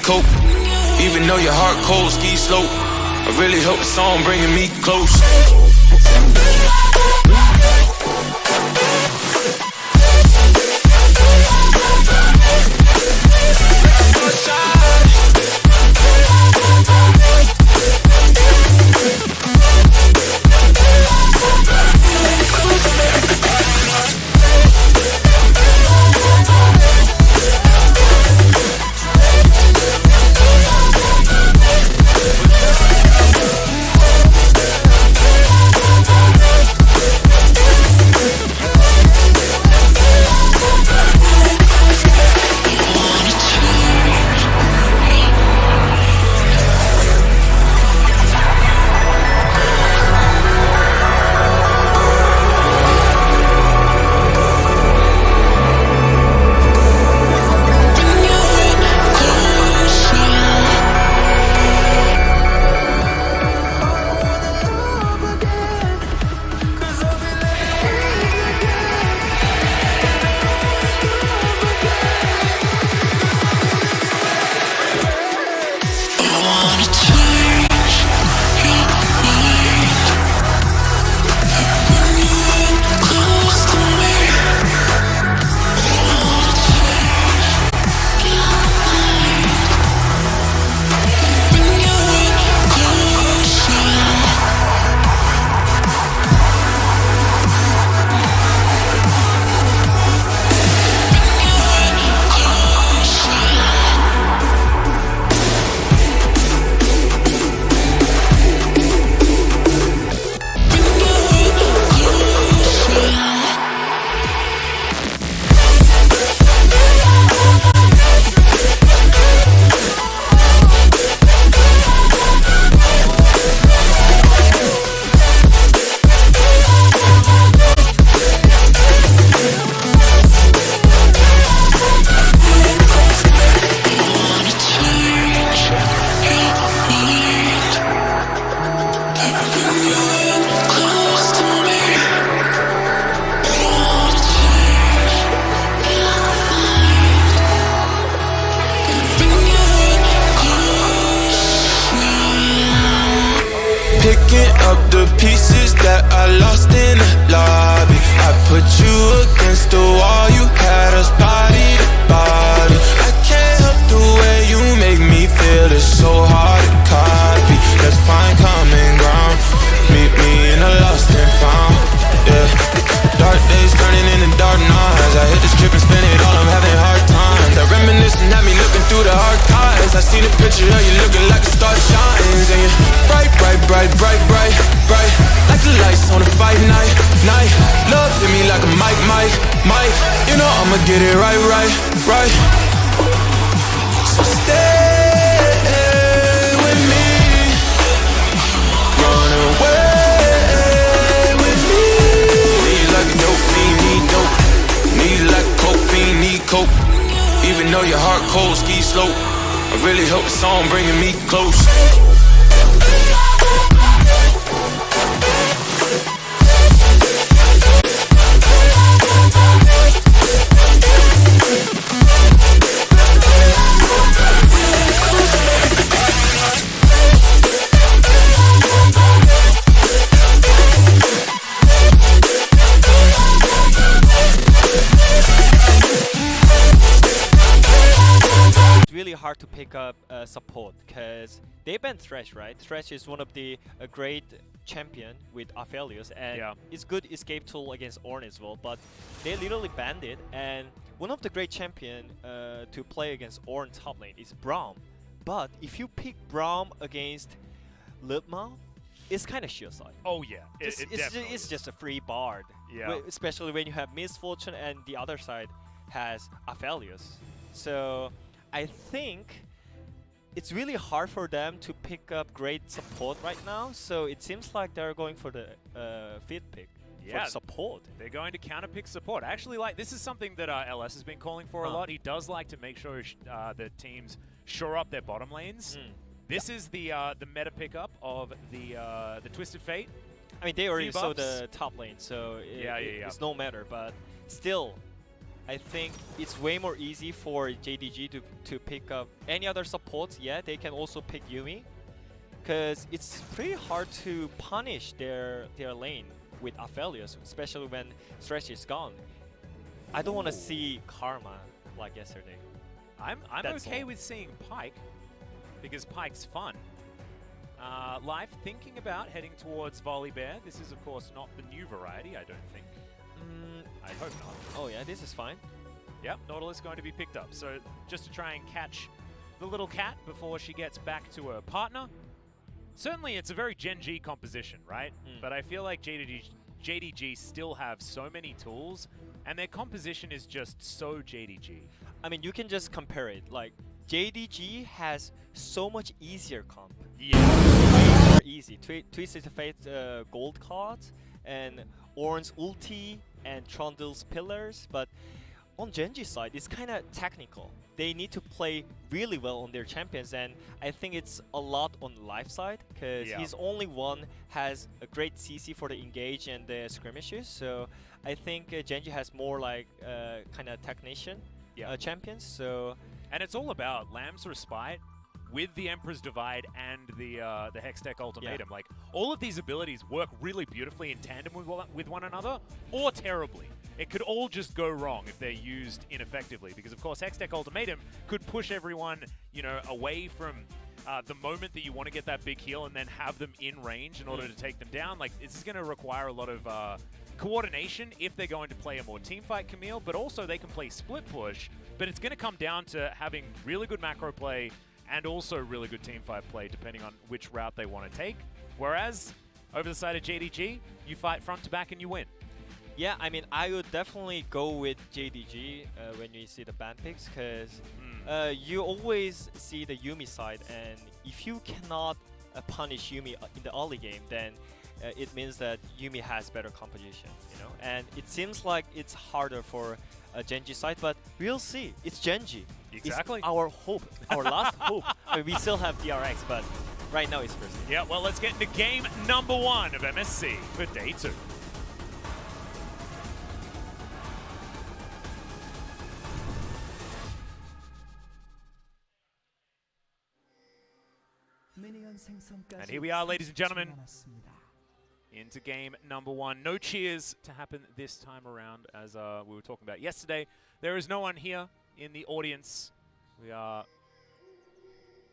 cope. Even though your heart cold, ski slope. I really hope the song bringing me close. Picking up the pieces that I lost in the lobby. I put you against the wall, you had us body to body. I can't help the way you make me feel, it's so hard to copy. Let's find common ground, meet me in the lost and found. Yeah, dark days turning into dark nights. I hit the strip and spin it all, I'm having hard times. I reminisce and have me looking through the archives. I see the picture of you looking like a star shines. And you're bright, bright, bright, bright, bright, bright, like the lights on a fight night, night. Love hit me like a mic, mic, mic. You know I'ma get it right, right, right. So stay with me, run away with me. Need like a dope fiend, need dope. Need like a coke fiend, need coke. Even though your heart cold, ski slope. I really hope the song bringing me close. Really hard to pick up support because they banned Thresh, right? Thresh is one of the great champion with Aphelios, and it's good escape tool against Ornn as well, but they literally banned it. And one of the great champion to play against Ornn top lane is Braum, but if you pick Braum against Litma, it's kind of sheer side. Oh yeah, it's just a free bard, especially when you have Misfortune and the other side has Aphelios. So I think it's really hard for them to pick up great support right now, so it seems like they're going for the fifth pick for support. They're going to counterpick support. Actually, like, this is something that LS has been calling for a lot. He does like to make sure the teams shore up their bottom lanes. This is the meta pickup of the Twisted Fate. I mean, they already saw the top lane, so it's no matter, but still, I think it's way more easy for JDG to pick up any other supports. Yeah, they can also pick Yuumi, because it's pretty hard to punish their lane with Aphelios, especially when Stretch is gone. I don't want to see Karma like yesterday. I'm okay with seeing Pyke, because Pyke's fun. Life thinking about heading towards Volibear. This is, of course, not the new variety, I don't think. I hope not. Oh yeah, this is fine. Yep, Nautilus going to be picked up. So just to try and catch the little cat before she gets back to her partner. Certainly, it's a very Gen G composition, right? But I feel like JDG still have so many tools, and their composition is just so JDG. I mean, you can just compare it. Like, JDG has so much easier comp. Yeah. Way more easy. Twisted Fate gold cards, and Ornn's ulti, and Trundle's pillars, but on Genji's side, it's kind of technical. They need to play really well on their champions, and I think it's a lot on the life side, because he's only one has a great CC for the engage and the skirmishes. So I think Genji has more like kind of technician champions. So and it's all about Lamb's Respite with the Emperor's Divide and the Hextech Ultimatum. Like, all of these abilities work really beautifully in tandem with one another, or terribly. It could all just go wrong if they're used ineffectively, because of course Hextech Ultimatum could push everyone, you know, away from the moment that you want to get that big heal and then have them in range in order to take them down. Like, this is going to require a lot of coordination if they're going to play a more teamfight Camille, but also they can play split push, but it's going to come down to having really good macro play and also really good teamfight play, depending on which route they want to take. Whereas, over the side of JDG, you fight front to back and you win. Yeah, I mean, I would definitely go with JDG when you see the ban picks, because you always see the Yuumi side, and if you cannot punish Yuumi in the early game, then it means that Yuumi has better composition, you know? And it seems like it's harder for Genji side, but we'll see. It's Genji. Exactly. It's our hope, our last hope. I mean, we still have DRX, but right now it's first. Yeah, well, let's get into game number 1 of MSC for day 2. And here we are, ladies and gentlemen, into game number 1. No cheers to happen this time around, as we were talking about yesterday. There is no one here in the audience. We are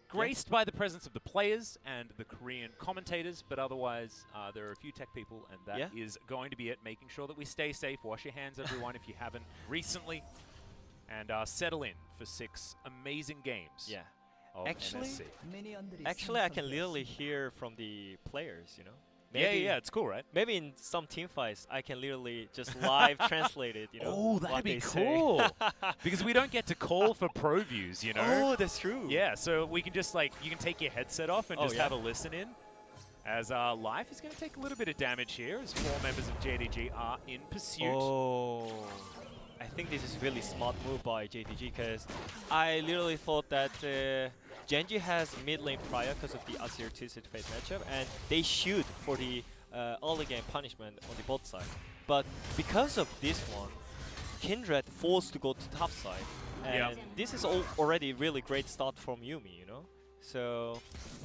graced by the presence of the players and the Korean commentators, but otherwise there are a few tech people, and that is going to be it, making sure that we stay safe. Wash your hands, everyone, if you haven't recently, and settle in for 6 amazing games. Yeah. Actually, I can literally hear from the players, you know? Maybe, yeah, it's cool, right? Maybe in some team fights, I can literally just live translate it, you know? Oh, that'd be cool. Because we don't get to call for pro views, you know? Oh, that's true. Yeah, so we can just, like, you can take your headset off and just have a listen in. As Life is going to take a little bit of damage here, as 4 members of JDG are in pursuit. Oh. I think this is really smart move by JDG, because I literally thought that Genji has mid lane prior because of the Azir Twisted Fate matchup, and they shoot for the early game punishment on the bot side. But because of this one, Kindred forced to go to top side, and this is already really great start from Yuumi, you know? So,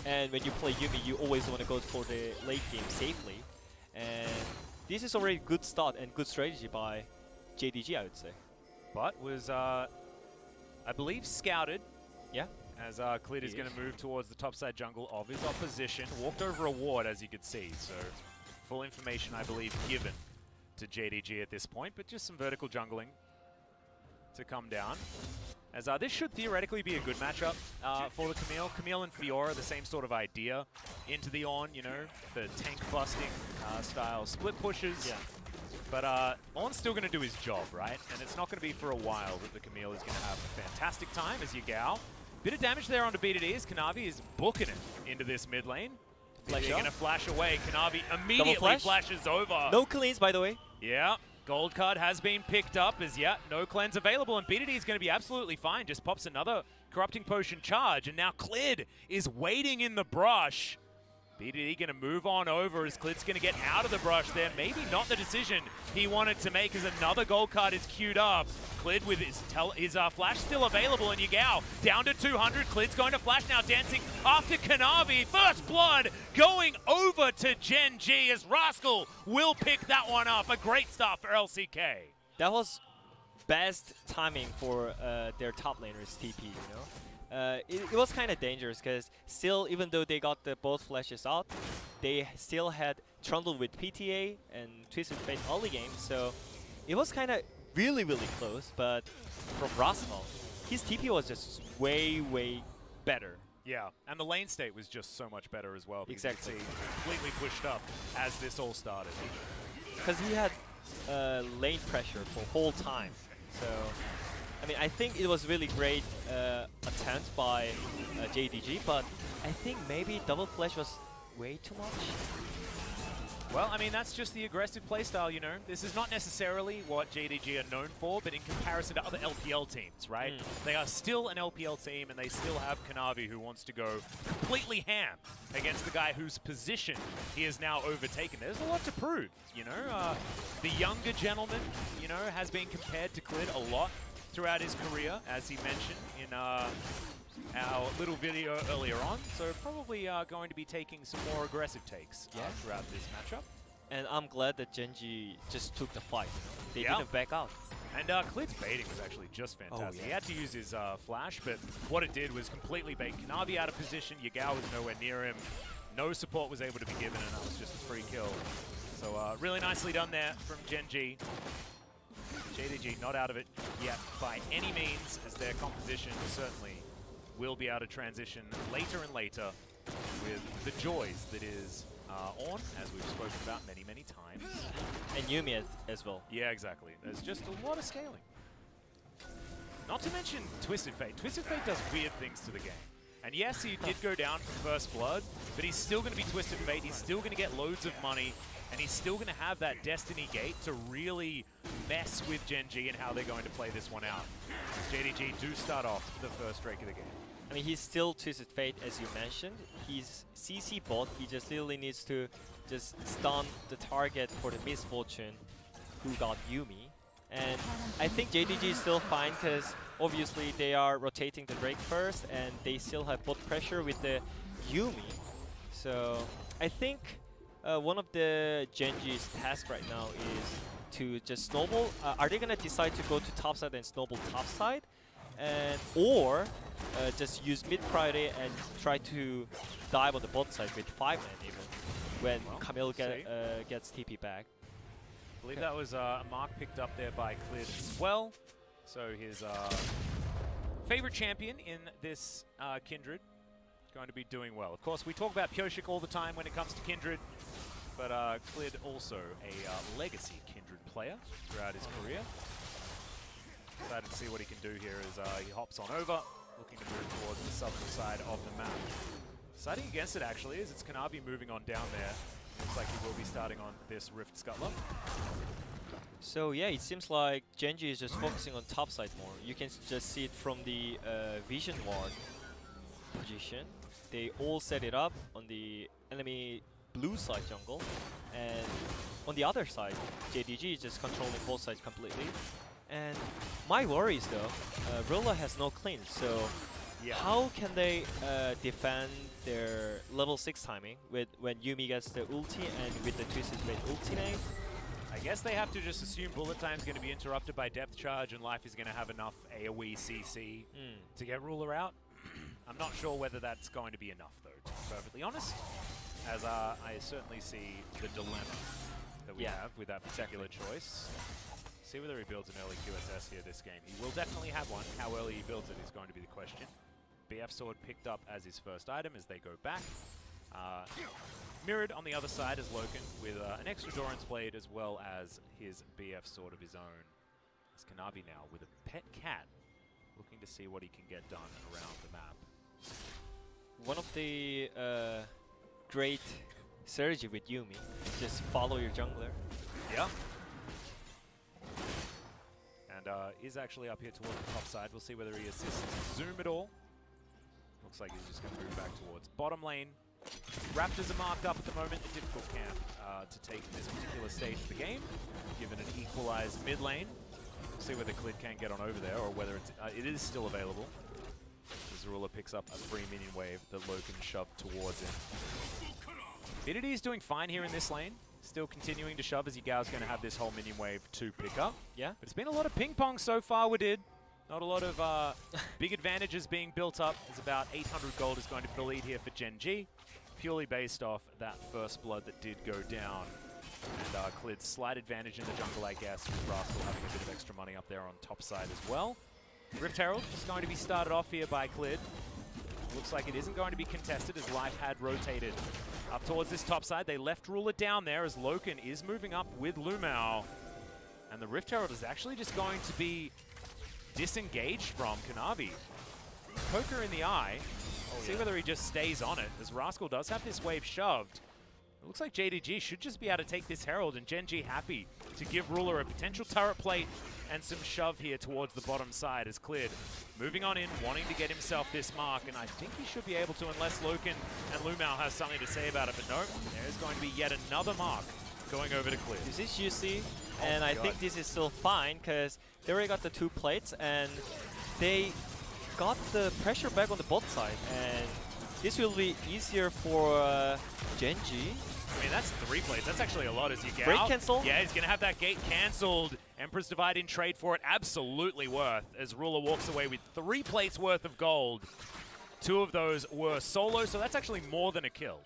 and when you play Yuumi, you always want to go for the late game safely, and this is already a good start and good strategy by JDG, I would say. But was, I believe, scouted. Yeah. As Klid is going to move towards the topside jungle of his opposition. Walked over a ward, as you could see. So, full information, I believe, given to JDG at this point. But just some vertical jungling to come down. As this should theoretically be a good matchup for the Camille. Camille and Fiora, the same sort of idea. Into the Ornn, you know, the tank busting style split pushes. Yeah. But Ornn's still going to do his job, right? And it's not going to be for a while that the Camille is going to have a fantastic time as Yagao. Bit of damage there onto BDD as Kanavi is booking it into this mid lane. They're going to flash away. Kanavi immediately flashes over. No cleans, by the way. Yeah, gold card has been picked up as, no cleanse available. And BDD is going to be absolutely fine. Just pops another Corrupting Potion charge. And now Klid is waiting in the brush. BDD going to move on over as Klid's going to get out of the brush there. Maybe not the decision he wanted to make as another gold card is queued up. Klid with his flash still available, and Yagao down to 200. Klid's going to flash now, dancing after Kanavi. First blood going over to Gen G as Rascal will pick that one up. A great start for LCK. That was best timing for their top laners TP, you know? It was kind of dangerous because still, even though they got both flashes out, they still had Trundle with PTA and Twisted Fate early game, so it was kind of really close. But from Rascal, his TP was just way better. Yeah, and the lane state was just so much better as well. Exactly. You could see completely pushed up as this all started. Because he had lane pressure for whole time, so. I mean, I think it was really great attempt by JDG, but I think maybe double flash was way too much. Well, I mean, that's just the aggressive playstyle, you know. This is not necessarily what JDG are known for, but in comparison to other LPL teams, right? They are still an LPL team, and they still have Kanavi, who wants to go completely ham against the guy whose position he has now overtaken. There's a lot to prove, you know. The younger gentleman, you know, has been compared to Klid a lot throughout his career, as he mentioned in our little video earlier on. So probably going to be taking some more aggressive takes throughout this matchup. And I'm glad that Genji just took the fight. They didn't back out. And Klid's baiting was actually just fantastic. He had to use his flash, but what it did was completely bait Kanavi out of position. Yagao was nowhere near him. No support was able to be given, and that was just a free kill. So really nicely done there from Genji. JDG not out of it yet by any means, as their composition certainly will be able to transition later and later with the joys that is on, as we've spoken about many times. And Yuumi as well. Yeah, exactly. There's just a lot of scaling. Not to mention Twisted Fate. Twisted Fate does weird things to the game. And yes, he did go down from First Blood, but he's still going to be Twisted Fate. He's still going to get loads of money. And he's still going to have that Destiny Gate to really mess with Gen G and how they're going to play this one out. As JDG do start off the first streak of the game. I mean, he's still Twisted Fate, as you mentioned. He's CC bot. He just really needs to just stun the target for the Misfortune who got Yuumi. And I think JDG is still fine because obviously they are rotating the Drake first and they still have bot pressure with the Yuumi. So I think one of the Genji's tasks right now is to just snowball. Are they going to decide to go to top side and snowball top side? Or just use mid priority and try to dive on the bot side with 5-man even when Camille gets TP back. I believe that was a mark picked up there by Klid as well. So his favorite champion in this Kindred going to be doing well. Of course, we talk about Pyoshik all the time when it comes to Kindred, but Klid also a legacy Kindred player throughout his career. Excited to see what he can do here as he hops on over, looking to move towards the southern side of the map. Siding against it actually is it's Kanavi moving on down there. Looks like he will be starting on this Rift Scuttler. So yeah, it seems like Genji is just focusing on top side more. You can just see it from the Vision Ward position. They all set it up on the enemy blue side jungle, and on the other side, JDG is just controlling both sides completely. And my worry is though, Rolla has no cleanse, so how can they defend their level 6 timing with when Yuumi gets the ulti and with the Twisted Fate ultimate? I guess they have to just assume bullet time is going to be interrupted by depth charge and Life is going to have enough AoE CC to get Ruler out. I'm not sure whether that's going to be enough though, to be perfectly honest, as I certainly see the dilemma that we have with that particular choice. See whether he builds an early QSS here this game. He will definitely have one. How early he builds it is going to be the question. BF Sword picked up as his first item as they go back. Mirrored on the other side is Loken with an extra Doran's Blade as well as his BF Sword of his own. It's Kanavi now with a pet cat looking to see what he can get done around the map. One of the great strategy with Yuumi, just follow your jungler. Yeah. And is actually up here towards the top side. We'll see whether he assists Zoom at all. Looks like he's just going to move back towards bottom lane. Raptors are marked up at the moment. A difficult camp to take in this particular stage of the game, given an equalized mid lane. See whether Clid can get on over there, or whether it is still available. Zerula picks up a free minion wave that Loken shoved towards him. Bidity is doing fine here in this lane. Still continuing to shove as Yagao's going to have this whole minion wave to pick up. Yeah. But it's been a lot of ping pong so far, we did. Not a lot of big advantages being built up. There's about 800 gold is going to be the lead here for Gen G, purely based off that first blood that did go down. And Clid's slight advantage in the jungle, I guess, with Rascal having a bit of extra money up there on top side as well. Rift Herald is going to be started off here by Clid. Looks like it isn't going to be contested as Life had rotated up towards this top side. They left Ruler down there as Loken is moving up with Lumao. And the Rift Herald is actually just going to be disengaged from Kanavi. Poker in the eye. See whether he just stays on it, as Rascal does have this wave shoved. It looks like JDG should just be able to take this Herald, and Gen G happy to give Ruler a potential turret plate and some shove here towards the bottom side as Clid moving on in, wanting to get himself this mark, and I think he should be able to unless Loken and Lumao has something to say about it, but no, there's going to be yet another mark going over to Clid. This is UC, and I think this is still fine because they already got the 2 plates and they got the pressure back on the bot side, and this will be easier for Gen G. I mean, that's 3 plates. That's actually a lot as you get Break out. cancel? Yeah, he's going to have that gate cancelled. Emperor's Divide in trade for it. Absolutely worth as Ruler walks away with 3 plates worth of gold. 2 of those were solo, so that's actually more than a kill.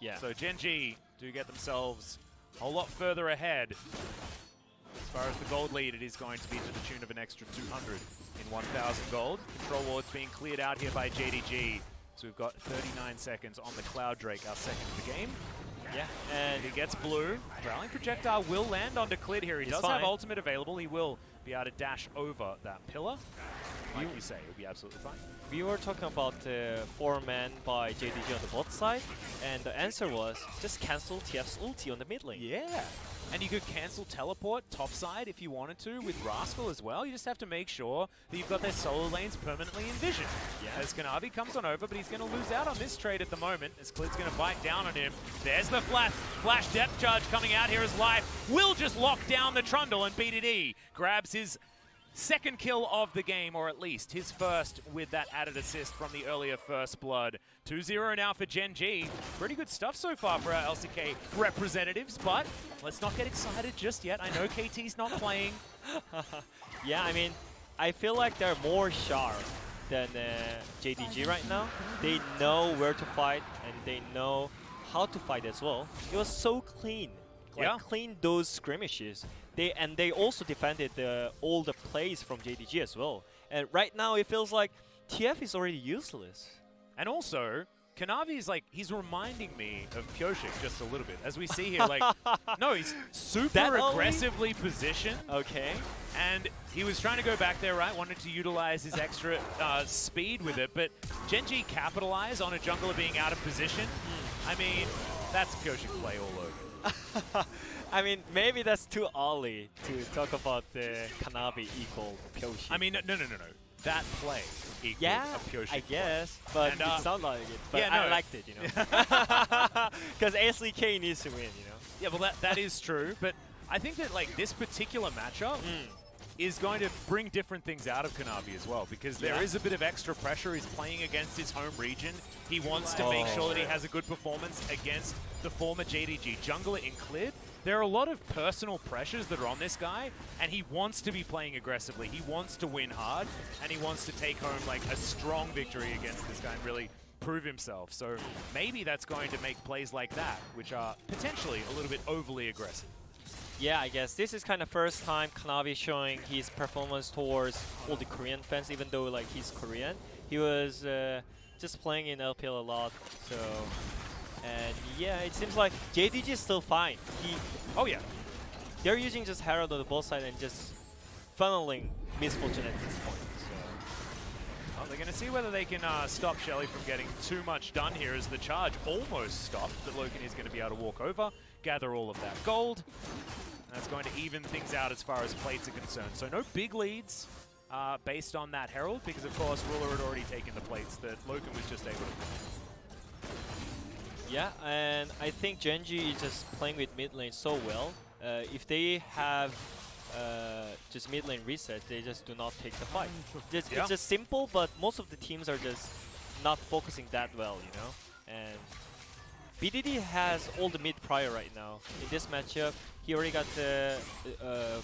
Yeah. So Gen G do get themselves a whole lot further ahead. As far as the gold lead, it is going to be to the tune of an extra 200 in 1,000 gold. Control wards being cleared out here by JDG. So we've got 39 seconds on the Cloud Drake, our second of the game. Yeah, and he gets blue. Rallying Projectile will land onto Clid here. He does have ultimate available. He will be able to dash over that pillar. Like you say, it would be absolutely fine. We were talking about the 4-man by JDG on the bot side, and the answer was just cancel TF's ulti on the mid lane. Yeah. And you could cancel teleport topside if you wanted to with Rascal as well. You just have to make sure that you've got their solo lanes permanently envisioned. Yeah. As Kanavi comes on over, but he's going to lose out on this trade at the moment as Clid's going to bite down on him. There's the flash depth charge coming out here as Life will just lock down the Trundle, and BDD grabs his second kill of the game, or at least his first with that added assist from the earlier first blood. 2-0 now for Gen G. Pretty good stuff so far for our LCK representatives, but let's not get excited just yet. I know KT's not playing. Yeah, I mean, I feel like they're more sharp than JDG right now. They know where to fight, and they know how to fight as well. It was so clean. Clean those skirmishes. They also defended all the plays from JDG as well. And right now it feels like TF is already useless. And also, Kanavi is like, he's reminding me of Pyoshik just a little bit. As we see here, like, no, he's super aggressively positioned. Okay. And he was trying to go back there, right? Wanted to utilize his extra speed with it. But Gen G capitalized on a jungler being out of position. I mean, that's Pyoshik play all over. I mean, maybe that's too early to talk about the Kanavi equal Pyoshik. I mean, no. That play equals a Pyoshik I guess, but it sounded like it. But yeah, no, I liked it, you know. Because SLK needs to win, you know. Yeah, well, that is true. But I think that, like, this particular matchup is going to bring different things out of Kanavi as well, because there is a bit of extra pressure. He's playing against his home region. He wants to make sure that he has a good performance against the former JDG jungler in Clid. There are a lot of personal pressures that are on this guy, and he wants to be playing aggressively. He wants to win hard, and he wants to take home like a strong victory against this guy and really prove himself. So maybe that's going to make plays like that, which are potentially a little bit overly aggressive. Yeah, I guess this is kind of first time Kanavi showing his performance towards all the Korean fans, even though like he's Korean. He was just playing in LPL a lot, so. And yeah, it seems like JDG is still fine. They're using just Herald on the both side and just funneling Misfortune at this point. So. Well, they're going to see whether they can stop Shelly from getting too much done here as the charge almost stopped. But Loken is going to be able to walk over, gather all of that gold. And that's going to even things out as far as plates are concerned. So no big leads based on that Herald, because of course Ruler had already taken the plates that Loken was just able to. Yeah, and I think Genji is just playing with mid lane so well. If they have just mid lane reset, they just do not take the fight. It's just simple, but most of the teams are just not focusing that well, you know. And BDD has all the mid prior right now. In this matchup, he already got the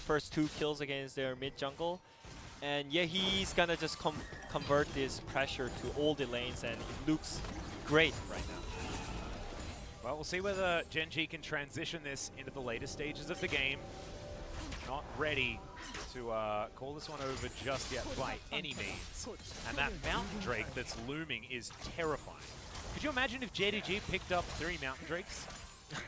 first 2 kills against their mid jungle. And yeah, he's gonna just convert this pressure to all the lanes, and it looks great right now. Well, we'll see whether Genji can transition this into the later stages of the game. Not ready to call this one over just yet by any means. And that Mountain Drake that's looming is terrifying. Could you imagine if JDG picked up 3 Mountain Drakes?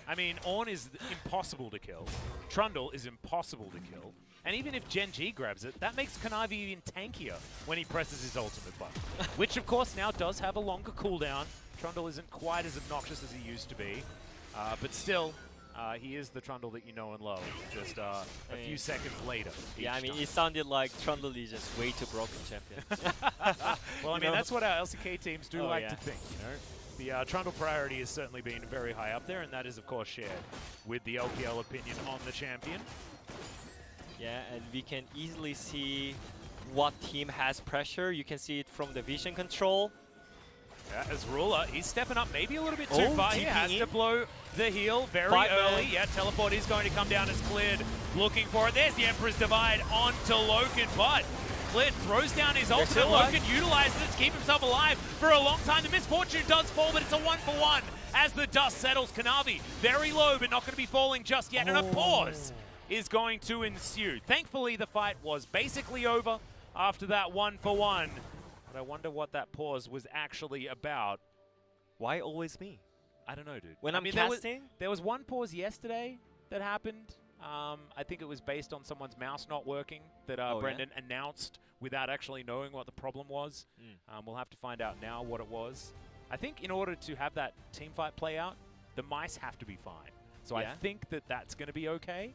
I mean, Ornn is impossible to kill. Trundle is impossible to kill. And even if Genji grabs it, that makes Kanavi even tankier when he presses his ultimate button. Which, of course, now does have a longer cooldown. Trundle isn't quite as obnoxious as he used to be. But still, he is the Trundle that you know and love, just a few seconds later. Yeah, I mean, it sounded like Trundle is just way too broken champion. Well, I mean, that's what our LCK teams do like to think, you know? The Trundle priority has certainly been very high up there, and that is, of course, shared with the LPL opinion on the champion. Yeah, and we can easily see what team has pressure. You can see it from the vision control. Yeah, as Ruler, he's stepping up maybe a little bit too far. He has to blow the heal very early. Yeah, teleport is going to come down as Cleared. Looking for it. There's the Emperor's Divide onto Loken, but Cleared throws down his ultimate. Loken utilizes it to keep himself alive for a long time. The misfortune does fall, but it's a 1-for-1 as the dust settles. Kanavi very low, but not going to be falling just yet. And a pause is going to ensue. Thankfully, the fight was basically over after that 1-for-1. But I wonder what that pause was actually about. Why always me? I don't know, dude. When I'm casting? There was one pause yesterday that happened. I think it was based on someone's mouse not working that Brendan announced without actually knowing what the problem was. We'll have to find out now what it was. I think in order to have that team fight play out, the mice have to be fine. So I think that that's going to be okay.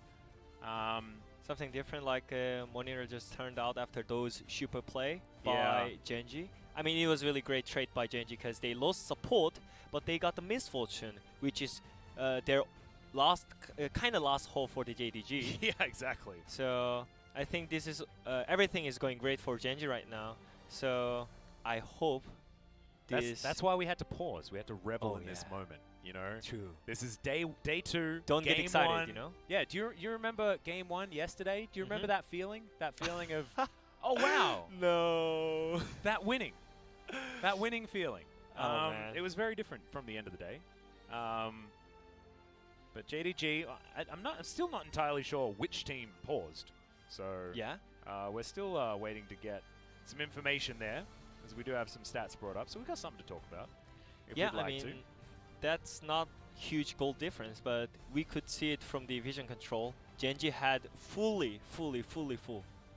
Something different like Monitor just turned out after those super play by Genji. I mean, it was really great trade by Genji because they lost support, but they got the misfortune, which is their last kind of last hope for the JDG. Yeah, exactly. So I think this is everything is going great for Genji right now. So I hope this. That's why we had to pause. We had to revel in this moment. You know, true. This is day 2. Don't get excited, one. you know. Yeah. Do you remember game 1 yesterday? Do you remember that feeling? That feeling of, oh wow, no, that winning feeling. Oh man. It was very different from the end of the day. But JDG, I'm still not entirely sure which team paused. So yeah, we're still waiting to get some information there, as we do have some stats brought up. So we've got something to talk about. If we'd like to. That's not huge goal difference, but we could see it from the vision control. Genji had full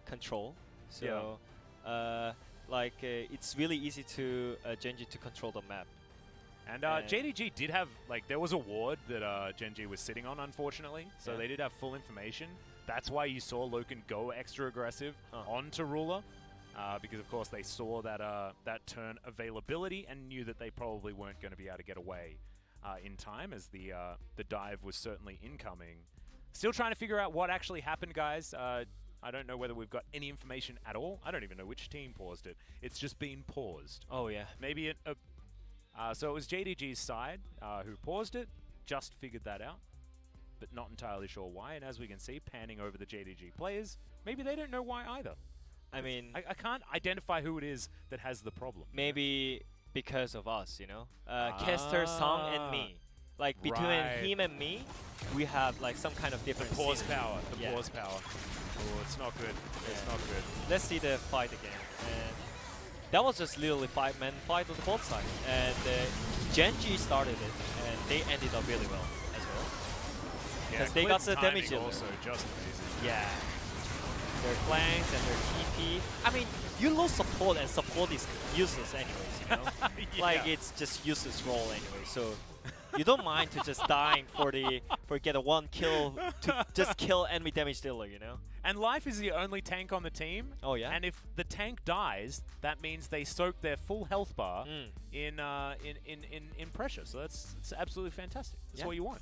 control. So it's really easy to Genji to control the map. And JDG did have, there was a ward that Genji was sitting on, unfortunately. So they did have full information. That's why you saw Loken go extra aggressive onto Ruler. Because, of course, they saw that that turn availability and knew that they probably weren't going to be able to get away in time, as the dive was certainly incoming. Still trying to figure out what actually happened, guys. I don't know whether we've got any information at all. I don't even know which team paused it. It's just been paused. Oh, yeah. Maybe so it was JDG's side who paused it, just figured that out, but not entirely sure why. And as we can see, panning over the JDG players, maybe they don't know why either. I mean, I can't identify who it is that has the problem. Maybe because of us, you know? Kester, Song, and me. Like, between him and me, we have, some kind of different pause power. The pause power. Oh, it's not good. It's not good. Let's see the fight again. And that was just literally 5-man fight on both sides. And Genji started it, and they ended up really well as well. Because they got the damage in also just amazing. Yeah. Their flanks and their TP. I mean, you lose support, and support is useless anyways, you know? It's just useless role anyway, so You don't mind to just dying for get a 1 kill to just kill enemy damage dealer, you know? And Life is the only tank on the team. Oh yeah. And if the tank dies, that means they soak their full health bar in pressure. So it's absolutely fantastic. That's what you want.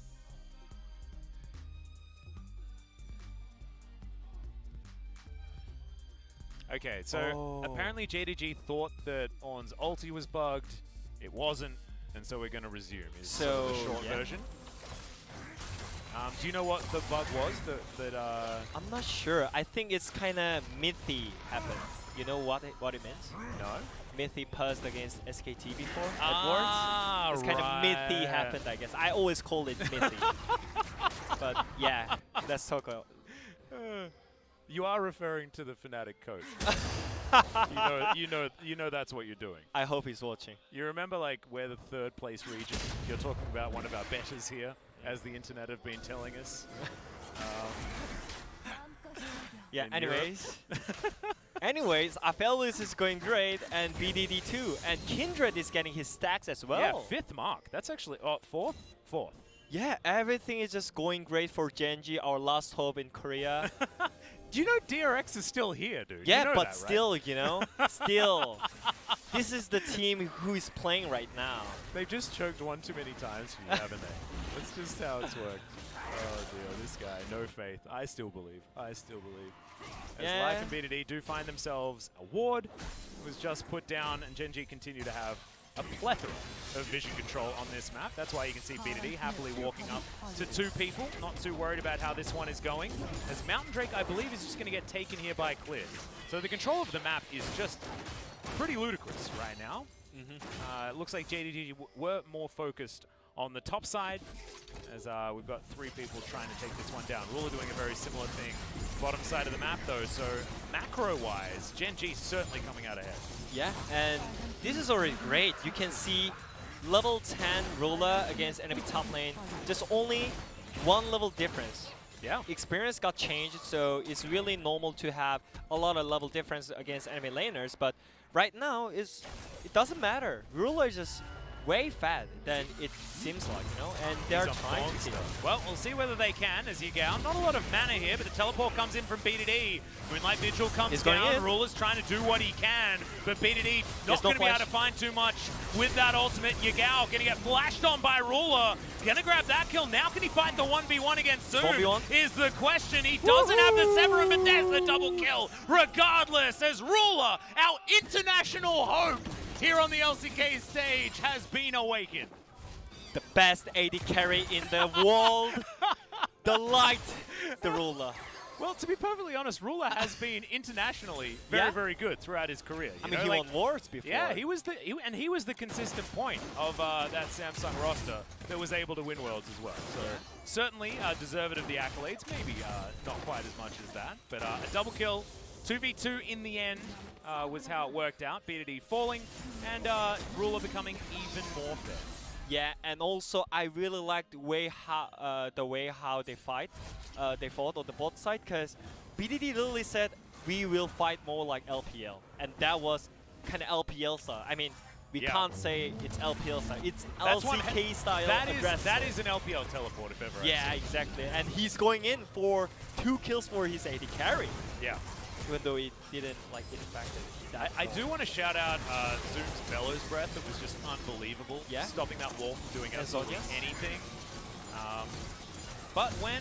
Okay, so apparently JDG thought that Ornn's ulti was bugged. It wasn't, and so we're going to resume. Is sort of the short version. Do you know what the bug was? I'm not sure. I think it's kind of Mithy happened. You know what it means? No. Mithy puzzed against SKT before at Worlds. It's kind of Mithy happened, I guess. I always call it Mithy. But yeah, let's talk about. You are referring to the Fnatic coach. you know that's what you're doing. I hope he's watching. You remember like we're the 3rd place region. You're talking about one of our betters here, as the internet have been telling us. Yeah. Anyways, Aphelios is going great, and BDD too, and Kindred is getting his stacks as well. Yeah, 5th mark. That's actually 4th. Yeah, everything is just going great for Genji, our last hope in Korea. Do you know DRX is still here, dude? Yeah, you know but that, right? still, you know, still. This is the team who is playing right now. They've just choked one too many times for you, haven't they? That's just how it's worked. Oh dear, this guy, no faith. I still believe. As Life and BDD do find themselves a ward, was just put down, and Genji continue to have a plethora of vision control on this map. That's why you can see BDD happily walking up to 2 people, not too worried about how this one is going. As Mountain Drake, I believe, is just going to get taken here by Clear. So the control of the map is just pretty ludicrous right now. It looks like JDG were more focused on the top side, as we've got 3 people trying to take this one down. Ruler doing a very similar thing bottom side of the map though, so macro-wise, Gen.G certainly coming out ahead. Yeah, and this is already great. You can see level 10 Ruler against enemy top lane, just only 1 level difference. Yeah. Experience got changed, so it's really normal to have a lot of level difference against enemy laners, but right now it doesn't matter. Ruler is just way fat than it seems like, you know, and they're trying to kill. Well, we'll see whether they can as Yagao. Not a lot of mana here, but the teleport comes in from BDD. Moonlight Vigil comes down. Ruler's trying to do what he can, but BDD not going to be able to find too much with that ultimate. Yagao going to get flashed on by Ruler. Going to grab that kill. Now can he fight the 1v1 against Zoom? Is the question. He doesn't have the Severin, but there's the double kill. Regardless, as Ruler, our international hope, here on the LCK stage, has been awakened. The best AD carry in the world. The light, the Ruler. Well, to be perfectly honest, Ruler has been internationally very good throughout his career. I mean, he won wars before. Yeah, he was the consistent point of that Samsung roster that was able to win worlds as well. So certainly deserved of the accolades. Maybe not quite as much as that, but a double kill, 2v2 in the end. Was how it worked out. BDD falling, and Ruler becoming even more fair. Yeah, and also I really liked the way how they fight. They fought on the bot side, because BDD literally said, we will fight more like LPL. And that was kind of LPL style. I mean, we can't say it's LPL style. It's LCK style. That is an LPL teleport if ever. Yeah, exactly. And he's going in for 2 kills for his AD carry. Yeah. Even though he didn't like get impacted. I do want to shout out Zoom's Bellows Breath. That was just unbelievable. Yeah. Stopping that wall from doing absolutely anything. But when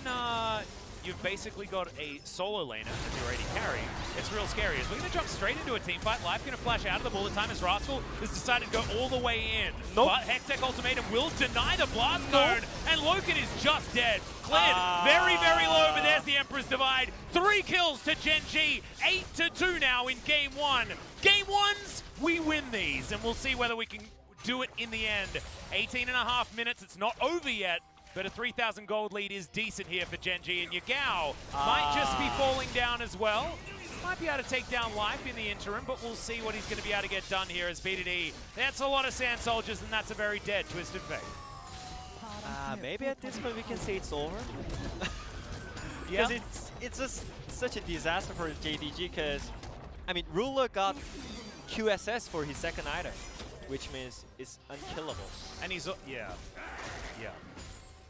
you've basically got a solo laner as your AD carry, it's real scary. As we're going to jump straight into a team fight. Life going to flash out of the bullet time as Rascal has decided to go all the way in. But Hextech Ultimatum will deny the blast zone, and Loken is just dead. Cleared very low, but there's the Emperor's Divide. 3 kills to Gen.G, 8-2 now in Game 1. Game 1s, we win these, and we'll see whether we can do it in the end. 18.5 minutes, it's not over yet. But a 3,000 gold lead is decent here for Gen.G, and Yagao might just be falling down as well. Might be able to take down Life in the interim, but we'll see what he's going to be able to get done here as BDD. That's a lot of Sand Soldiers, and that's a very dead Twisted Fate. Maybe at this point we can say it's over. Because it's just such a disaster for JDG, because, I mean, Ruler got QSS for his second item, which means it's unkillable. And he's, Yeah.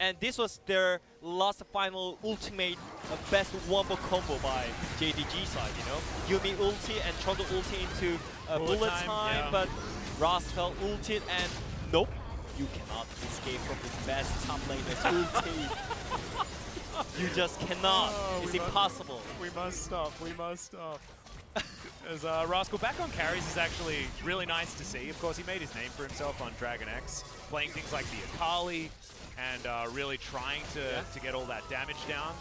And this was their last final ultimate best wombo combo by JDG side, you know? Yumi ulti and Trundle ulti into bullet time, yeah. but Rascal ulted and nope, you cannot escape from the best top laner's ulti. You just cannot. It's impossible. We must stop. We must stop. As Rascal back on carries is actually really nice to see. Of course, he made his name for himself on Dragon X, playing things like the Akali, and really trying to get all that damage down.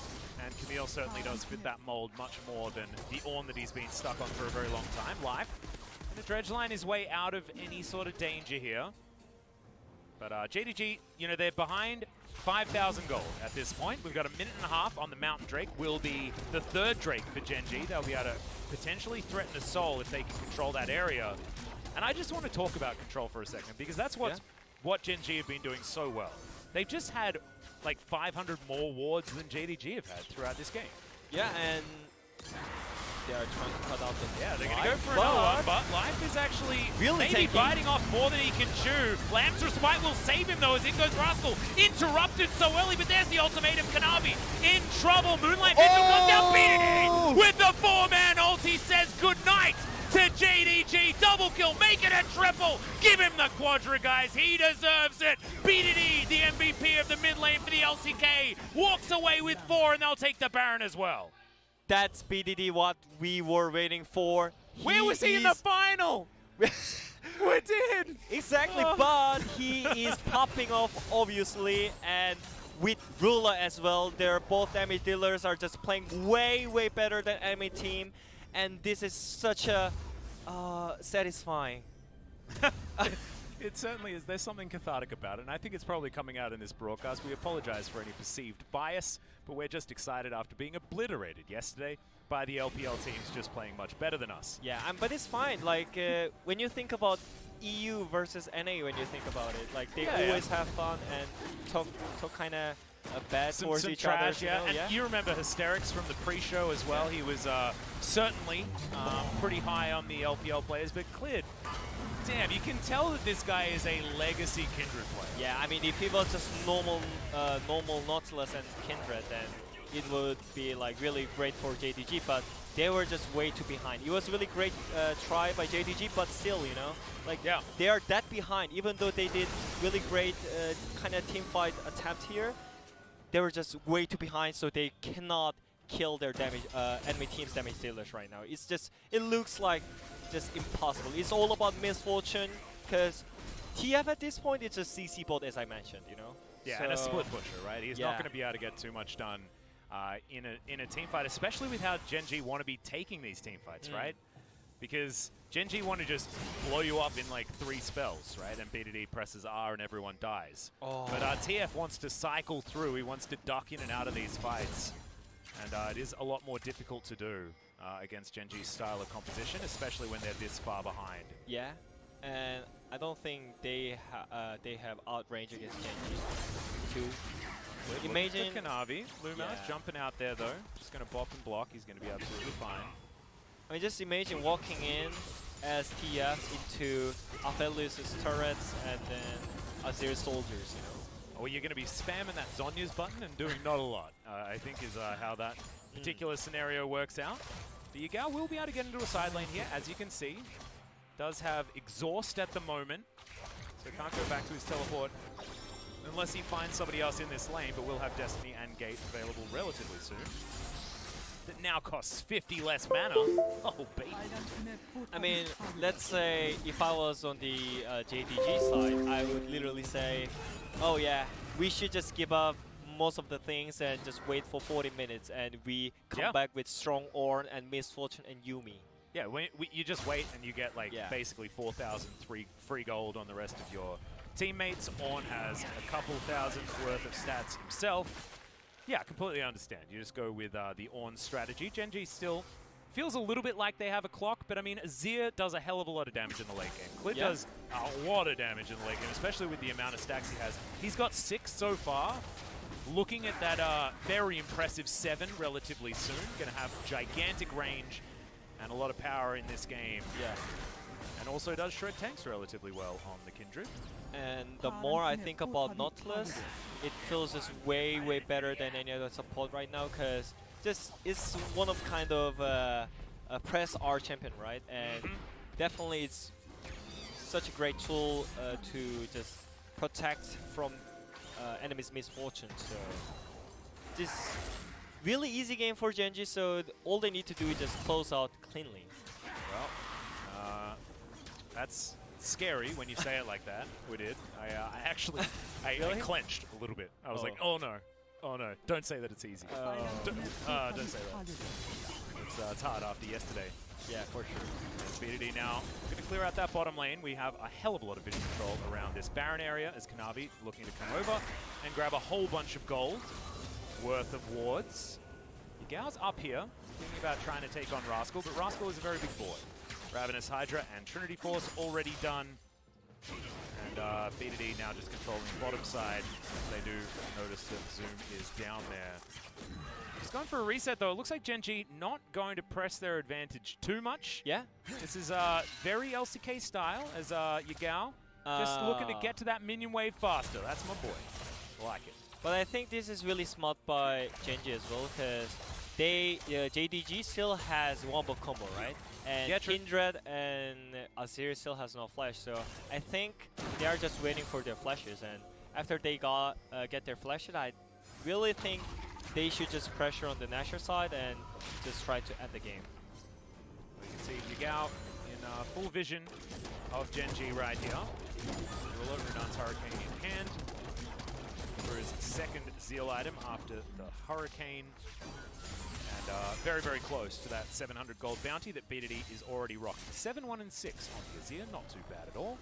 And Camille certainly does fit that mold much more than the Ornn that he's been stuck on for a very long time. Life and the Dredge line is way out of any sort of danger here. But JDG, you know, they're behind 5,000 gold at this point. We've got a minute and a half on the Mountain Drake. Will be the third Drake for Gen G. They'll be able to potentially threaten the Soul if they can control that area. And I just want to talk about control for a second, because that's what Gen G have been doing so well. They've just had like 500 more wards than JDG have had throughout this game. Yeah, and they are trying to cut out the they're going to go for another one, but Life is actually maybe biting off more than he can chew. Lamb's Respite will save him though, as in goes Rascal. Interrupted so early, but there's the ultimatum. Kanavi in trouble. Moonlight Vigil comes down, beating with the 4-man ult. He says goodnight to JDG. Double kill, make it a triple. Give him the quadra, guys. He deserves it. BDD, the MVP of the mid lane for the LCK, walks away with 4, and they'll take the Baron as well. That's BDD, what we were waiting for. Where was he in the final? We did. Exactly, but he is popping off, obviously, and with Ruler as well. They're both damage dealers, are just playing way, way better than enemy team, and this is such a satisfying. It certainly is. There's something cathartic about it, and I think it's probably coming out in this broadcast. We apologize for any perceived bias, but we're just excited after being obliterated yesterday by the LPL teams just playing much better than us. Yeah, but it's fine. Like, when you think about EU versus NA, when you think about it, like, they always have fun and talk kind of bad towards each other. And you remember Hysterics from the pre-show as well. He was certainly pretty high on the LPL players, but cleared. Damn, you can tell that this guy is a legacy Kindred player. Yeah, I mean, if he was just normal Nautilus and Kindred, then it would be like really great for JDG, but they were just way too behind. It was really great try by JDG, but still, you know, like they are that behind. Even though they did really great kind of team fight attempt here, they were just way too behind, so they cannot kill their damage enemy team's damage dealers right now. It's just, it looks like just impossible. It's all about misfortune, because TF at this point, it's a CC bot, as I mentioned, you know? Yeah, so, and a split pusher, right? He's not going to be able to get too much done in a team fight, especially with how Gen G want to be taking these team fights, right? Because Gen G want to just blow you up in like 3 spells, right? And BDD presses R and everyone dies. But TF wants to cycle through. He wants to duck in and out of these fights. And it is a lot more difficult to do against Gen G's style of composition, especially when they're this far behind. Yeah, and I don't think they have outrange against Gen G too. Imagine Kanavi. Luma's jumping out there though. Just going to bop and block. He's going to be absolutely fine. I mean, just imagine walking in as TF into Aphelios' turrets and then Azir soldiers, you know. Or you're going to be spamming that Zhonya's button and doing not a lot, I think is how that particular scenario works out. But Yagao will be able to get into a side lane here, as you can see. Does have Exhaust at the moment, so can't go back to his teleport unless he finds somebody else in this lane, but we'll have Destiny and Gate available relatively soon. That now costs 50 less mana. Oh, baby. I mean, let's say if I was on the JDG side, I would literally say, oh yeah, we should just give up most of the things and just wait for 40 minutes and we come back with strong Ornn and Misfortune and Yumi. Yeah, you just wait and you get like basically 4,000 free gold on the rest of your teammates. Ornn has a couple thousand worth of stats himself. Yeah, completely understand. You just go with the Ornn strategy. Gen G still feels a little bit like they have a clock, but I mean, Azir does a hell of a lot of damage in the late game. Clid does a lot of damage in the late game, especially with the amount of stacks he has. He's got 6 so far. Looking at that very impressive 7 relatively soon. Going to have gigantic range and a lot of power in this game. Yeah. And also does shred tanks relatively well on the Kindred. And the more I think about Nautilus, it feels just way, way better than any other support right now, because just it's one of kind of a press R champion, right? And definitely it's such a great tool to just protect from enemies' misfortune. So this really easy game for Gen.G, so all they need to do is just close out cleanly. Well, that's scary when you say it like that. We did. I actually I clenched a little bit. I was like, oh no, don't say that it's easy. Don't say that. It's hard after yesterday. Yeah, for sure. BDD now going to clear out that bottom lane. We have a hell of a lot of vision control around this Baron area as Kanavi looking to come over and grab a whole bunch of gold worth of wards. Yagao's up here, thinking about trying to take on Rascal, but Rascal is a very big boy. Ravenous Hydra and Trinity Force already done. And BDD now just controlling the bottom side. They do notice that Zoom is down there. He's going for a reset though. It looks like Gen.G not going to press their advantage too much. Yeah. This is very LCK style as Yagao just looking to get to that minion wave faster. That's my boy. Like it. But I think this is really smart by Gen.G as well, because they JDG still has wombo combo, right? And yeah, Kindred and Azir still has no flash, so I think they are just waiting for their flashes. And after they get their flashes, I really think they should just pressure on the Nashor side and just try to end the game. We can see Yagao in full vision of Gen.G right here. Runan's Hurricane in hand for his second Zeal item after the Hurricane. And very, very close to that 700 gold bounty that BDD is already rocking. 7-1-6 on the Azir, not too bad at all.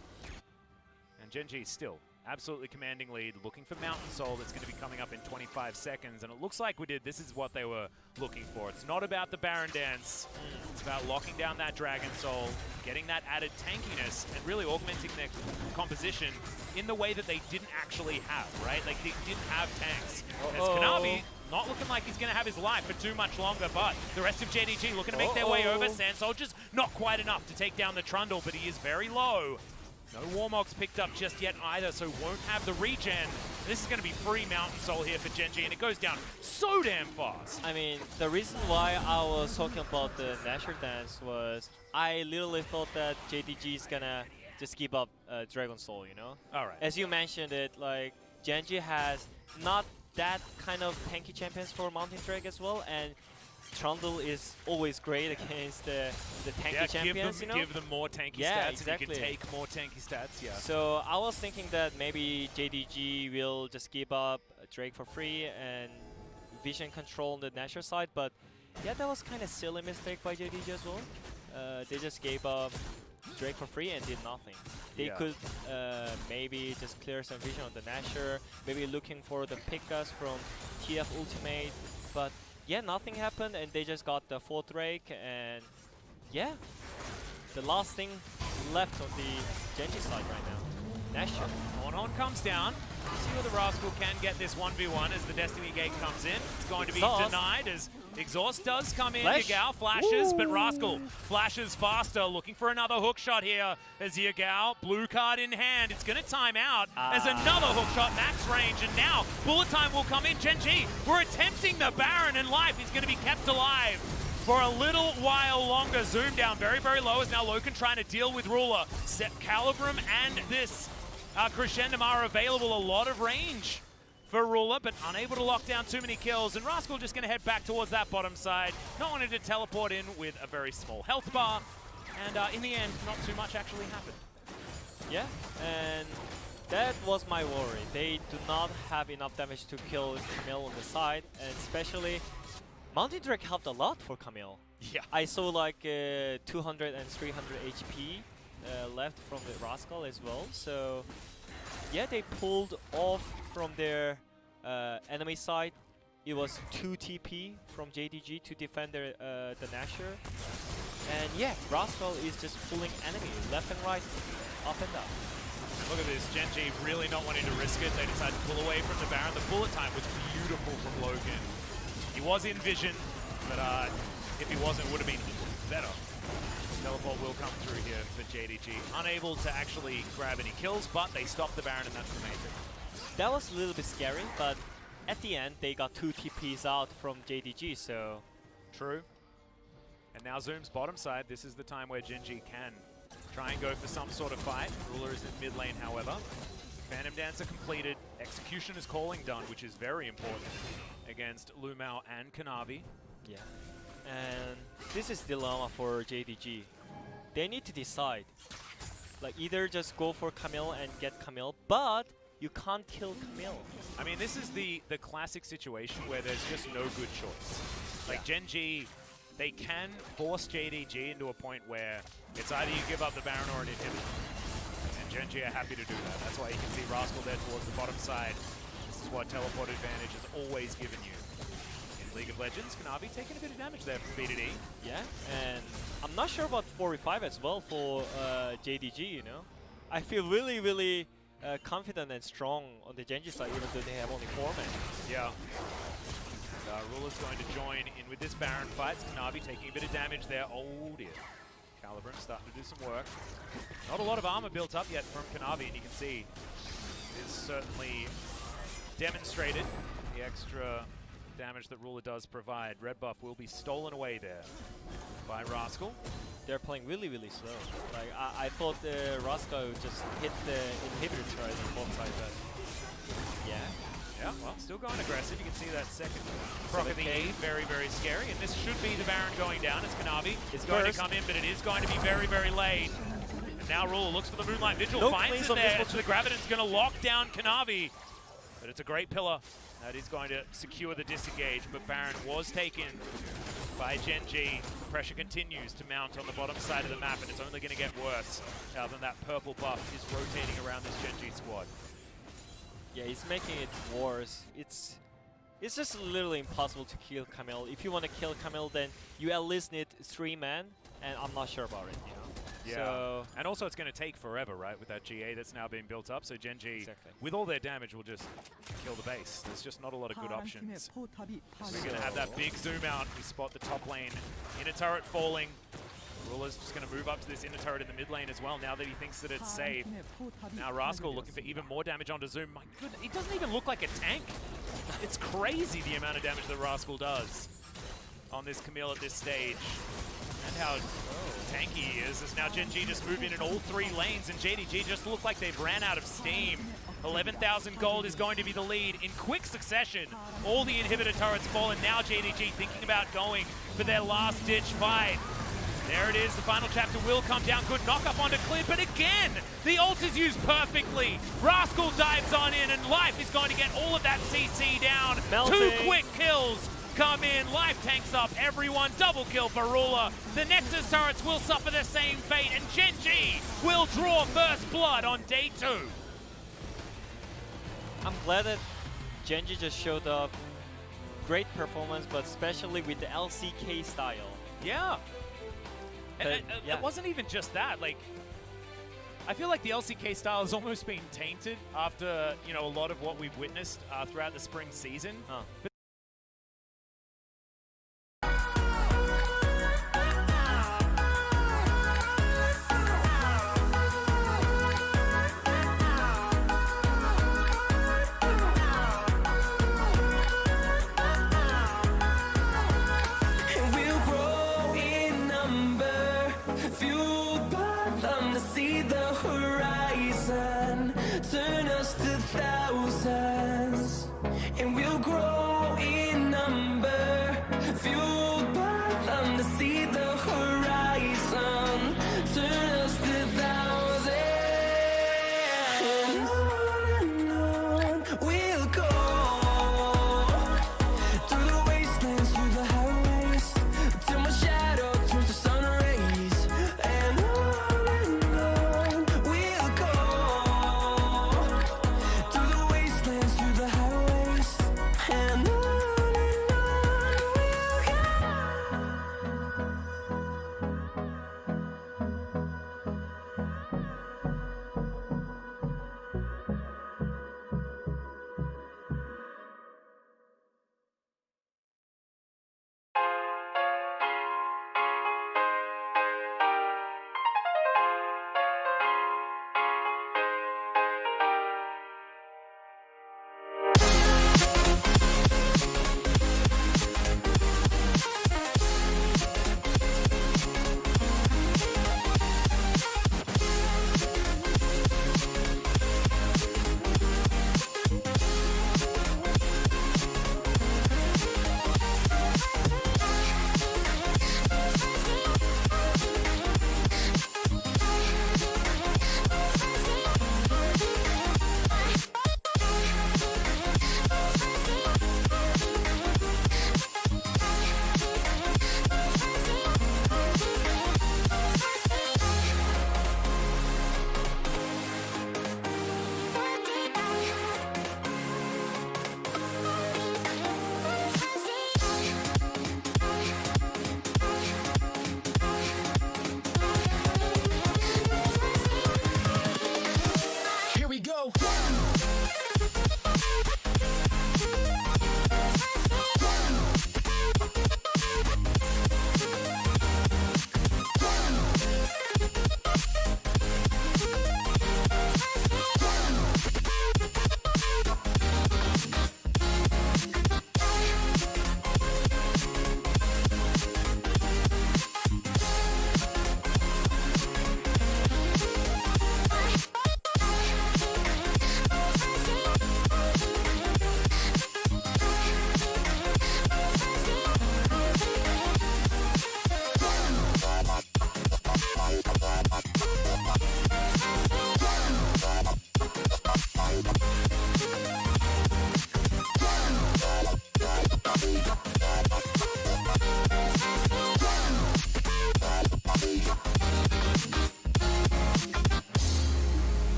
And Gen.G still absolutely commanding lead, looking for Mountain Soul that's going to be coming up in 25 seconds. And it looks like this is what they were looking for. It's not about the Baron Dance. It's about locking down that Dragon Soul, getting that added tankiness, and really augmenting their composition in the way that they didn't actually have, right? Like, they didn't have tanks. As Kanavi, not looking like he's going to have his life for too much longer, but the rest of JDG looking to make their way over. Sand Soldiers not quite enough to take down the Trundle, but he is very low. No Warmogs picked up just yet either, so won't have the regen. This is going to be free Mountain Soul here for Gen.G, and it goes down so damn fast. I mean, the reason why I was talking about the Nashor Dance was I literally thought that JDG is going to just give up Dragon Soul, you know? All right. As you mentioned it, like, Gen.G has not that kind of tanky champions for Mountain Drake as well, and Trundle is always great against the tanky champions, you know? Give them more tanky yeah, stats, exactly. and you can take more tanky stats, yeah. So I was thinking that maybe JDG will just give up Drake for free and vision control on the Nashor side, but yeah, that was kind of silly mistake by JDG as well. They just gave up Drake for free and did nothing. They could maybe just clear some vision on the Nashor, maybe looking for the Pickas from TF Ultimate, but yeah, nothing happened, and they just got the 4th Drake, and yeah, the last thing left on the Gen.G side right now. Nashor. On comes down. See whether Rascal can get this 1v1 as the Destiny Gate comes in. It's going to be denied as Exhaust does come in. Yagao flashes, but Rascal flashes faster, looking for another hook shot here as Yagao, blue card in hand. It's going to time out as another hook shot, max range, and now bullet time will come in. Gen.G, we're attempting the Baron, and life is going to be kept alive for a little while longer. Zoom down very, very low as now Loken trying to deal with Ruler. Calibrum and this Crescendum are available. A lot of range for Ruler, but unable to lock down too many kills. And Rascal just going to head back towards that bottom side. Not wanting to teleport in with a very small health bar. And in the end, not too much actually happened. Yeah, and that was my worry. They do not have enough damage to kill Camille on the side, and especially Mountain Drake helped a lot for Camille. Yeah. I saw like 200 and 300 HP left from the Rascal as well. So yeah, they pulled off from their enemy side. It was 2 TP from JDG to defend their, the Nashor. And yeah, Rascal is just pulling enemy left and right, up and down. And look at this, Gen.G really not wanting to risk it. They decided to pull away from the Baron. The bullet time was beautiful from Logan. He was in vision, but if he wasn't, it would have been better. Teleport will come through here for JDG. Unable to actually grab any kills, but they stopped the Baron, and that's the main thing. That was a little bit scary, but at the end, they got 2 TPs out from JDG, so... True. And now Zoom's bottom side. This is the time where Genji can try and go for some sort of fight. Ruler is in mid lane, however. Phantom Dancer completed. Executioner's Calling done, which is very important against Lumao and Kanavi. Yeah. And this is dilemma for JDG. They need to decide. Like, either just go for Camille and get Camille, but you can't kill Camille. I mean, this is the classic situation where there's just no good choice. Like, Genji, they can force JDG into a point where it's either you give up the Baron or an inhibitor. And Genji are happy to do that. That's why you can see Rascal there towards the bottom side. This is what teleport advantage has always given you. In League of Legends, Kanavi taking a bit of damage there from BDD. Yeah, and I'm not sure about 4v5 as well for JDG, you know. I feel really, really confident and strong on the Genji side, even though they have only 4 men. Yeah. Ruler's going to join in with this Baron fight. Kanavi taking a bit of damage there. Oh dear. Calibrum starting to do some work. Not a lot of armor built up yet from Kanavi, and you can see it is certainly demonstrated the extra damage that Ruler does provide. Red buff will be stolen away there by Rascal. They're playing really, really slow. Like, I thought Rascal would just hit the inhibitor turret on both sides, but yeah. Yeah, well, still going aggressive. You can see that second proc of the E, very, very scary. And this should be the Baron going down. It's Kanavi. It's going to come in, but it is going to be very, very late. And now Ruler looks for the Moonlight Vigil, finds it there. So the Graviton's going to lock down Kanavi. But it's a great pillar. That is going to secure the disengage, but Baron was taken by Genji. Pressure continues to mount on the bottom side of the map, and it's only going to get worse now than that purple buff is rotating around this Genji squad. Yeah, he's making it worse. It's just literally impossible to kill Camille. If you want to kill Camille, then you at least need 3 men, and I'm not sure about it, you know? Yeah, so and also it's going to take forever, right, with that GA that's now being built up, so Genji, with all their damage, will just kill the base. There's just not a lot of good options. We're going to have that big zoom out. We spot the top lane. Inner turret falling. Ruler's just going to move up to this inner turret in the mid lane as well, now that he thinks that it's safe. Now Rascal looking for even more damage onto Zoom. My goodness, he doesn't even look like a tank. It's crazy the amount of damage that Rascal does on this Camille at this stage. And how tanky he is, as now Genji just move in all 3 lanes, and JDG just look like they've ran out of steam. 11,000 gold is going to be the lead in quick succession. All the inhibitor turrets fall, and now JDG thinking about going for their last ditch fight. There it is, the final chapter will come down. Good knock up onto Clear, but again, the ult is used perfectly. Rascal dives on in, and Life is going to get all of that CC down. Melting. 2 quick kills come in. Life tanks up everyone. Double kill for Ruler. The Nexus turrets will suffer the same fate, and Genji will draw first blood on day 2. I'm glad that Genji just showed up. Great performance, but especially with the LCK style. Yeah. And yeah. it wasn't even just that. Like, I feel like the LCK style has almost been tainted after, you know, a lot of what we've witnessed throughout the spring season. But turn us to thousands, and we'll grow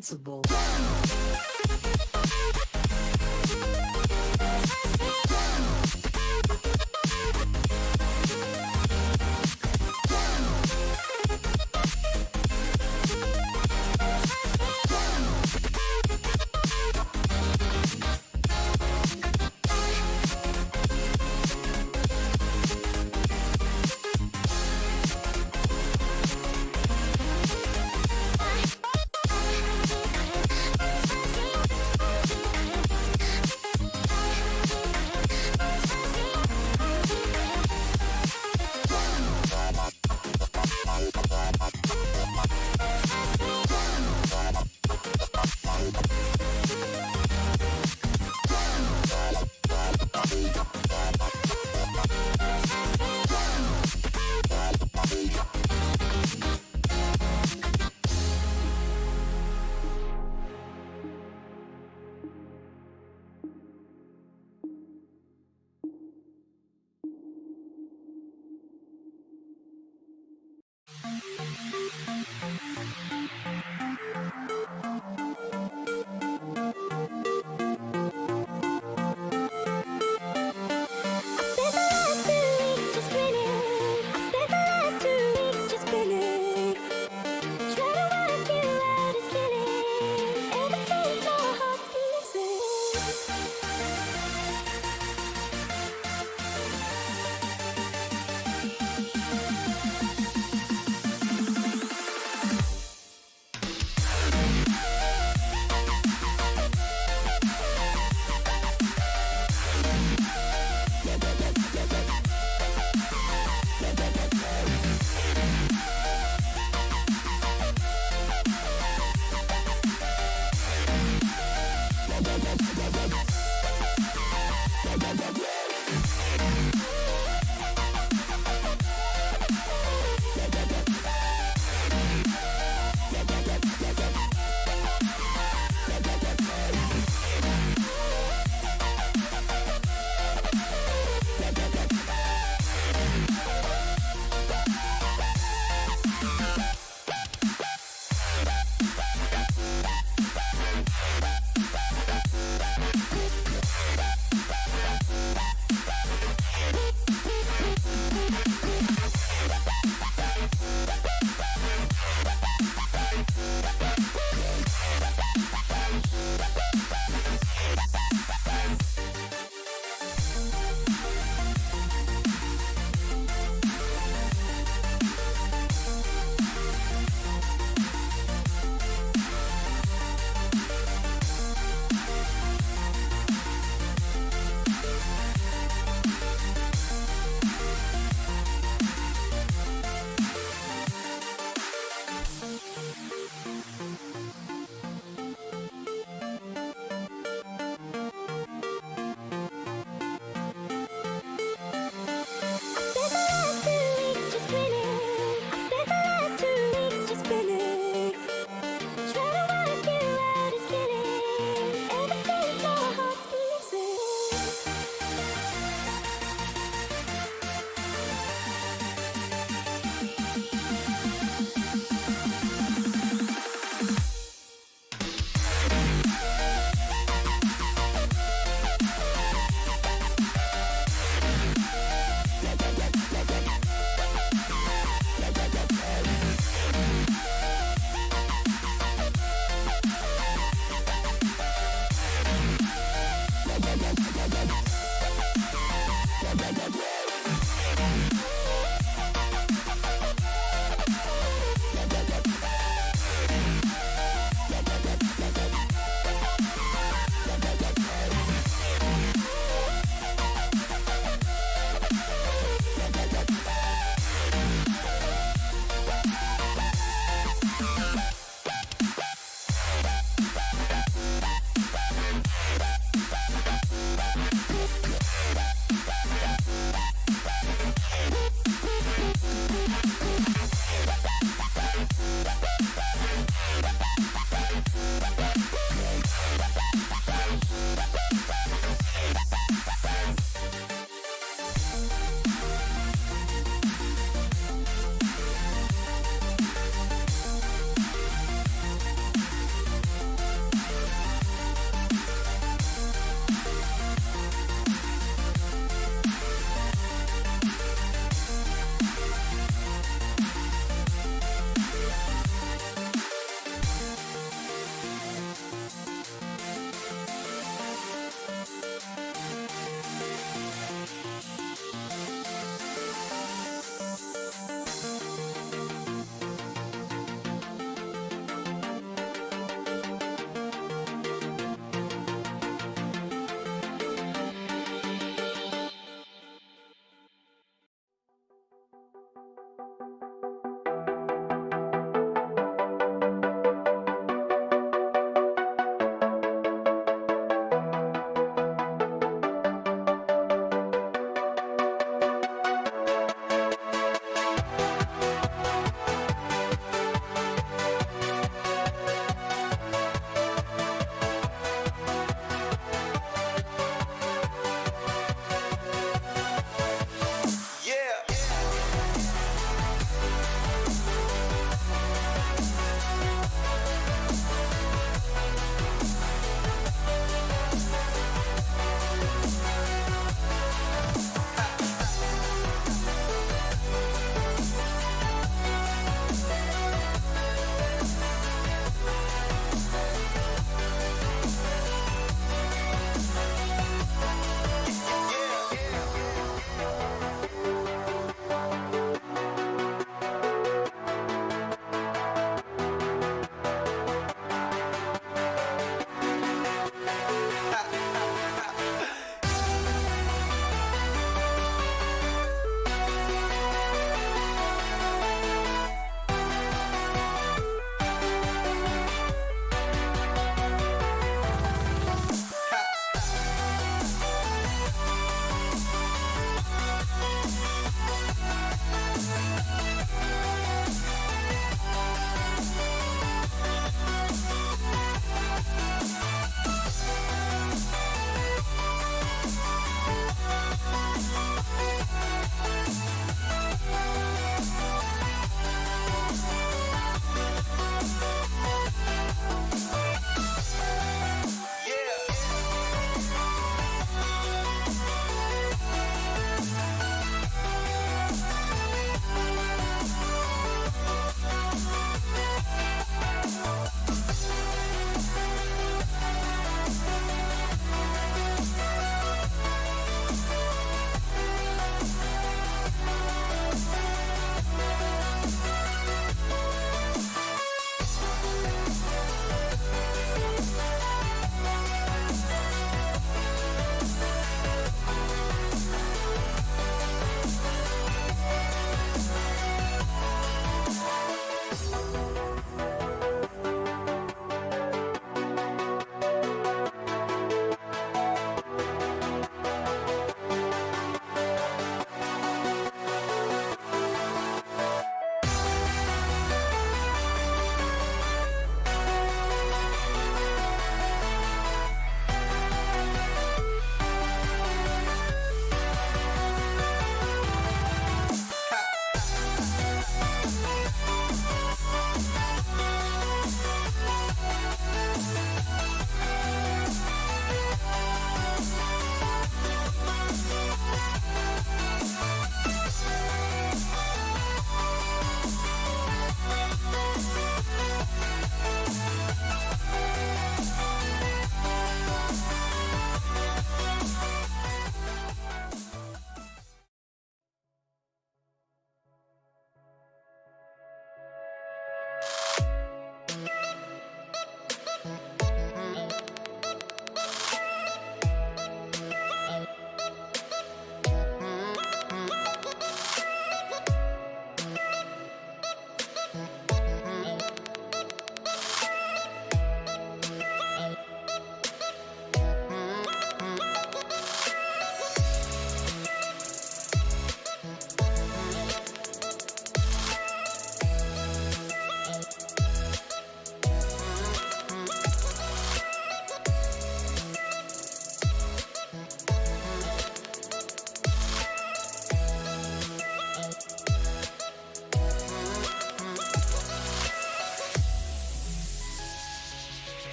invincible.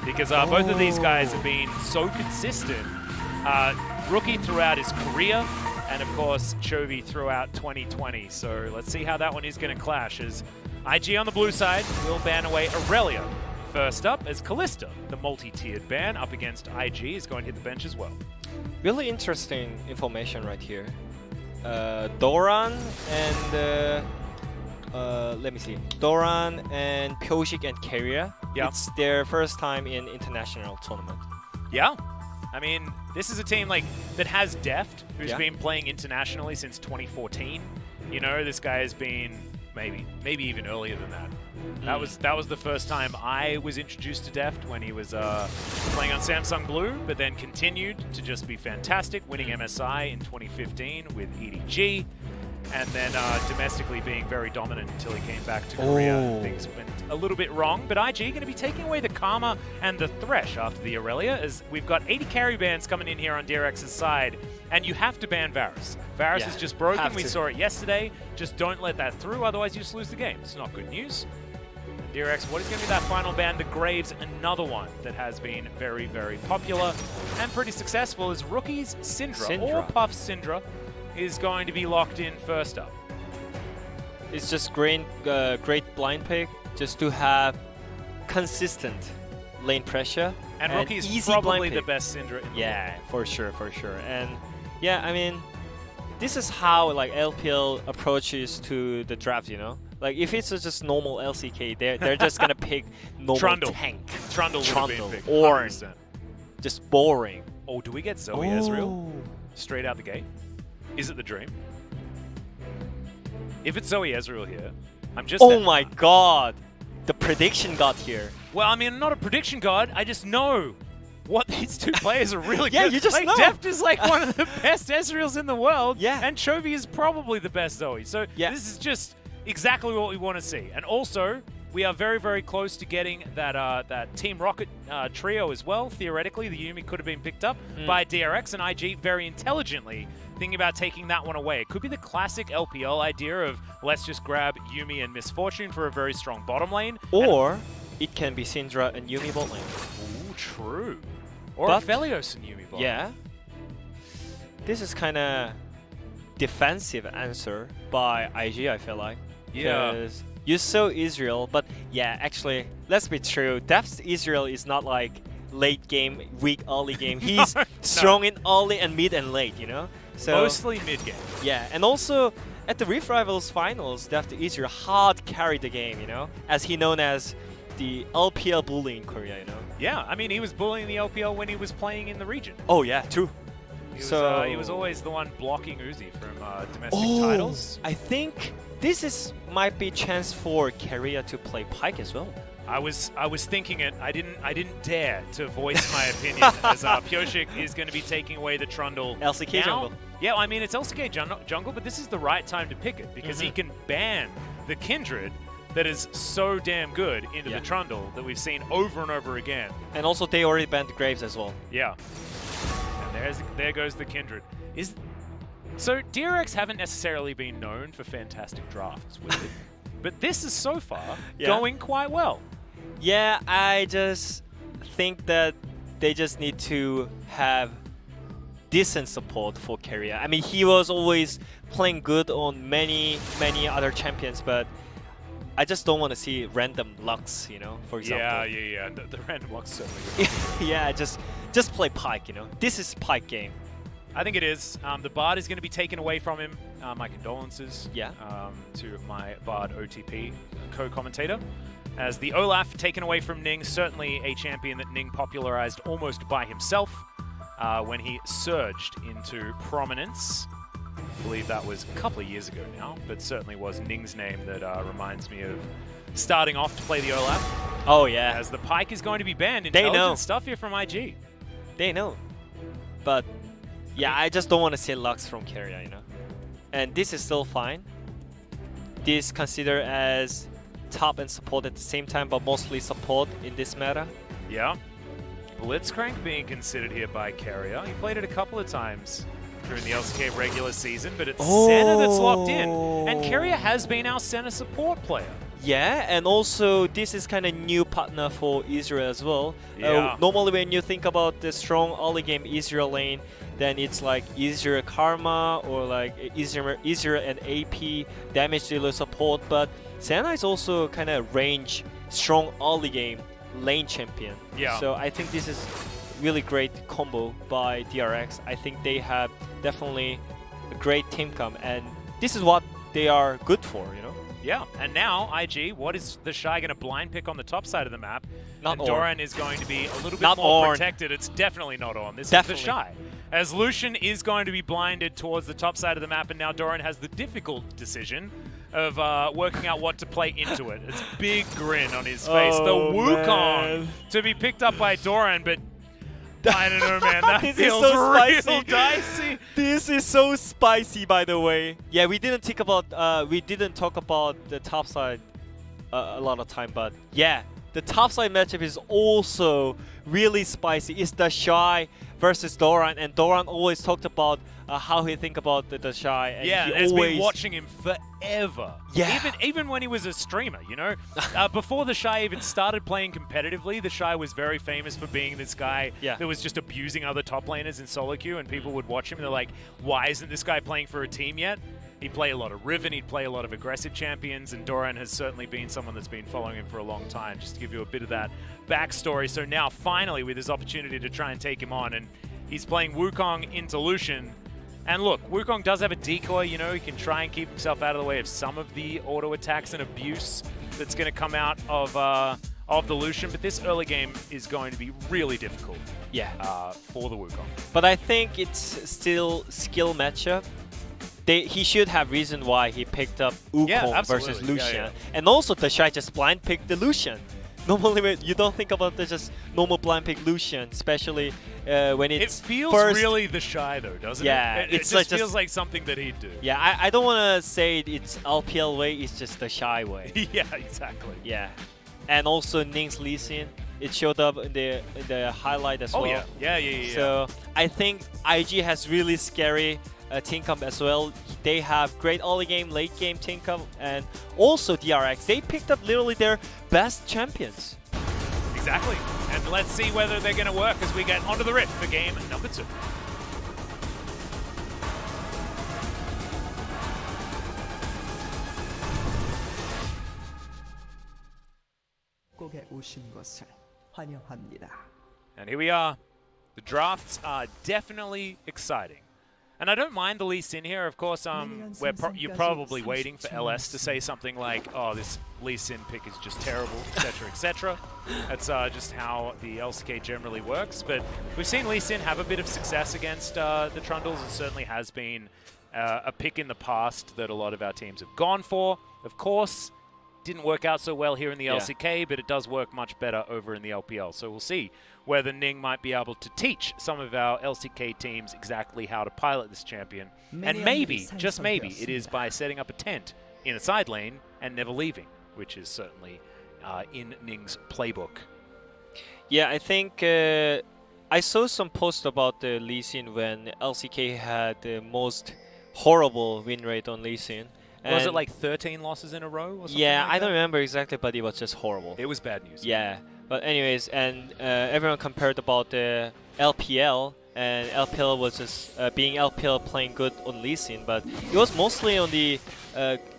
because both of these guys have been so consistent. Rookie throughout his career, and of course Chovy throughout 2020. So let's see how that one is going to clash, as IG on the blue side will ban away Aurelia. First up is Kalista, the multi-tiered ban, up against IG, is going to hit the bench as well. Really interesting information right here. Doran and let me see. Doran and Pyosik and Keria. Yeah. It's their first time in international tournament. Yeah. I mean, this is a team like that has Deft, who's Yeah. been playing internationally since 2014. You know, this guy has been maybe even earlier than that. That was the first time I was introduced to Deft, when he was playing on Samsung Blue, but then continued to just be fantastic, winning MSI in 2015 with EDG, and then domestically being very dominant until he came back to Korea. And things went a little bit wrong, but IG going to be taking away the Karma and the Thresh after the Aurelia, as we've got 80 carry bans coming in here on DRX's side, and you have to ban Varus. Varus is just broken. We saw it yesterday. Just don't let that through, otherwise you just lose the game. It's not good news. DRX, what is going to be that final ban? The Graves, another one that has been very, very popular and pretty successful, is Rookie's Syndra, or Puff Syndra, is going to be locked in first up. It's just great blind pick, just to have consistent lane pressure. And Rookie's easy probably blind the pick. best Syndra in the Yeah, for sure. And yeah, I mean, this is how like LPL approaches to the draft, you know? Like if it's just normal LCK, they're just gonna pick normal Trundle. tank. Trundle would have been picked, Ornn. 100%. Just boring. Oh, do we get Zoe Ezreal straight out the gate? Is it the dream? If it's Zoe Ezreal here, I'm just... Oh my god! The prediction got here. Well, I mean, I'm not a prediction god. I just know what these two players are really Yeah, good. you just like, know. Deft is like one of the best Ezreals in the world. Yeah. And Chovy is probably the best Zoe. So Yeah. this is just exactly what we want to see. And also, we are very, very close to getting that that Team Rocket trio as well. Theoretically, the Yuumi could have been picked up by DRX, and IG very intelligently thinking about taking that one away. It could be the classic LPL idea of let's just grab Yuumi and Misfortune for a very strong bottom lane. Or it can be Syndra and Yuumi bot lane. Ooh, true. Or But- Aphelios and Yuumi bot. Yeah. This is kind of defensive answer by IG, I feel like. Yeah. Because you saw Israel, but yeah, actually, let's be true. Deft's Israel is not like late game, weak early game. He's strong in early and mid and late, you know? So Mostly mid-game. yeah, and also at the Rift Rivals finals, Deft Israel hard carried the game, you know? As he known as the LPL bully in Korea, you know? Yeah, I mean, he was bullying the LPL when he was playing in the region. Oh yeah, true. He was always the one blocking Uzi from domestic titles. I think this might be a chance for Keria to play Pyke as well. I was thinking it. I didn't dare to voice my opinion, as Pyosik is going to be taking away the Trundle. LCK now. jungle. Yeah, I mean, it's LCK jungle, but this is the right time to pick it, because he can ban the Kindred that is so damn good into the Trundle that we've seen over and over again. And also they already banned the Graves as well. Yeah. And there goes the Kindred. So DRX haven't necessarily been known for fantastic drafts, weirdly. But this is so far going quite well. Yeah, I just think that they just need to have decent support for Keria. I mean, he was always playing good on many other champions, but I just don't want to see random Lux, you know, for example. Yeah. The random Lux certainly good. Yeah, just play Pyke, you know. This is Pyke game. I think it is. The Bard is going to be taken away from him. My condolences to my Bard OTP co-commentator. As the Olaf taken away from Ning, certainly a champion that Ning popularized almost by himself when he surged into prominence. I believe that was a couple of years ago now, but certainly was Ning's name that reminds me of starting off to play the Olaf. Oh yeah. As the Pyke is going to be banned. They know. Intelligent stuff here from IG. They know. But yeah, I just don't want to see Lux from Keria, you know. And this is still fine. This considered as top and support at the same time, but mostly support in this meta. Yeah. Blitzcrank being considered here by Keria. He played it a couple of times during the LCK regular season, but it's Senna that's locked in. And Keria has been our Senna support player. Yeah, and also this is kind of new partner for Israel as well. Yeah. Normally when you think about the strong early game Israel lane, then it's like Israel Karma or like Israel and AP damage dealer support. But Senna is also kind of range strong early game lane champion. Yeah. So I think this is really great combo by DRX. I think they have definitely a great team comp, and this is what they are good for, you know. Yeah, and now, IG, what is the Shy going to blind pick on the top side of the map? Not and Ornn. Doran is going to be a little bit Not more Ornn. protected. It's definitely not on. This Definitely. is the Shy. As Lucian is going to be blinded towards the top side of the map, and now Doran has the difficult decision of working out what to play into it. It's a big grin on his face. Oh, the Wukong man. to be picked up by Doran, but I don't know, man. That This is feels so real spicy. dicey. This is so spicy, by the way. Yeah, we didn't talk about the top side a lot of time, but yeah, the top side matchup is also really spicy. It's the Shy versus Doran, and Doran always talked about how he think about the Shy. And Yeah, he has always been watching him forever. Yeah. Even when he was a streamer, you know? Before the Shy even started playing competitively, the Shy was very famous for being this guy that was just abusing other top laners in solo queue, and people would watch him and they're like, why isn't this guy playing for a team yet? He'd play a lot of Riven, he'd play a lot of aggressive champions, and Doran has certainly been someone that's been following him for a long time, just to give you a bit of that backstory. So now, finally, with his opportunity to try and take him on, and he's playing Wukong into Lucian. And look, Wukong does have a decoy, you know, he can try and keep himself out of the way of some of the auto attacks and abuse that's going to come out of the Lucian, but this early game is going to be really difficult for the Wukong. But I think it's still skill matchup. He should have reason why he picked up Wukong versus Lucian. And also the Shy just blind picked the Lucian. Normally you don't think about the just normal blind pick Lucian, especially when it's It feels first. really the Shy though, doesn't it? It just feels like something that he'd do. Yeah, I don't want to say it's LPL way, it's just the Shy way. Yeah, exactly. Yeah. And also Ning's Lee Sin, it showed up in the highlight as well. Oh yeah. So I think IG has really scary team comp as well. They have great early game, late game team comp, and also DRX. They picked up literally their best champions. Exactly. And let's see whether they're going to work as we get onto the Rift for game number 2. 곡에 오신 것을 환영합니다. And here we are. The drafts are definitely exciting. And I don't mind the Lee Sin here. Of course, you're probably waiting for LS to say something like, oh, this Lee Sin pick is just terrible, etc., etc. That's just how the LCK generally works. But we've seen Lee Sin have a bit of success against the Trundles. It certainly has been a pick in the past that a lot of our teams have gone for. Of course, didn't work out so well here in the LCK, but it does work much better over in the LPL. So we'll see whether Ning might be able to teach some of our LCK teams exactly how to pilot this champion. And maybe, just maybe, it is by setting up a tent in a side lane and never leaving, which is certainly in Ning's playbook. Yeah, I think I saw some posts about the Lee Sin when LCK had the most horrible win rate on Lee Sin. Was it like 13 losses in a row or something? Yeah, like I that? don't remember exactly, but it was just horrible. It was bad news. Yeah, but anyways, and everyone compared about the LPL, and LPL was just being LPL playing good on Lee Sin, but it was mostly on the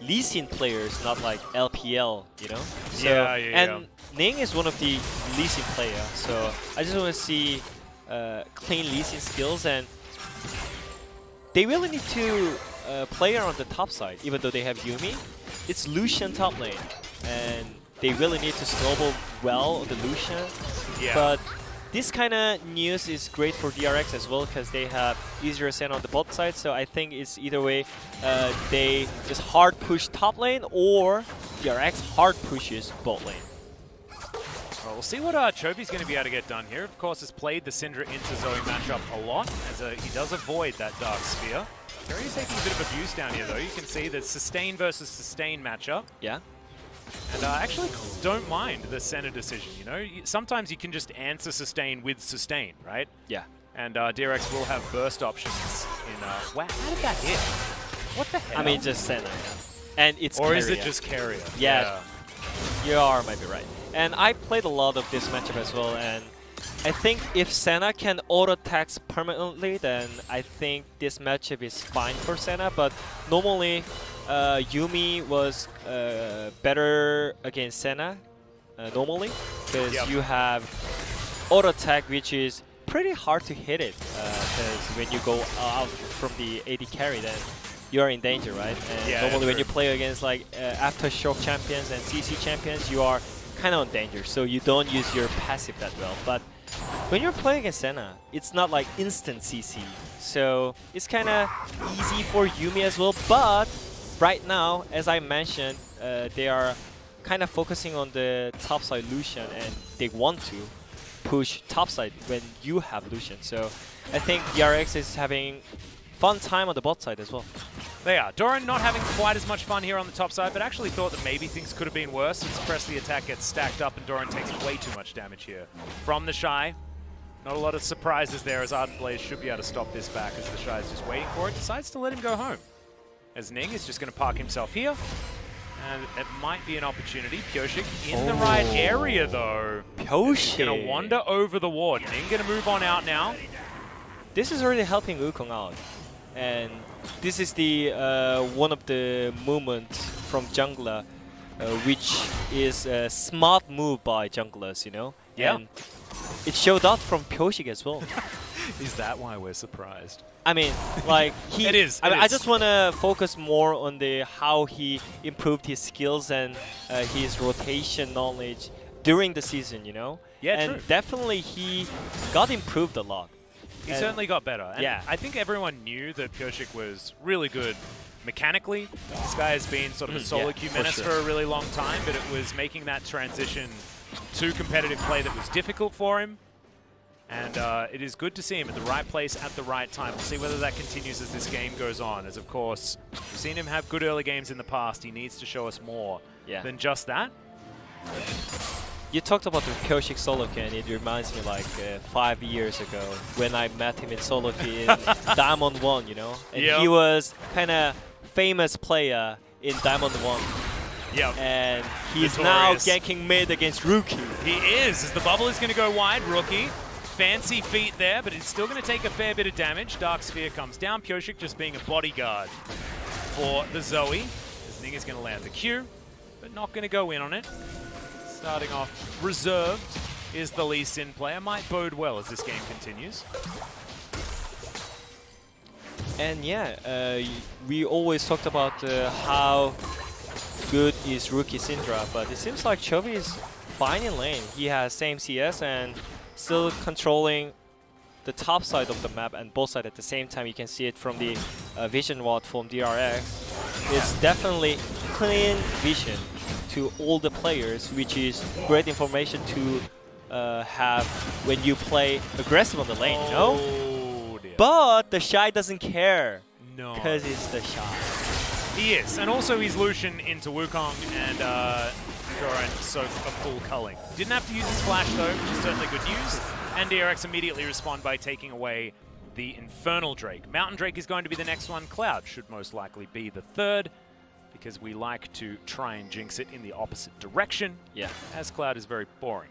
Lee Sin players, not like LPL, you know? So, and Ning is one of the Lee Sin players, so I just want to see clean Lee Sin skills, and they really need to play on the top side, even though they have Yuumi. It's Lucian top lane, and they really need to snowball well on the Lucian. Yeah. But this kind of news is great for DRX as well, because they have easier ascent on the bot side, so I think it's either way they just hard push top lane, or DRX hard pushes bot lane. Well, we'll see what Chobi's going to be able to get done here. Of course, has played the Syndra into Zoe matchup a lot, as he does avoid that Dark Sphere. Jerry is taking a bit of abuse down here, though. You can see the sustain versus sustain matchup. Yeah. And I actually don't mind the center decision, you know? Sometimes you can just answer sustain with sustain, right? Yeah. And DRX will have burst options in... wow, how did that hit? What the hell? I mean, just center, yeah. And it's Or carrier. is it just carrier? Yeah. You are maybe right. And I played a lot of this matchup as well, and I think if Senna can auto-attack permanently, then I think this matchup is fine for Senna, but normally Yuumi was better against Senna, normally, because you have auto-attack, which is pretty hard to hit it, because when you go out from the AD carry, then you're in danger, right? And normally when you play against like Aftershock champions and CC champions, you are kind of in danger, so you don't use your passive that well. But when you're playing against Senna, it's not like instant CC, so it's kind of easy for Yuumi as well. But right now, as I mentioned, they are kind of focusing on the topside Lucian, and they want to push topside when you have Lucian. So I think DRX is having fun time on the bot side as well. They are. Doran not having quite as much fun here on the top side, but actually thought that maybe things could have been worse. Suppress the attack gets stacked up, and Doran takes way too much damage here from the Shy. Not a lot of surprises there, as Ardent Blaze should be able to stop this back, as the Shy is just waiting for it. Decides to let him go home. As Ning is just going to park himself here. And it might be an opportunity. Pyoshik in the right area, though. Pyoshik going to wander over the ward. Ning going to move on out now. This is already helping Wukong out. And this is the one of the movements from jungler, which is a smart move by junglers, you know? Yeah. And it showed out from Pyoshik as well. Is that why we're surprised? I mean, like he. It is. I just want to focus more on the how he improved his skills and his rotation knowledge during the season, you know? Yeah, and true. definitely he got improved a lot. He certainly got better. And yeah. I think everyone knew that Pyoshik was really good mechanically. This guy has been sort of a solo queue menace for a really long time, but it was making that transition to competitive play that was difficult for him. And it is good to see him at the right place at the right time. We'll see whether that continues as this game goes on. As, of course, we've seen him have good early games in the past. He needs to show us more than just that. You talked about the Pyoshik solo queue, and it reminds me like 5 years ago when I met him in solo queue in Diamond 1, you know? And he was kind of famous player in Diamond 1. Yep. And he's now ganking mid against Rookie. He is, as the bubble is going to go wide. Rookie, fancy feet there, but it's still going to take a fair bit of damage. Dark Sphere comes down. Pyoshik just being a bodyguard for the Zoe. As Ning is going to land the Q, but not going to go in on it. Starting off reserved is the Lee Sin player. Might bode well as this game continues. And yeah, we always talked about how good is Rookie Syndra, but it seems like Chovy is fine in lane. He has same CS and still controlling the top side of the map and both sides at the same time. You can see it from the vision ward from DRX. It's definitely clean vision to all the players, which is great information to have when you play aggressive on the lane, you know? Dear. But the Shy doesn't care. No. Because it's the Shy. He is, and also he's Lucian into Wukong and Doran soak a full culling. Didn't have to use his flash though, which is certainly good news. And DRX immediately respond by taking away the Infernal Drake. Mountain Drake is going to be the next one. Cloud should most likely be the third, because we like to try and jinx it in the opposite direction. Yeah. As Cloud is very boring.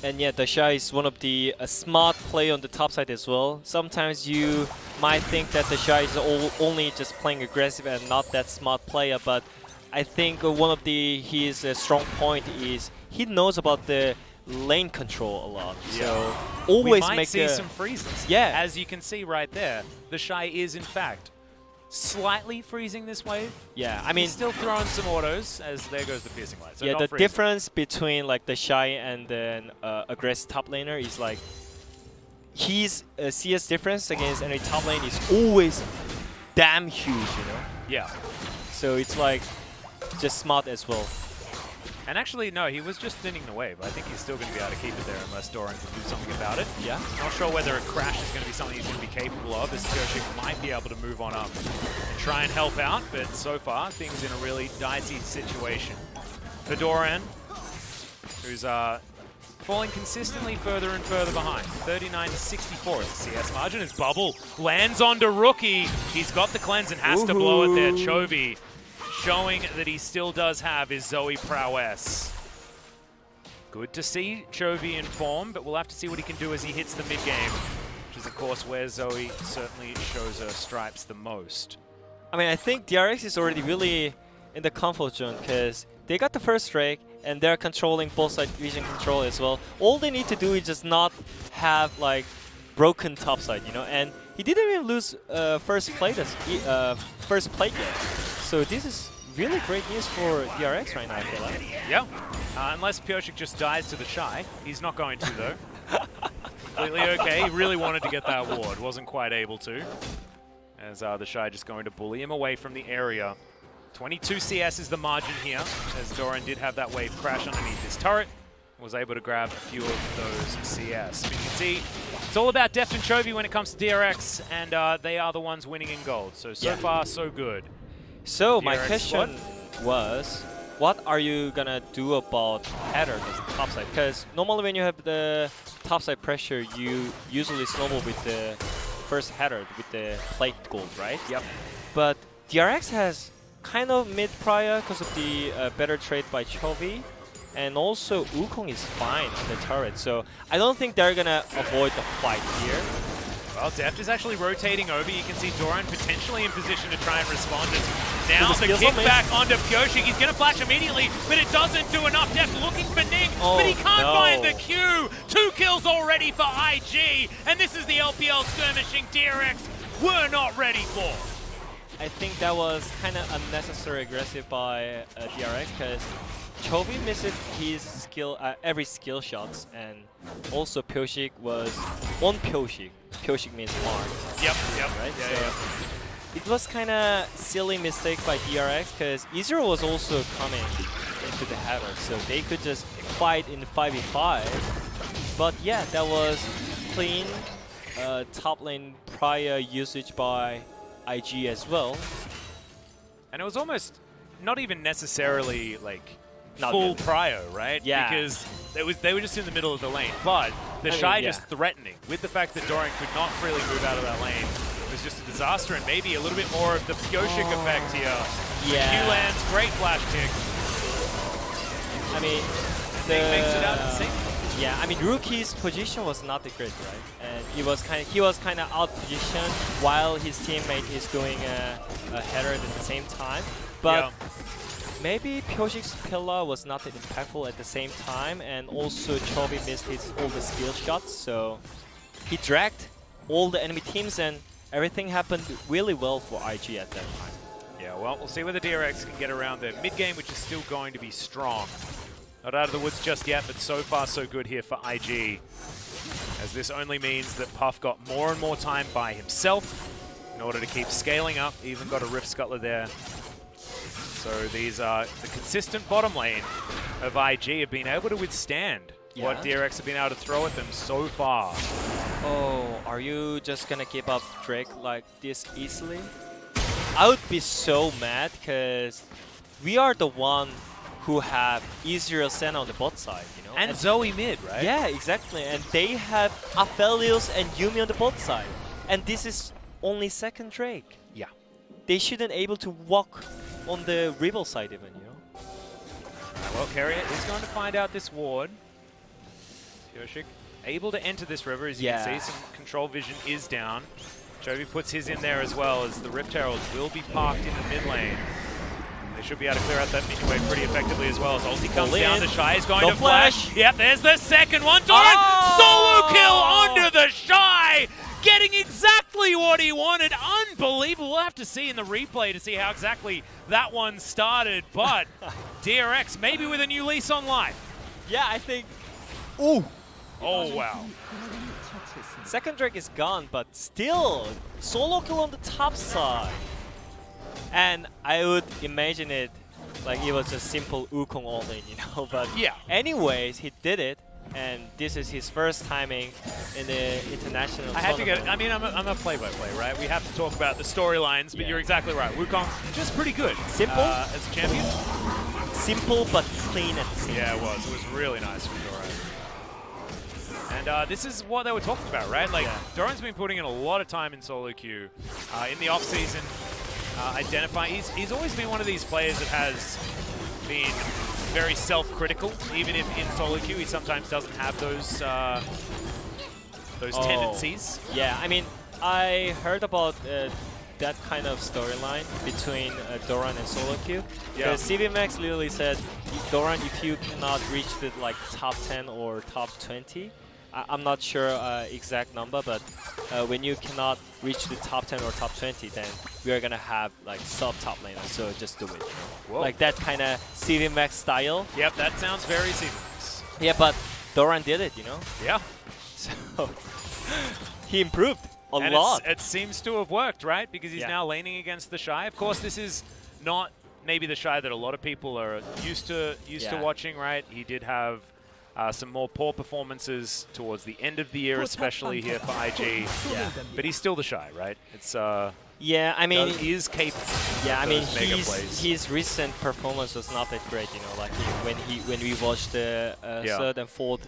And yeah, the Shy is one of the smart play on the top side as well. Sometimes you might think that the Shy is only just playing aggressive and not that smart player, but I think one of his strong point is he knows about the lane control a lot. Yeah. So always we might make see some freezes. Yeah. As you can see right there, the Shy is in fact slightly freezing this wave. Yeah, I mean, he's still throwing some autos, as there goes the piercing light. So yeah, not the freezing. difference between like the Shy and then aggressive top laner is like his CS difference against any top lane is always damn huge, you know? Yeah. So it's like just smart as well. And actually, no, he was just thinning the wave. I think he's still going to be able to keep it there unless Doran can do something about it. Yeah. Not sure whether a crash is going to be something he's going to be capable of, as Pyoshik might be able to move on up and try and help out, but so far, things in a really dicey situation. For Doran, who's falling consistently further and further behind. 39 to 64 is the CS margin as Bubble lands onto Rookie. He's got the cleanse and has to blow it there. Chovy showing that he still does have his Zoe prowess. Good to see Chovy in form, but we'll have to see what he can do as he hits the mid-game, which is, of course, where Zoe certainly shows her stripes the most. I mean, I think DRX is already really in the comfort zone because they got the first Drake and they're controlling both side vision control as well. All they need to do is just not have like broken top side, you know. And he didn't even lose first play yet. So this is really great news for DRX right now, I feel like. Yeah, unless Pioshik just dies to the Shy. He's not going to, though. Completely okay. He really wanted to get that ward. Wasn't quite able to. As the Shy just going to bully him away from the area. 22 CS is the margin here, as Doran did have that wave crash underneath his turret. Was able to grab a few of those CS. But you can see, it's all about Deft and Chovy when it comes to DRX, and they are the ones winning in gold. So far, so good. So DRX my question was, what are you gonna do about header as the top side? Because normally when you have the top side pressure, you usually snowball with the first header with the plate gold, right? Yep. But DRX has kind of mid prior because of the better trade by Chovy. And also, Wukong is fine on the turret, so I don't think they're gonna avoid the fight here. Well, Deft is actually rotating over. You can see Doran potentially in position to try and respond. Now the kickback onto Pioshik. He's gonna flash immediately, but it doesn't do enough. Deft looking for Ning, but he can't find the Q. 2 kills already for IG, and this is the LPL skirmishing DRX were not ready for. I think that was kind of unnecessary aggressive by DRX because Chovy missed his skill, every skill shots, and also Pioshik was on Pioshik. Pioshik means mark. Yep, right? Yeah. It was kind of silly mistake by DRX because Ezreal was also coming into the header, so they could just fight in 5v5. But yeah, that was clean top lane prior usage by IG as well. And it was almost not even necessarily like Not full good. prio, right? Yeah. Because they were just in the middle of the lane. But the Shy just threatening with the fact that Doran could not freely move out of that lane was just a disaster, and maybe a little bit more of the Pioshik effect here. Yeah. Q lands, great flash kick. I mean, Ning makes it out to sync. Yeah, I mean, Rookie's position was not that great, right? And he was kind of out positioned while his teammate is doing a header at the same time. But maybe Pioshik's pillar was not that impactful at the same time, and also Chovy missed all the skill shots, so he dragged all the enemy teams, and everything happened really well for IG at that time. Yeah, well, we'll see whether DRX can get around their mid-game, which is still going to be strong. Not out of the woods just yet, but so far so good here for IG. As this only means that Puff got more and more time by himself in order to keep scaling up. Even got a Rift Scuttler there. So these are the consistent bottom lane of IG have been able to withstand what DRX have been able to throw at them so far. Oh, are you just gonna give up Drake like this easily? I would be so mad because we are the one who have easier Senna on the bot side, you know? And Zoe mid, right? Yeah, exactly. And they have Aphelios and Yuumi on the bot side. And this is only second Drake. Yeah. They shouldn't able to walk on the Rebel side even, you know? Well, Carrier is going to find out this ward. Pioshik able to enter this river, as you can see. Some control vision is down. Chovy puts his in there as well, as the Rift Heralds will be parked in the mid lane. They should be able to clear out that mid wave pretty effectively as well. As ulti comes down, the Shy is going to flash. Yep, there's the second one. Doran, solo kill onto the Shy! Getting exactly what he wanted. Unbelievable. We'll have to see in the replay to see how exactly that one started. But DRX maybe with a new lease on life. Yeah, I think... Ooh! Oh, wow. Second Drake is gone, but still, solo kill on the top side. And I would imagine it like it was a simple Wukong all-in, you know. But anyways, he did it. And this is his first timing in the international tournament. I had to get. I mean, I'm a play-by-play, right? We have to talk about the storylines, but you're exactly right. Wukong just pretty good. Simple as a champion. Simple but clean at the same time. Yeah, it was. It was really nice from Doran. And this is what they were talking about, right? Like Doran's been putting in a lot of time in solo queue in the off season. identify. He's always been one of these players that has been very self-critical, even if in solo queue he sometimes doesn't have those tendencies. Yeah, I mean, I heard about that kind of storyline between Doran and solo queue. Yeah. CVMax literally said, Doran, if you cannot reach the like top 10 or top 20, I'm not sure exact number, but when you cannot reach the top 10 or top 20, then we are gonna have like sub-top laner, so just do it. Whoa. Like that kind of CVMax style. Yep, that sounds very CVMax. Yeah, but Doran did it, you know? Yeah. So he improved a And lot. it seems to have worked, right? Because he's Yeah. now laning against the Shy. Of course, this is not maybe the Shy that a lot of people are used to watching, right? He did have some more poor performances towards the end of the year, especially here for IG. Yeah. But he's still the Shy, right? It's Yeah, I mean, he is capable. yeah, I mean, of those mega plays. his recent performance was not that great, you know. Like when we watched the third and fourth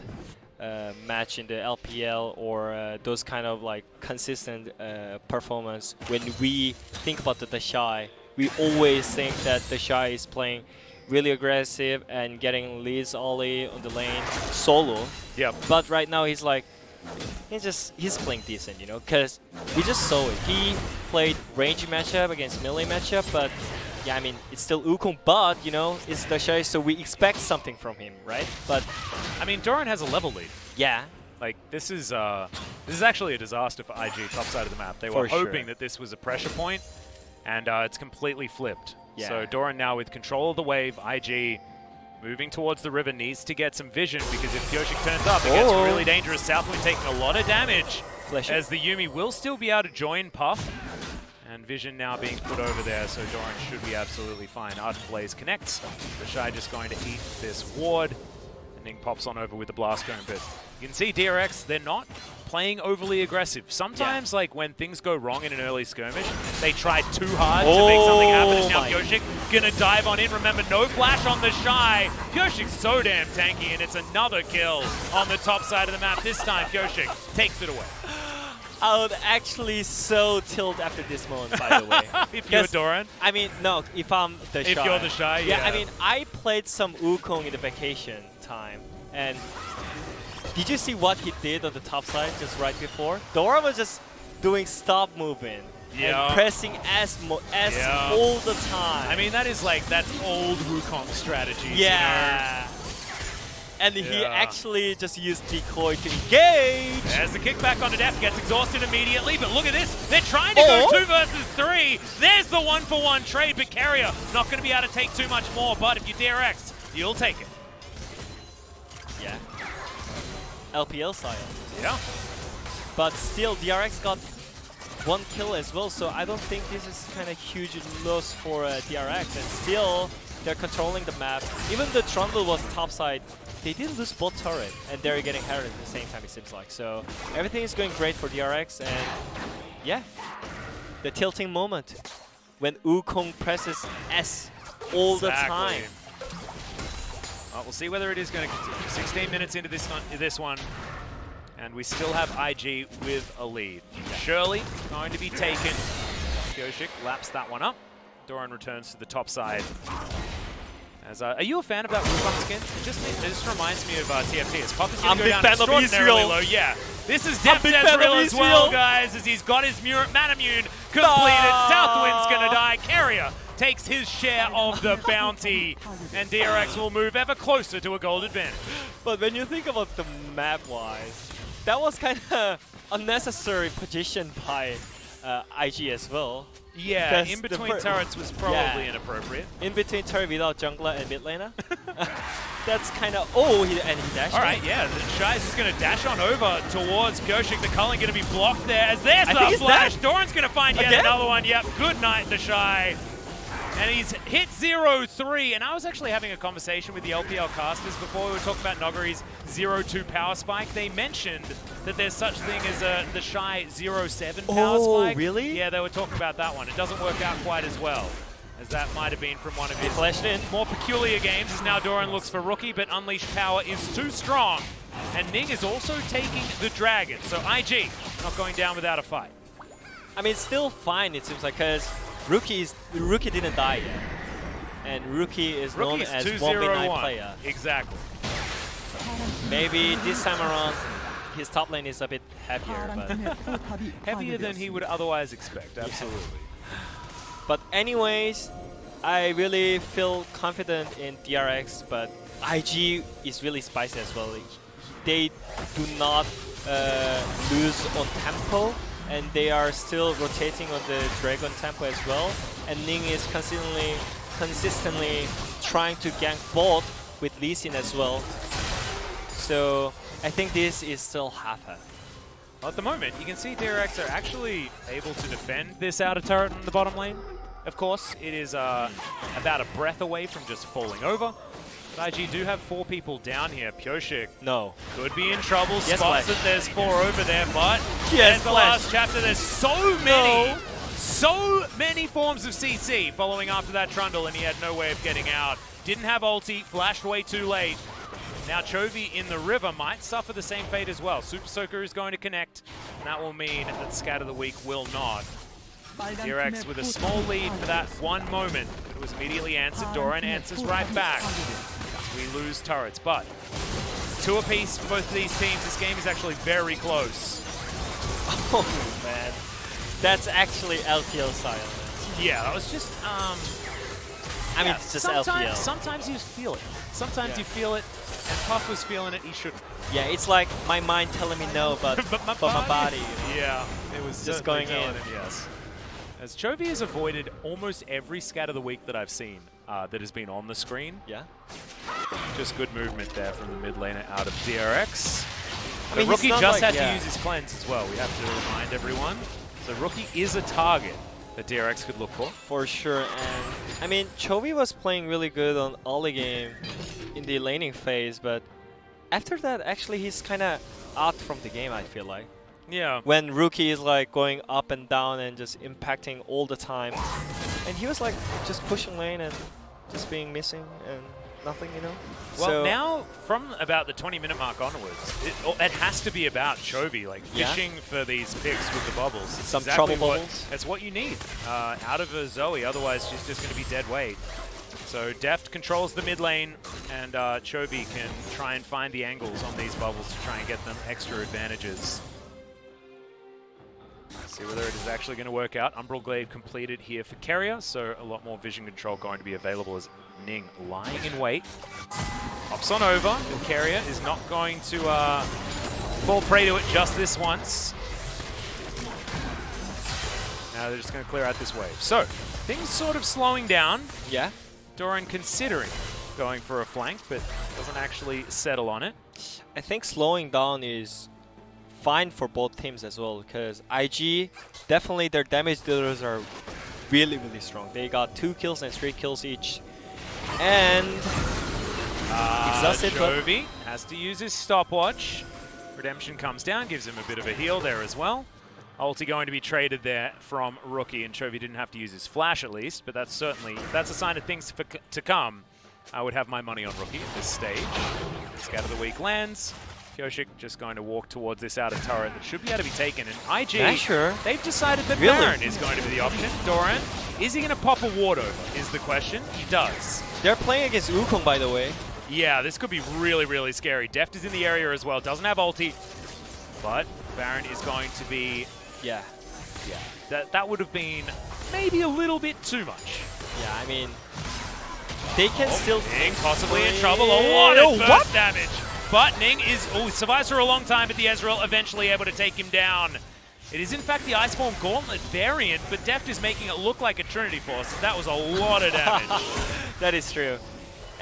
match in the LPL or those kind of like consistent performance. When we think about the Shy, we always think that the Shy is playing really aggressive and getting leads early on the lane solo. Yep. But right now he's like, he's playing decent, you know, because we just saw it. He played range matchup against melee matchup, but yeah, I mean, it's still Wukong, but you know, it's the Shy, so we expect something from him, right? But I mean, Doran has a level lead. yeah, Like this is actually a disaster for IG top side of the map. They were For hoping sure. that this was a pressure point, and it's completely flipped. Yeah. So Doran now with control of the wave, IG moving towards the river needs to get some vision, because if Kyoshik turns up, it gets really dangerous. Southwind taking a lot of damage Flesh it. as the Yuumi will still be able to join Puff. And vision now being put over there, so Doran should be absolutely fine. Ardent Blaze connects. The Shy just going to eat this ward. And Ning pops on over with the Blast Cone, but you can see DRX, they're not playing overly aggressive. Sometimes, like, when things go wrong in an early skirmish, they try too hard to make something happen. And now Kyoshik gonna dive on in. Remember, no flash on the Shy. Kyoshik's so damn tanky, and it's another kill on the top side of the map. This time, Kyoshik takes it away. I would actually so tilt after this moment, by the way. If you're Doran? I mean, no, if I'm the Shy. If you're the Shy, yeah. I mean, I played some Wukong in the vacation time, and did you see what he did on the top side just right before? Doran was just doing stop movement. Yeah. And pressing S all the time. I mean, that's old Wukong strategy. yeah. And he actually just used decoy to engage. There's the kickback onto Def, gets exhausted immediately, but look at this. They're trying to go 2 versus 3. There's the 1-for-1 trade, but Carrier not going to be able to take too much more, but if you DRX, you'll take it. Yeah. LPL style. Yeah. But still, DRX got 1 kill as well, so I don't think this is kind of huge loss for DRX. And still, they're controlling the map. Even the Trundle was topside, they didn't lose both turret, and they're getting hurt at the same time, it seems like. So everything is going great for DRX, and yeah, the tilting moment when Wukong presses S all the time. Well, we'll see whether it is going to continue. 16 minutes into this one, and we still have IG with a lead. Shirley going to be taken. Kyoshik laps that one up. Doran returns to the top side. Are you a fan of that Wukong skin? It just reminds me of TFT. His pop is going to go down extraordinarily low. Yeah, this is Def Jezreel as well, guys, as he's got his Manamune completed. Southwind's going to die. Carrier takes his share of the bounty, and DRX will move ever closer to a gold advantage. But when you think about the map-wise, that was kind of unnecessary position by IG as well. Yeah, in between turrets was probably inappropriate. In between turret without jungler and mid laner. That's kind of... Oh, he dashed. All right, yeah, the Shies is going to dash on over towards Kyoshik. The culling going to be blocked there as there's the flash. Doran's going to find yet another one. Yep, good night, the Shy. And he's hit 0-3, and I was actually having a conversation with the LPL casters before we were talking about Nogari's 0-2 power spike. They mentioned that there's such thing as the Shy 0-7 power spike. Oh, really? Yeah, they were talking about that one. It doesn't work out quite as well as that might have been from one of his more peculiar games, as now Doran looks for Rookie, but Unleashed Power is too strong. And Ning is also taking the Dragon, so IG not going down without a fight. I mean, it's still fine, it seems like, because Rookie didn't die yet, and Rookie is known Rookie's as 2-0-1. 1v9 player. Exactly. Maybe this time around, his top lane is a bit heavier, but Heavier than he would otherwise expect, absolutely. but anyways, I really feel confident in DRX, but IG is really spicy as well. They do not lose on tempo, and they are still rotating on the Dragon tempo as well. And Ning is consistently trying to gank both with Lee Sin as well. So I think this is still half-half. At the moment, you can see DRX are actually able to defend this outer turret in the bottom lane. Of course, it is about a breath away from just falling over. But IG do have 4 people down here. Pyoshik could be in trouble. Yes, Spots Flash. that there's 4 over there, but Yes, there's the Flash. last chapter. There's so many forms of CC following after that trundle, and he had no way of getting out. Didn't have ulti, flashed way too late. Now Chovy in the river might suffer the same fate as well. Super Soaker is going to connect, and that will mean that Scat of the Week will not. DRX with a small lead for that one moment. It was immediately answered. Doran answers right back. We lose turrets, but 2 apiece for both of these teams. This game is actually very close. Oh man, that's actually LPL style. Man. Yeah, that was just I mean, it's just LPL. Sometimes you just feel it. Sometimes you feel it, and Puff was feeling it. He shouldn't. Yeah, it's like my mind telling me no, but my body. Yeah, it was just going in. Yes. As Chovy has avoided almost every scat of the week that I've seen that has been on the screen. Yeah. Just good movement there from the mid laner out of DRX. I mean, Rookie just had to yeah. use his cleanse as well. We have to remind everyone. So Rookie is a target that DRX could look for. For sure, and I mean, Chovy was playing really good on early game in the laning phase, but after that, actually, he's kind of out from the game, I feel like. Yeah. When Rookie is like going up and down and just impacting all the time. And he was like just pushing lane and just being missing and nothing, you know? Well, so now, from about the 20-minute mark onwards, it has to be about Chovy, like fishing for these picks with the bubbles. It's some trouble bubbles. That's what you need out of a Zoe, otherwise she's just going to be dead weight. So Deft controls the mid lane, and Chovy can try and find the angles on these bubbles to try and get them extra advantages. See whether it is actually going to work out. Umbral Glaive completed here for Keria, so a lot more vision control going to be available as Ning lying in wait. Hops on over, and Keria is not going to fall prey to it just this once. Now they're just going to clear out this wave. So, things sort of slowing down. yeah. Doran considering going for a flank, but doesn't actually settle on it. I think slowing down is fine for both teams as well, because IG, definitely their damage dealers are really, really strong. They got 2 kills and 3 kills each. And exhausted, Chovy has to use his stopwatch. Redemption comes down, gives him a bit of a heal there as well. Ulti going to be traded there from Rookie, and Chovy didn't have to use his flash at least, but that's certainly, that's a sign of things to come. I would have my money on Rookie at this stage. Scat of the Week lands. Pyoshik just going to walk towards this outer turret that should be able to be taken. And IG, Sure. they've decided that Really? Baron is going to be the option. Doran, is he going to pop a ward over is the question. He does. They're playing against Wukong, by the way. Yeah, this could be really, really scary. Deft is in the area as well. Doesn't have ulti. But Baron is going to be... Yeah. That would have been maybe a little bit too much. Yeah, I mean, they can still... Ning possibly in trouble. A lot of burst damage. But Ning is survives for a long time, but the Ezreal eventually able to take him down. It is in fact the Iceborne Gauntlet variant, but Deft is making it look like a Trinity Force. That was a lot of damage. That is true.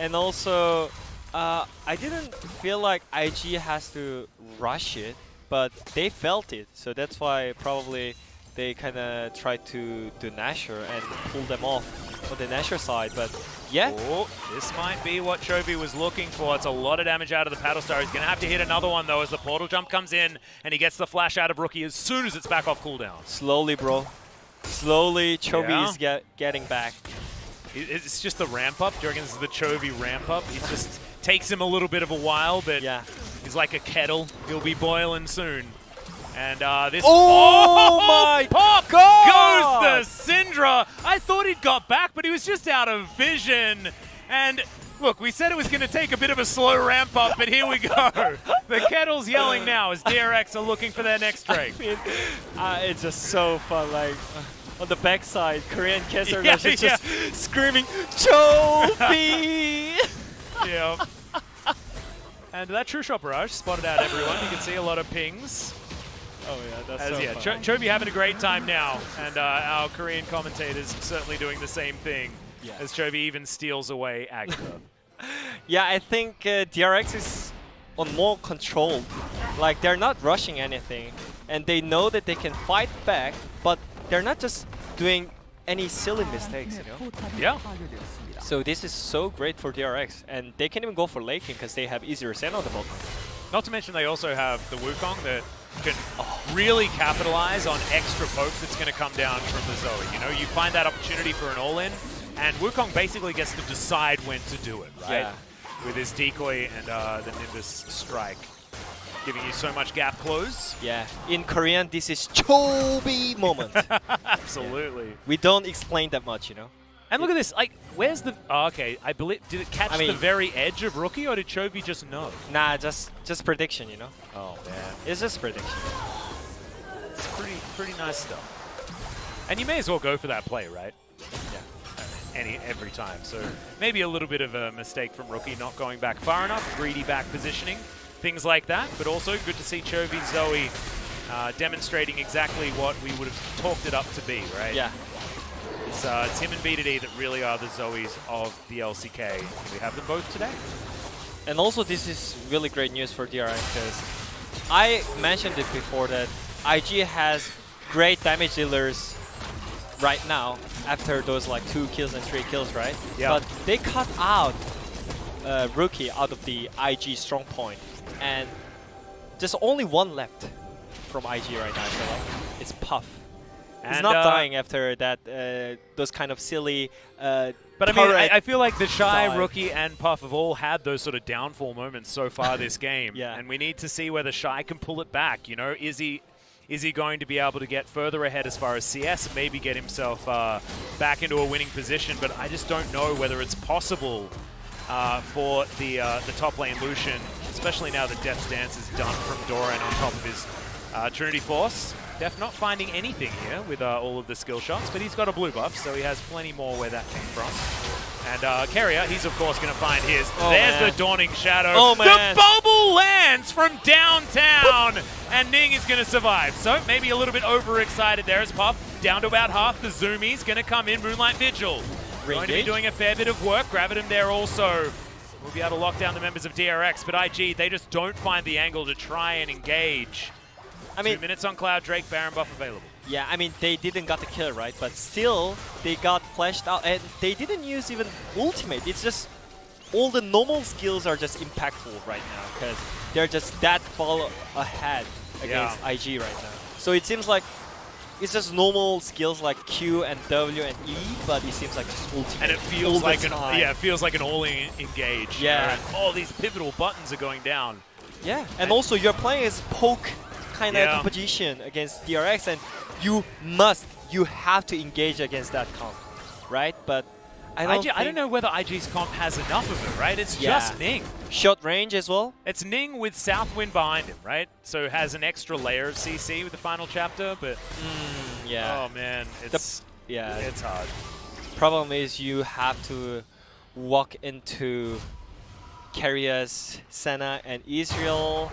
And also, I didn't feel like IG has to rush it, but they felt it. So that's why probably they kind of tried to do Nashor and pull them off on the Nashor side. But yeah. Oh, this might be what Chovy was looking for. It's a lot of damage out of the Paddle Star. He's going to have to hit another one, though, as the portal jump comes in, and he gets the flash out of Rookie as soon as it's back off cooldown. Slowly, bro. Slowly, Chovy is getting back. It's just the ramp up. Do you reckon this is the Chovy ramp up? It just takes him a little bit of a while, but he's like a kettle. He'll be boiling soon. And this... Oh my Pop God! goes the Syndra! I thought he'd got back, but he was just out of vision. And look, we said it was going to take a bit of a slow ramp up, but here we go. The kettle's yelling now as DRX are looking for their next Drake. I mean, it's just so fun, like... on the backside, Korean Kessler Yeah, is just screaming, Chobi! Yeah. And that True Shot Barrage spotted out everyone. You can see a lot of pings. Oh yeah, that's As, so fun. Chobi having a great time now, and our Korean commentators certainly doing the same thing as Chobi even steals away Agatha. Yeah, I think DRX is on more control. Like, they're not rushing anything, and they know that they can fight back, but they're not just doing any silly mistakes, you know? Yeah. So this is so great for DRX, and they can even go for late game because they have easier Sen on the bottom. Not to mention they also have the Wukong that can really capitalize on extra poke that's going to come down from the Zoe. You know, you find that opportunity for an all-in, and Wukong basically gets to decide when to do it, right? Yeah. With his decoy and the Nimbus strike, giving you so much gap close. Yeah, in Korean, this is Chobi moment. Absolutely. We don't explain that much, you know? And look at this, like, where's the... Oh, okay, I believe... Did it catch the very edge of Rookie, or did Chobi just know? Nah, just prediction, you know? Oh, man. It's just prediction. It's pretty nice stuff. And you may as well go for that play, right? Yeah. Every time. So maybe a little bit of a mistake from Rookie not going back far enough, greedy back positioning, things like that. But also good to see Chobi Zoe demonstrating exactly what we would have talked it up to be, right? Yeah. It's him and B2D that really are the Zoes of the LCK. We have them both today. And also this is really great news for DRX because I mentioned it before that IG has great damage dealers right now after those like 2 kills and 3 kills, right? Yeah. But they cut out Rookie out of the IG strong point, and just only one left from IG right now. So like, it's Puff. He's not dying after that. Those kind of silly. But I mean, I feel like the Shy, dive. Rookie, and Puff have all had those sort of downfall moments so far this game. Yeah. And we need to see whether Shy can pull it back. You know, is he going to be able to get further ahead as far as CS and maybe get himself back into a winning position? But I just don't know whether it's possible for the top lane Lucian, especially now that Death's Dance is done from Doran on top of his Trinity Force. Def not finding anything here with all of the skill shots, but he's got a blue buff, so he has plenty more where that came from. And Carrier, he's of course going to find his. Oh, There's man. the Dawning Shadow. Oh, man. The bubble lands from downtown, and Ning is going to survive. So maybe a little bit overexcited there as Puff. Down to about half. The Zoomies going to come in. Moonlight Vigil going to be doing a fair bit of work. Gravitum there also. We'll be able to lock down the members of DRX, but IG, they just don't find the angle to try and engage. I mean, 2 minutes on Cloud, Drake, Baron buff available. Yeah, I mean, they didn't got the kill, right? But still, they got flashed out, and they didn't use even ultimate. It's just all the normal skills are just impactful right now because they're just that far ahead against IG right now. So it seems like it's just normal skills like Q and W and E, but it seems like just ultimate. And it feels like it feels like an all-in engage. Yeah. And all these pivotal buttons are going down. Yeah, and also you're playing as poke kind of competition against DRX, and you have to engage against that comp, right? But I don't know whether IG's comp has enough of it, right? It's just Ning. Short range as well. It's Ning with Southwind behind him, right? So has an extra layer of CC with the final chapter, but yeah. Oh man, it's hard. Problem is you have to walk into Carrier's Senna and Israel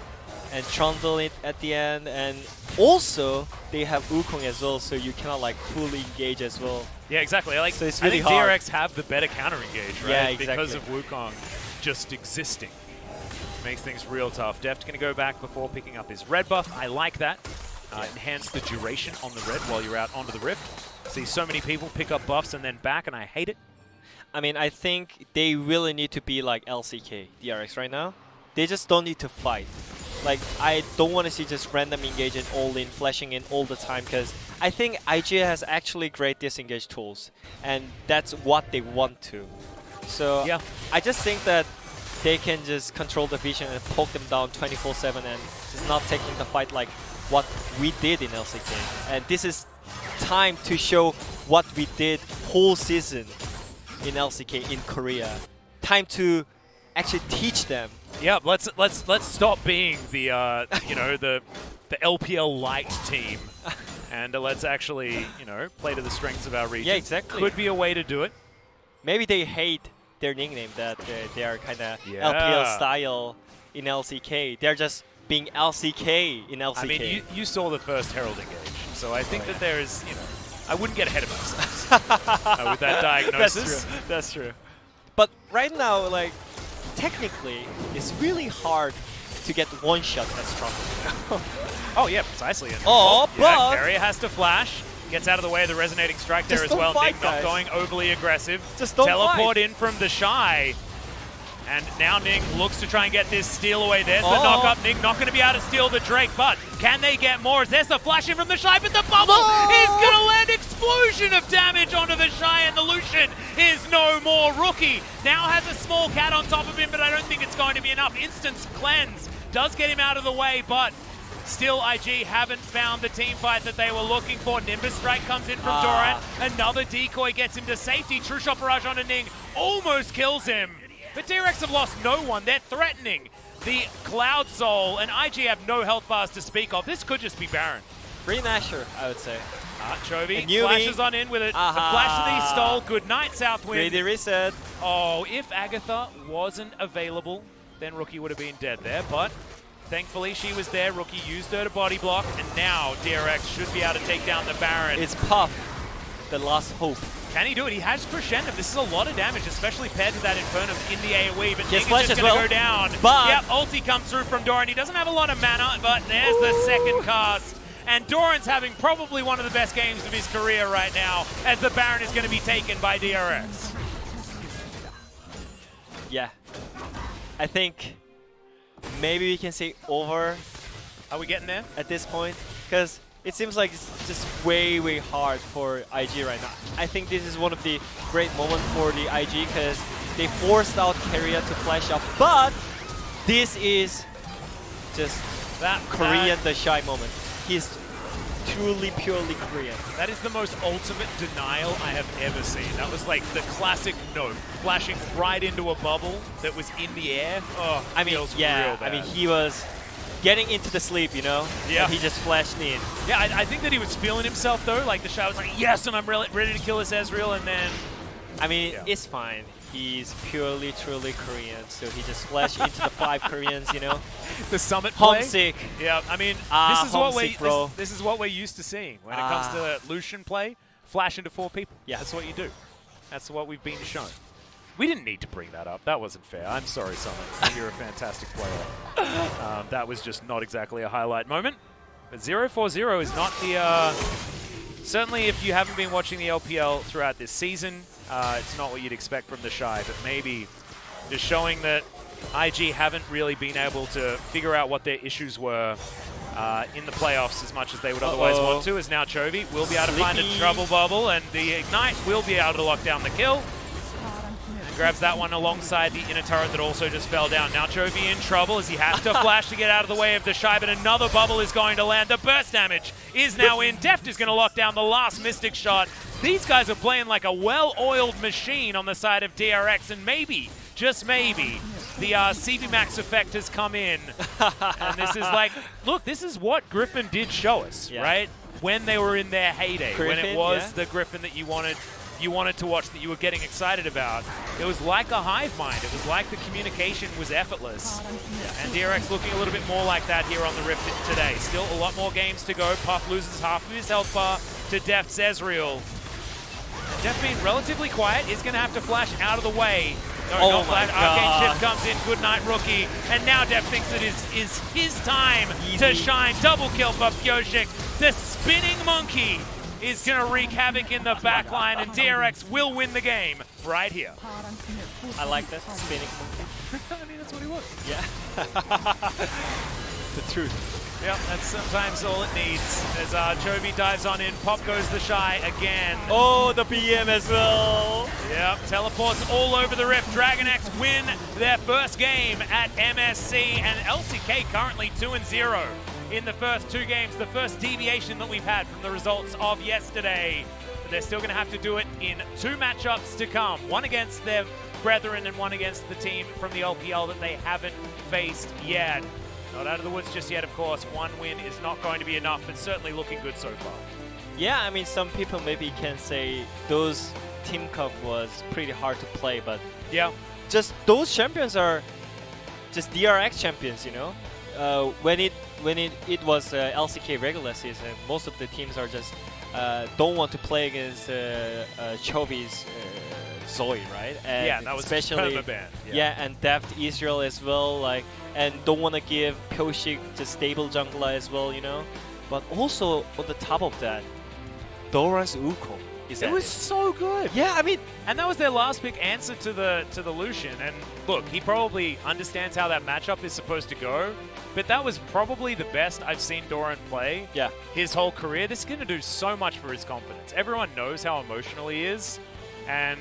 and Trundle it at the end, and also they have Wukong as well, so you cannot like fully engage as well. Yeah, exactly. Like, so it's I really think hard. DRX have the better counter engage, right? Yeah, exactly. Because of Wukong just existing. Makes things real tough. Deft's going to go back before picking up his red buff. I like that. Enhance the duration on the red while you're out onto the Rift. See so many people pick up buffs and then back, and I hate it. I mean, I think they really need to be like LCK DRX right now. They just don't need to fight. Like, I don't want to see just random engage and all-in, flashing in all the time, because I think IG has actually great disengage tools, and that's what they want to. So yeah. I just think that they can just control the vision and poke them down 24/7 and just not taking the fight like what we did in LCK. And this is time to show what we did whole season in LCK in Korea. Time to actually teach them. Yeah, let's stop being the you know, the LPL light team, and let's actually, you know, play to the strengths of our region. Yeah, exactly. Could be a way to do it. Maybe they hate their nickname that they are kind of Yeah. LPL style in LCK. They're just being LCK in LCK. I mean, you saw the first Herald engage, so I think that there is, you know, I wouldn't get ahead of myself with that diagnosis. That's true. But right now, like, technically, it's really hard to get one shot at Strong. Oh yeah, precisely. And Oh, yeah, but Carrier has to flash. Gets out of the way of the resonating strike there Just as well. don't fight, Nick not guys. going overly aggressive. Just don't Teleport fight. in from the Shy. And now Ning looks to try and get this steal away. There's the Oh. knock up. Ning not going to be able to steal the Drake, but can they get more? There's the flash in from the Shy, but the bubble is going to land explosion of damage onto the Shy, and the Lucian is no more. Rookie now has a small cat on top of him, but I don't think it's going to be enough. Instance cleanse does get him out of the way, but still IG haven't found the team fight that they were looking for. Nimbus Strike comes in from Durant. Another decoy gets him to safety. True Shot Barrage onto Ning almost kills him. But DRX have lost no one. They're threatening the Cloud Soul, and IG have no health bars to speak of. This could just be Baron. Free Masher, I would say. Chovy And Yumi. flashes on in with it. The flash to the stole. Good night, Southwind. Ready reset. Oh, if Agatha wasn't available, then Rookie would have been dead there, but thankfully she was there. Rookie used her to body block, and now DRX should be able to take down the Baron. It's Puff, the last hope. Can he do it? He has Crescendo. This is a lot of damage, especially paired to that Infernum in the AoE, but Ning is flash just as going to well. go down. But yep, ulti comes through from Doran. He doesn't have a lot of mana, but there's the second cast. And Doran's having probably one of the best games of his career right now, as the Baron is going to be taken by DRX. Yeah. I think maybe we can say over Are we getting there? at this point, because it seems like it's just way, way hard for IG right now. I think this is one of the great moments for the IG, because they forced out Carrier to flash up, but this is just that Korean the Shy moment. He's truly, purely Korean. That is the most ultimate denial I have ever seen. That was like the classic note, flashing right into a bubble that was in the air. Oh, I mean, feels yeah, real bad. I mean, he was getting into the sleep, you know? Yeah. And he just flashed in. Yeah, I think that he was feeling himself though. Like the Shy was like, yes, and I'm ready to kill this Ezreal, and then I mean, Yeah. it's fine. He's purely, truly Korean, so he just flashed into the 5 Koreans, you know? the summit play. Homesick. Yeah, I mean, Ah, this is what homesick, bro. this is what we're used to seeing when it comes to Lucian play. Flash into 4 people. Yeah. That's what you do. That's what we've been shown. We didn't need to bring that up. That wasn't fair. I'm sorry, Summit. You're a fantastic player. That was just not exactly a highlight moment. But 0-4-0 is not the... certainly, if you haven't been watching the LPL throughout this season, it's not what you'd expect from the Shy. But maybe just showing that IG haven't really been able to figure out what their issues were in the playoffs as much as they would otherwise want to, as now Chovy will be able to find a Slicky. trouble bubble, and the Ignite will be able to lock down the kill. And grabs that one alongside the inner turret that also just fell down. Now Chovy in trouble as he has to flash to get out of the way of the Shy, but another bubble is going to land. The burst damage is now in. Deft is going to lock down the last Mystic shot. These guys are playing like a well-oiled machine on the side of DRX, and maybe, just maybe, the CV Max effect has come in. And this is like, look, this is what Griffin did show us, right? When they were in their heyday, when it was the Griffin that you wanted to watch, that you were getting excited about. It was like a hive mind. It was like the communication was effortless. And DRX looking a little bit more like that here on the Rift today. Still a lot more games to go. Puff loses half of his health bar to Deft's Ezreal. Deft being relatively quiet is going to have to flash out of the way. No, not flash. Arcane Shift comes in. Good night, Rookie. And now Deft thinks it is his time to shine. Double kill for Pyoshik. The spinning monkey is going to wreak havoc in the backline, and DRX will win the game right here. I like that. Spinning monkey. I mean, that's what he was. Yeah. The truth. Yep, that's sometimes all it needs. As Chovy dives on in, Pop goes the Shy again. Oh, the BM as well. Yep, teleports all over the Rift. Dragon X win their first game at MSC, and LCK currently 2-0 in the first 2 games, the first deviation that we've had from the results of yesterday. But they're still going to have to do it in 2 matchups to come. One against their brethren and one against the team from the LPL that they haven't faced yet. Not out of the woods just yet, of course. 1 win is not going to be enough, but certainly looking good so far. Yeah, I mean, some people maybe can say those Team Cup was pretty hard to play, but yeah, just those champions are just DRX champions, you know. When it was LCK regular season, most of the teams are just don't want to play against Chovy's Zoe, right? And yeah, that was especially ban. Yeah, and Deft Israel as well, like, and don't want to give Pyoshik just stable jungler as well, you know. But also on the top of that, Doran's Wukong is it was so good. Yeah, I mean, and that was their last pick answer to the Lucian. And look, he probably understands how that matchup is supposed to go, but that was probably the best I've seen Doran play his whole career. This is going to do so much for his confidence. Everyone knows how emotional he is, and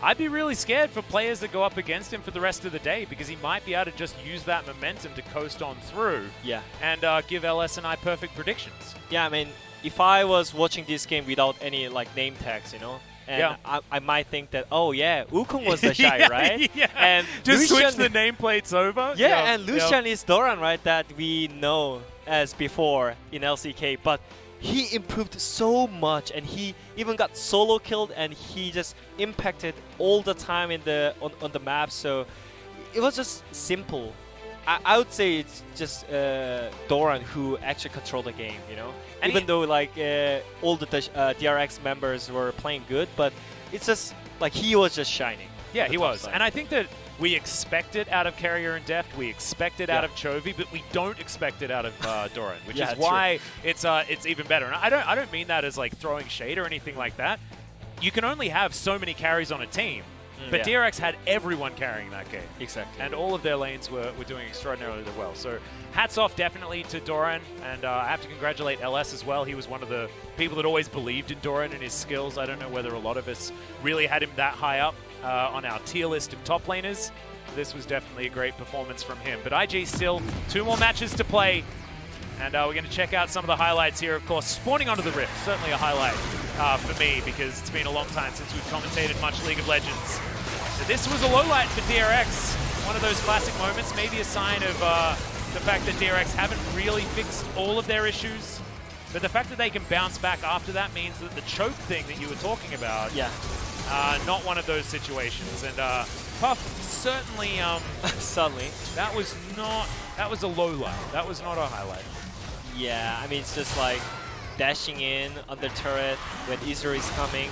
I'd be really scared for players that go up against him for the rest of the day, because he might be able to just use that momentum to coast on through and give LS and I perfect predictions. Yeah, I mean, if I was watching this game without any like name tags, you know, and I might think that, oh yeah, Wukong was the shy, right? Yeah. And just Lucian, switch the nameplates over. Yeah, and Lucian is Doran, right, that we know as before in LCK, but he improved so much, and he even got solo killed, and he just impacted all the time in the on the map. So it was just simple. I would say it's just Doran who actually controlled the game, you know. And even though like all the DRX members were playing good, but it's just like he was just shining. Yeah, he was, and I think that we expect it out of Carrier and Deft, we expect it out of Chovy, but we don't expect it out of Doran, which is why it's even better. And I don't mean that as like throwing shade or anything like that. You can only have so many carries on a team, but DRX had everyone carrying that game. Exactly. And all of their lanes were doing extraordinarily well. So hats off definitely to Doran, and I have to congratulate LS as well. He was one of the people that always believed in Doran and his skills. I don't know whether a lot of us really had him that high up on our tier list of top laners. This was definitely a great performance from him. But IG still 2 more matches to play, and we're going to check out some of the highlights here. Of course, spawning onto the Rift, certainly a highlight for me, because it's been a long time since we've commentated much League of Legends. So this was a low light for DRX, one of those classic moments, maybe a sign of the fact that DRX haven't really fixed all of their issues. But the fact that they can bounce back after that means that the choke thing that you were talking about, not one of those situations. And Puff certainly, suddenly, that was a low light. That was not a highlight. Yeah, I mean, it's just like dashing in on the turret when Israel is coming,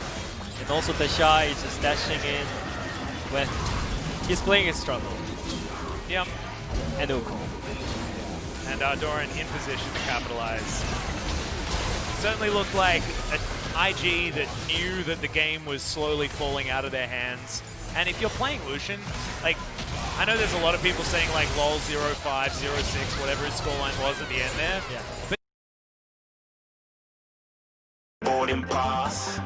and also the Shy is just dashing in when he's playing his struggle. Yep. And Wukong. And Doran in position to capitalize. Certainly looked like an IG that knew that the game was slowly falling out of their hands. And if you're playing Lucian, like, I know there's a lot of people saying like lol 0-5, 0-6, whatever his scoreline was at the end there. Yeah. But Boarding pass.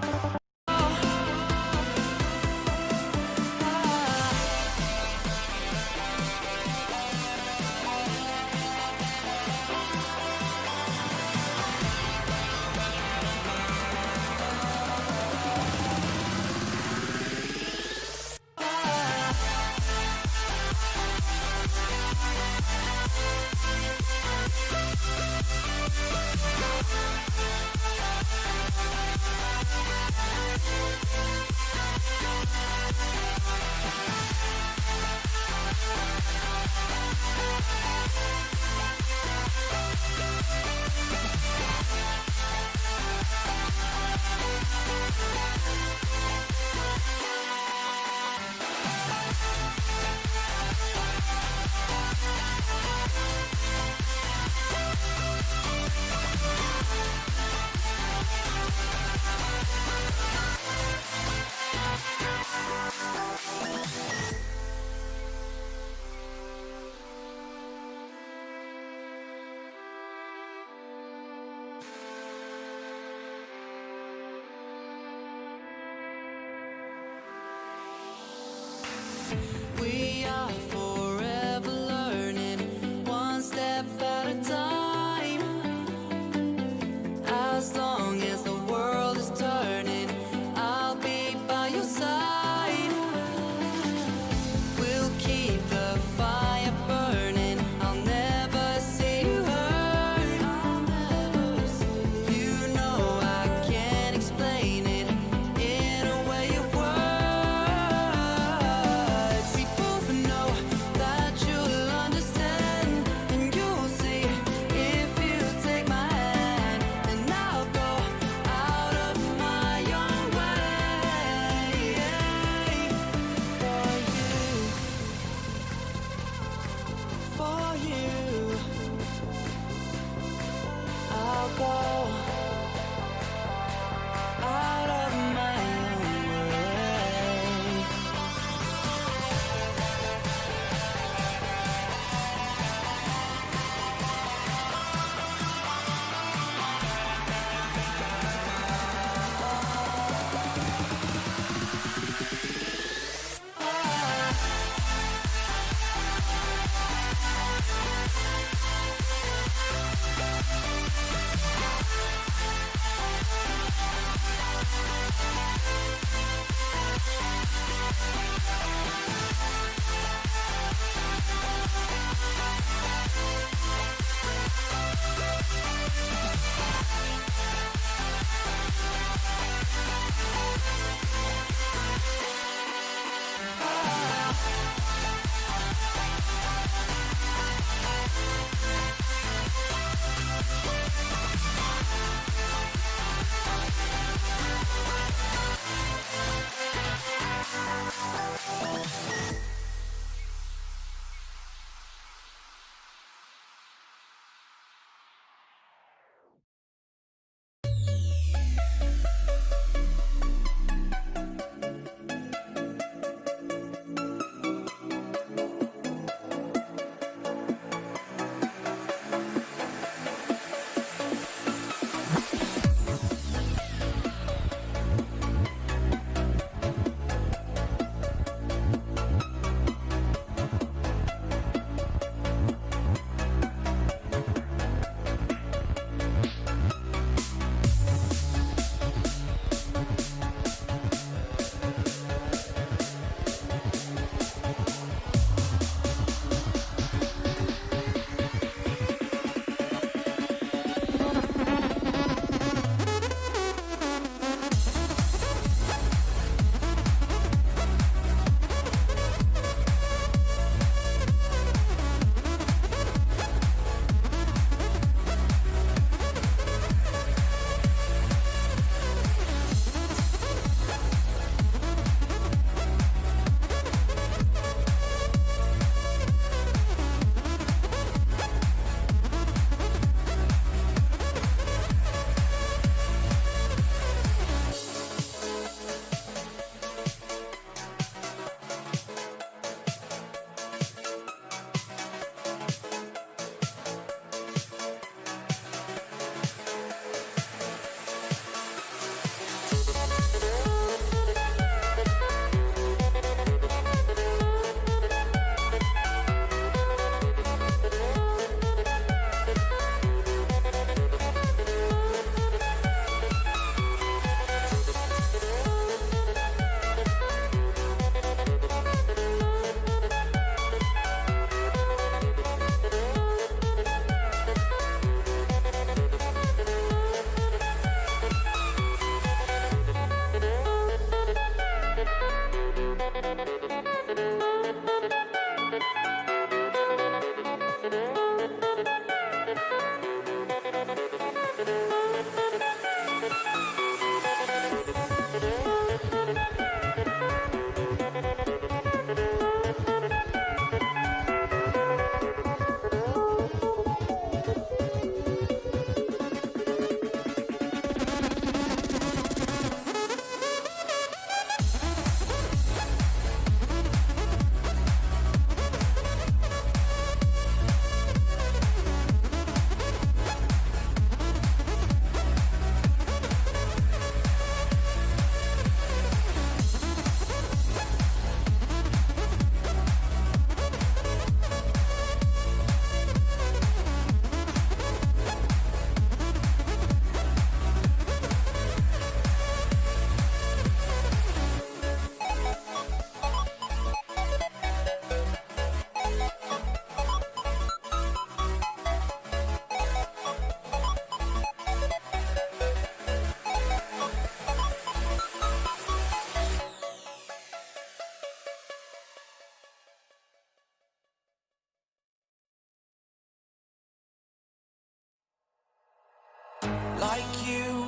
Like you,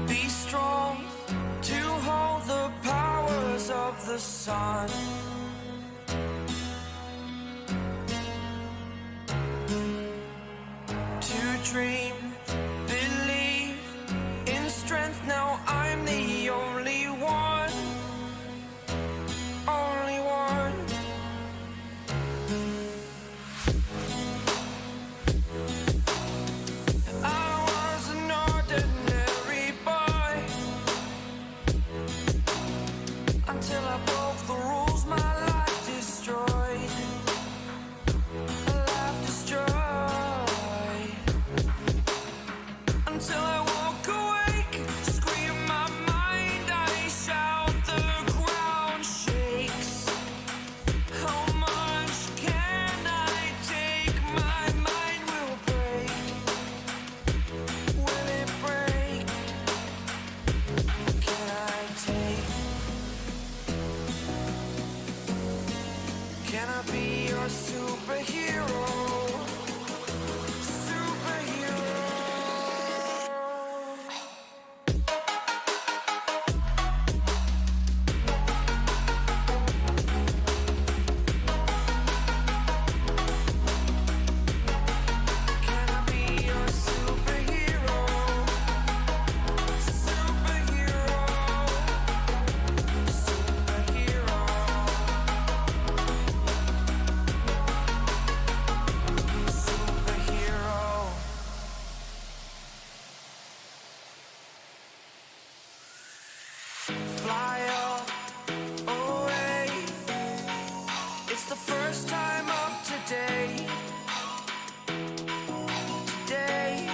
be strong to hold the powers of the sun. To dream, believe in strength. Now I'm the only one, only one. I was an ordinary boy until I broke the rules. My life destroyed, life destroyed. Until I walk awake, scream my mind, I shout, the ground shakes. How much can I take? My mind will break. Will it break? Can I take? Can I be your superhero? Superhero. Can I be your superhero? Superhero. Superhero. Superhero. Fly up away. It's the first time of today. Today.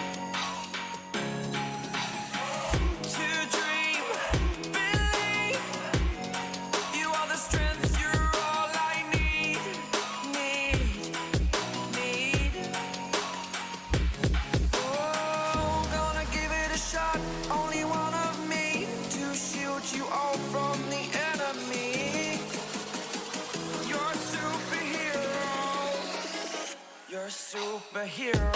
To dream, believe. You are the strength, you're all I need. Need. Oh, gonna give it a shot. Only one of me to shield you all from the enemy. You're a superhero. You're a superhero.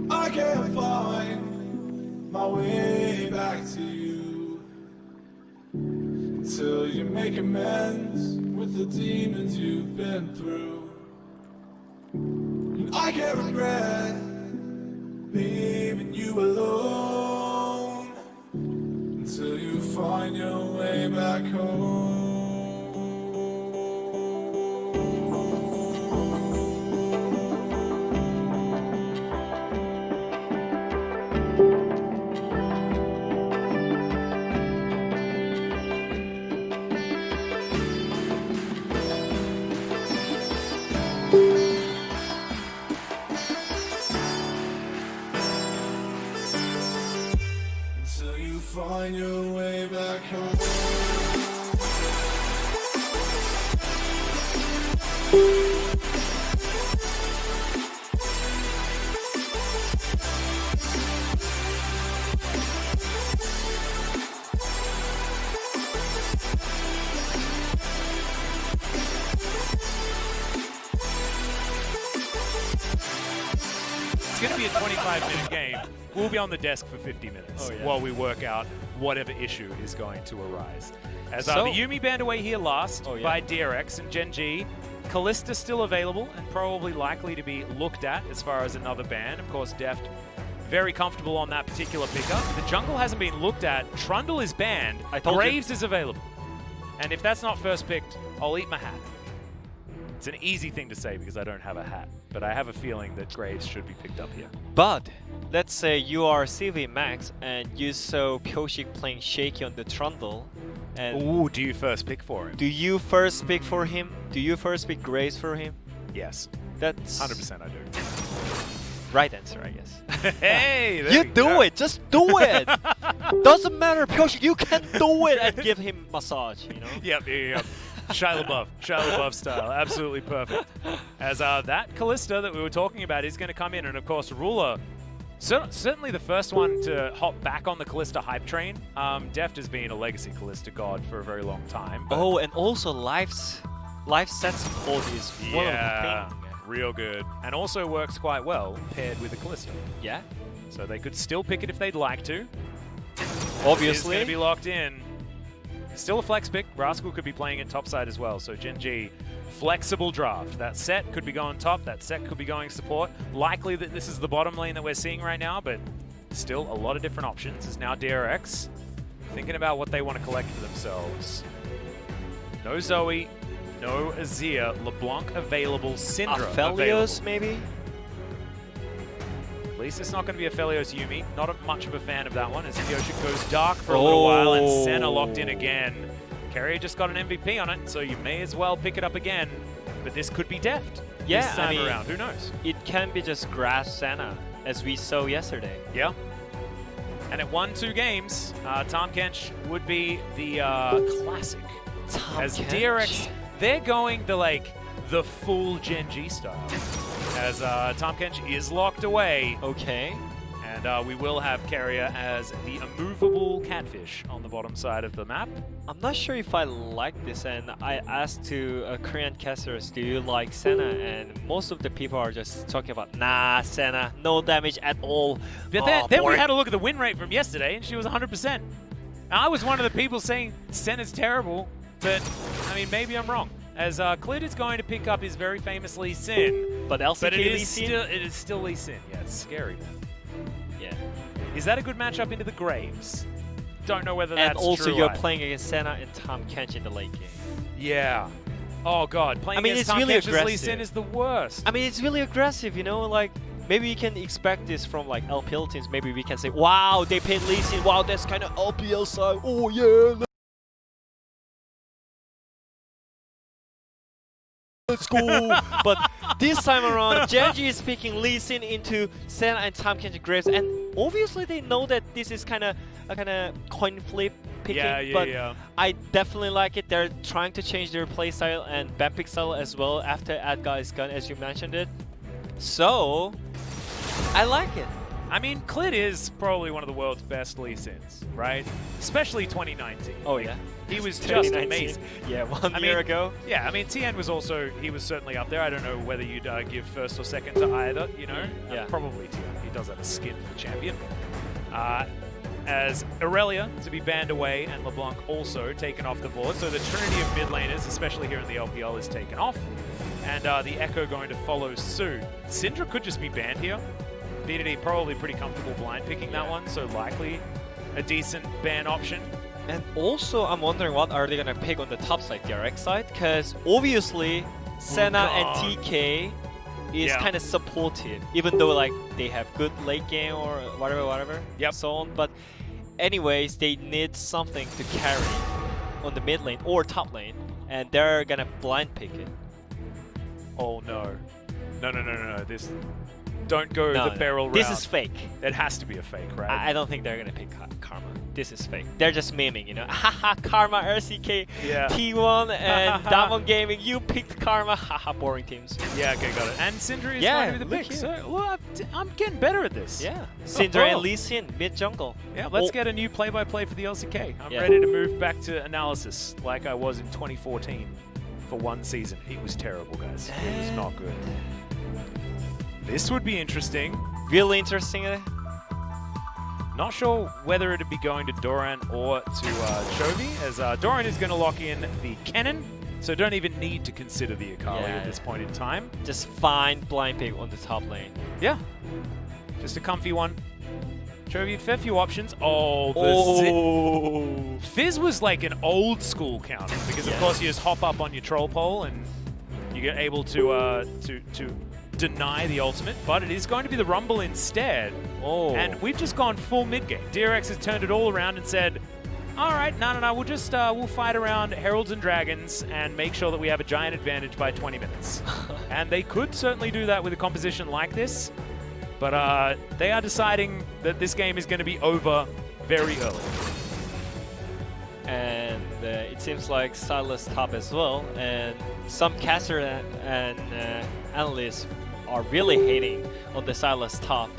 I can't find my way back to you until you make amends with the demons you've been through. And I can't regret leaving you alone until you find your way back home. Until you find your way back home. It's going to be a 25-minute game. We'll be on the desk for 50 minutes while we work out whatever issue is going to arise. As the Yuumi banned away here last by DRX and Gen G. Kalista still available and probably likely to be looked at as far as another ban. Of course, Deft very comfortable on that particular pickup. The jungle hasn't been looked at. Trundle is banned. Graves is available. And if that's not first picked, I'll eat my hat. It's an easy thing to say because I don't have a hat, but I have a feeling that Graves should be picked up here. But let's say you are CV Max and you saw Pyoshik playing shaky on the Trundle. And ooh, do you first pick for him? do you first pick for him? Do you first pick Graves for him? Yes. That's 100% I do. right answer, I guess. Hey, there you we do go. it. Just do it. Doesn't matter, Pyoshik. You can do it and give him massage. You know. Yep. Shia LaBeouf style, absolutely perfect. As that Kalista that we were talking about is going to come in, and of course Ruler, certainly the first one to hop back on the Kalista hype train. Deft has been a legacy Kalista god for a very long time. Oh, and also life set support is one of the things. Real good, and also works quite well paired with the Kalista. Yeah. So they could still pick it if they'd like to. Obviously. It's going to be locked in. Still a flex pick. Rascal could be playing it topside as well. So Gen G, flexible draft. That set could be going top. That set could be going support. Likely that this is the bottom lane that we're seeing right now, but still a lot of different options. Is now DRX thinking about what they want to collect for themselves. No Zoe, no Azir, LeBlanc available, Syndra Aphelios available. maybe? At least it's not going to be a Aphelios Yuumi. Not much of a fan of that one as Pyoshik goes dark for a little while and Senna locked in again. Carrier just got an MVP on it, so you may as well pick it up again. But this could be deft Yeah, this time around. Who knows? It can be just grass Senna, as we saw yesterday. Yeah. And it won 2 games. Tahm Kench would be the classic. As DRX, they're going the full Gen G style. As Tahm Kench is locked away. Okay. And we will have Carrier as the immovable catfish on the bottom side of the map. I'm not sure if I like this, and I asked to Korean casters, do you like Senna? And most of the people are just talking about, nah, Senna, no damage at all. But then we had a look at the win rate from yesterday, and she was 100%. I was one of the people saying Senna's terrible, but I mean, maybe I'm wrong. As Clid is going to pick up his very famous Lee Sin. But LCK it is still Lee Sin. Yeah, it's scary, man. Yeah. Is that a good matchup into the graves? Don't know whether that's true. And also true you're playing against Senna and Tahm Kench in the late game. Yeah. Oh god, playing against Tahm Kench's Lee Sin is the worst. I mean, it's really aggressive, you know, like maybe you can expect this from like LPL teams. Maybe we can say, wow, they played Lee Sin. Wow, that's kind of LPL side. Oh yeah. Let's go! But this time around, Genji is picking Lee Sin into Senna and Tahm Kench Graves, and obviously they know that this is kind of a coin flip picking. But I definitely like it. They're trying to change their playstyle and ban pick style as well after Adga is gone, as you mentioned it. So I like it. I mean, Clid is probably one of the world's best Lee Sins, right? Especially 2019. Oh yeah. He was just amazing. Yeah, one year ago. Yeah, I mean, Tien was also, he was certainly up there. I don't know whether you'd give first or second to either, you know? Yeah. Probably Tien. He does have a skin for the champion. As Aurelia to be banned away and LeBlanc also taken off the board. So the trinity of mid laners, especially here in the LPL, is taken off. And the Echo going to follow suit. Syndra could just be banned here. BDD probably pretty comfortable blind picking that one, so likely a decent ban option. And also, I'm wondering what are they gonna pick on the top side, DRX side? Because obviously, Senna and TK is kind of supportive, even though like they have good late game or whatever, so on. But anyways, they need something to carry on the mid lane or top lane, and they're gonna blind pick it. Oh no, no! This. Don't go the barrel route. This is fake. It has to be a fake, right? I don't think they're gonna pick Karma. This is fake. They're just miming, you know. Haha, Karma, RCK, T1, and Damwon Gaming. You picked Karma. Haha, boring teams. Yeah, okay, got it. And Syndra is going to be the pick. So, well, I'm getting better at this. Yeah. Syndra and Lee Sin, mid jungle. Yeah, let's get a new play-by-play for the LCK. I'm ready to move back to analysis like I was in 2014 for one season. It was terrible, guys. It was not good. This would be interesting. Really interesting. Not sure whether it'd be going to Doran or to Chovy, as Doran is going to lock in the Kennen, so don't even need to consider the Akali at this point in time. Just find blind pick on the top lane. Yeah, just a comfy one. Chovy, fair few options. Oh, Fizz was like an old school counter, because of course you just hop up on your troll pole and you get able to deny the ultimate, but it is going to be the Rumble instead. And we've just gone full mid game. DRX has turned it all around and said, all right, no, we'll just we'll fight around Heralds and Dragons and make sure that we have a giant advantage by 20 minutes. And they could certainly do that with a composition like this, but they are deciding that this game is going to be over very early. And it seems like Silas top as well, and some caster and analysts are really hating on the Silas top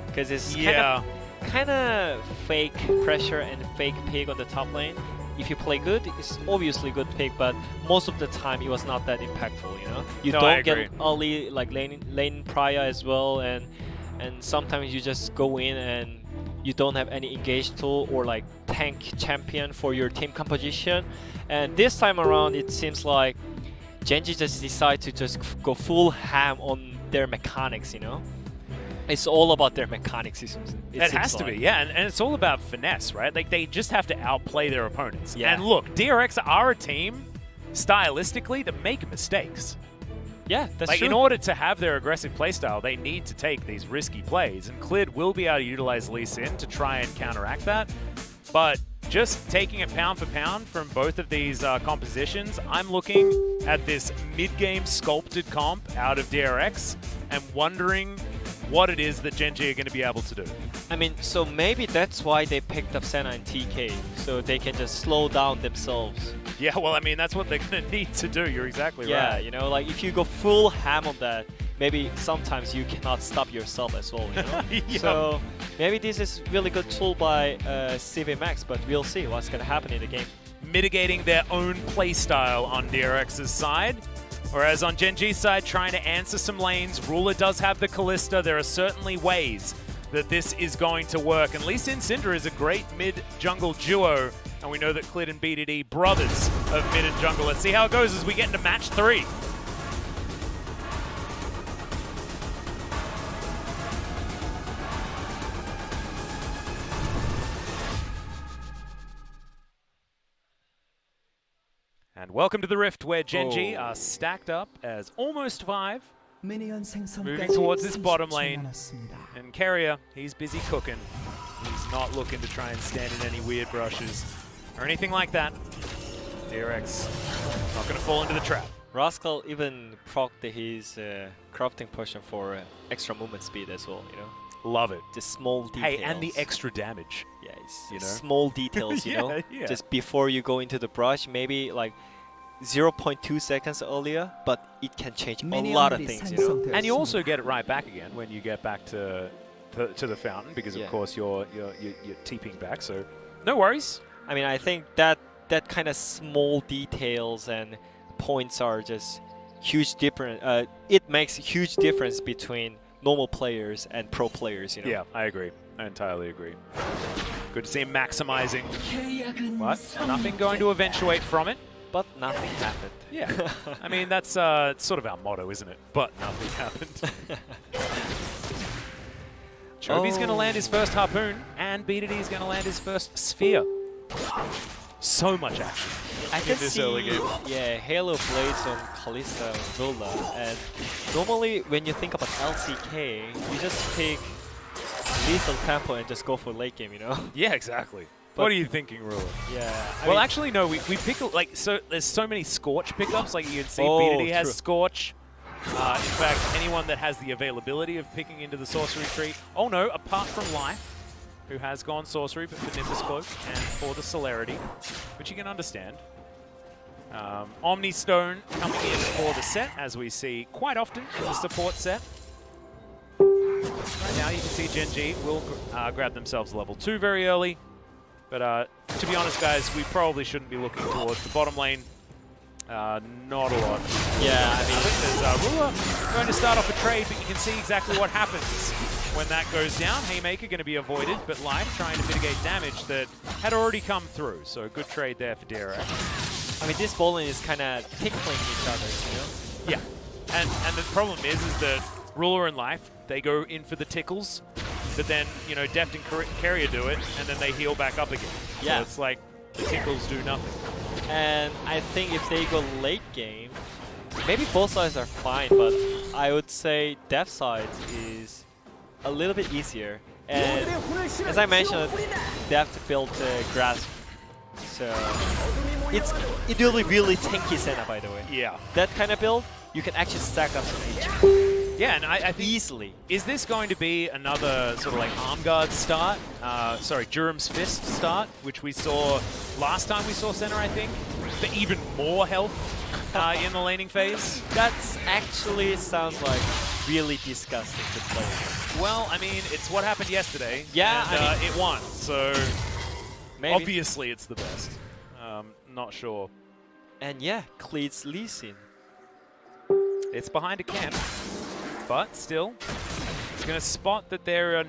because it's kind of fake pressure and fake pick on the top lane. If you play good, it's obviously good pick, but most of the time it was not that impactful, you know? You don't get early like lane prior as well, and sometimes you just go in and you don't have any engaged tool or like tank champion for your team composition. And this time around, it seems like Genji just decided to just go full ham on their mechanics, you know? It's all about their mechanics, it has to be, yeah, and it's all about finesse, right? Like, they just have to outplay their opponents. Yeah. And look, DRX are a team, stylistically, that make mistakes. Yeah, that's like, true. in order to have their aggressive playstyle, they need to take these risky plays, and Clid will be able to utilize Lee Sin to try and counteract that. But just taking it pound for pound from both of these compositions, I'm looking at this mid-game sculpted comp out of DRX and wondering what it is that Gen G are going to be able to do. I mean, so maybe that's why they picked up Senna and TK, so they can just slow down themselves. Yeah, well, I mean, that's what they're going to need to do. You're exactly right. Yeah, you know, like if you go full ham on that, maybe sometimes you cannot stop yourself as well, you know? Yeah. So maybe this is really good tool by CV Max, but we'll see what's going to happen in the game. Mitigating their own playstyle on DRX's side. Whereas on Gen G's side, trying to answer some lanes. Ruler does have the Callista. There are certainly ways that this is going to work. And Lee Sin Syndra is a great mid-jungle duo. And we know that Clid and BDD, brothers of mid and jungle. Let's see how it goes as we get into match 3. And welcome to the Rift, where Gen G are stacked up as almost 5. 미니언 Moving 생성까지 towards this bottom 30초 lane. 남았습니다. And Carrier, he's busy cooking. He's not looking to try and stand in any weird brushes or anything like that. DRX not going to fall into the trap. Rascal even procced his crafting potion for extra movement speed as well, you know? Love it. Just small details. Hey, and the extra damage. Yeah, it's you know? small details, you know? Yeah. Just before you go into the brush, maybe like 0.2 seconds earlier, but it can change a lot of things, you know? And you also get it right back again when you get back to the fountain, because of course you're TPing back, so no worries. I mean, I think that kind of small details and points are just huge difference. It makes a huge difference between normal players and pro players, you know? Yeah, I agree. I entirely agree. Good to see him maximizing. What? Nothing going to eventuate from it. But nothing happened. Yeah. I mean, that's sort of our motto, isn't it? But nothing happened. Chobi's going to land his first Harpoon, and BDD is going to land his first Sphere. So much action in this early game. Yeah, Halo Blades on Kalista and Zola, and normally when you think about LCK, you just pick lethal tempo and just go for late game, you know? Yeah, exactly. What are you thinking, Ruler? Yeah. Well, actually, no. We pick like so. There's so many Scorch pickups. Like you can see, BDD has Scorch. In fact, anyone that has the availability of picking into the sorcery tree. Oh no, apart from Life, who has gone sorcery, but for Nimbus Cloak and for the Celerity, which you can understand. Omni Stone coming in for the set, as we see quite often in the support set. Right now, you can see Gen G will grab themselves level 2 very early. But to be honest, guys, we probably shouldn't be looking towards the bottom lane. Not a lot. Yeah, I mean, there's Ruler going to start off a trade, but you can see exactly what happens when that goes down. Haymaker going to be avoided, but Life trying to mitigate damage that had already come through. So a good trade there for DRX. I mean, this bowling is kind of tickling each other, you know? Yeah, and the problem is that Ruler and Life, they go in for the tickles. But then, you know, Deft and Carrier do it, and then they heal back up again. Yeah. So it's like the tickles do nothing. And I think if they go late game, maybe both sides are fine, but I would say Deft side is a little bit easier. And as I mentioned, Deft built Grasp. So it will be really tanky Senna, by the way. Yeah. That kind of build, you can actually stack up some HP. Yeah, and I think easily. Is this going to be another sort of like Arm Guard start? Sorry, Durham's Fist start, which we saw last time we saw Senna, I think, for even more health in the laning phase? That actually sounds like really disgusting to play. Well, I mean, it's what happened yesterday. Yeah, and, I mean, it won, so maybe. Obviously it's the best. Not sure. And yeah, Cleats Lee Sin. It's behind a camp. But still, it's going to spot that there are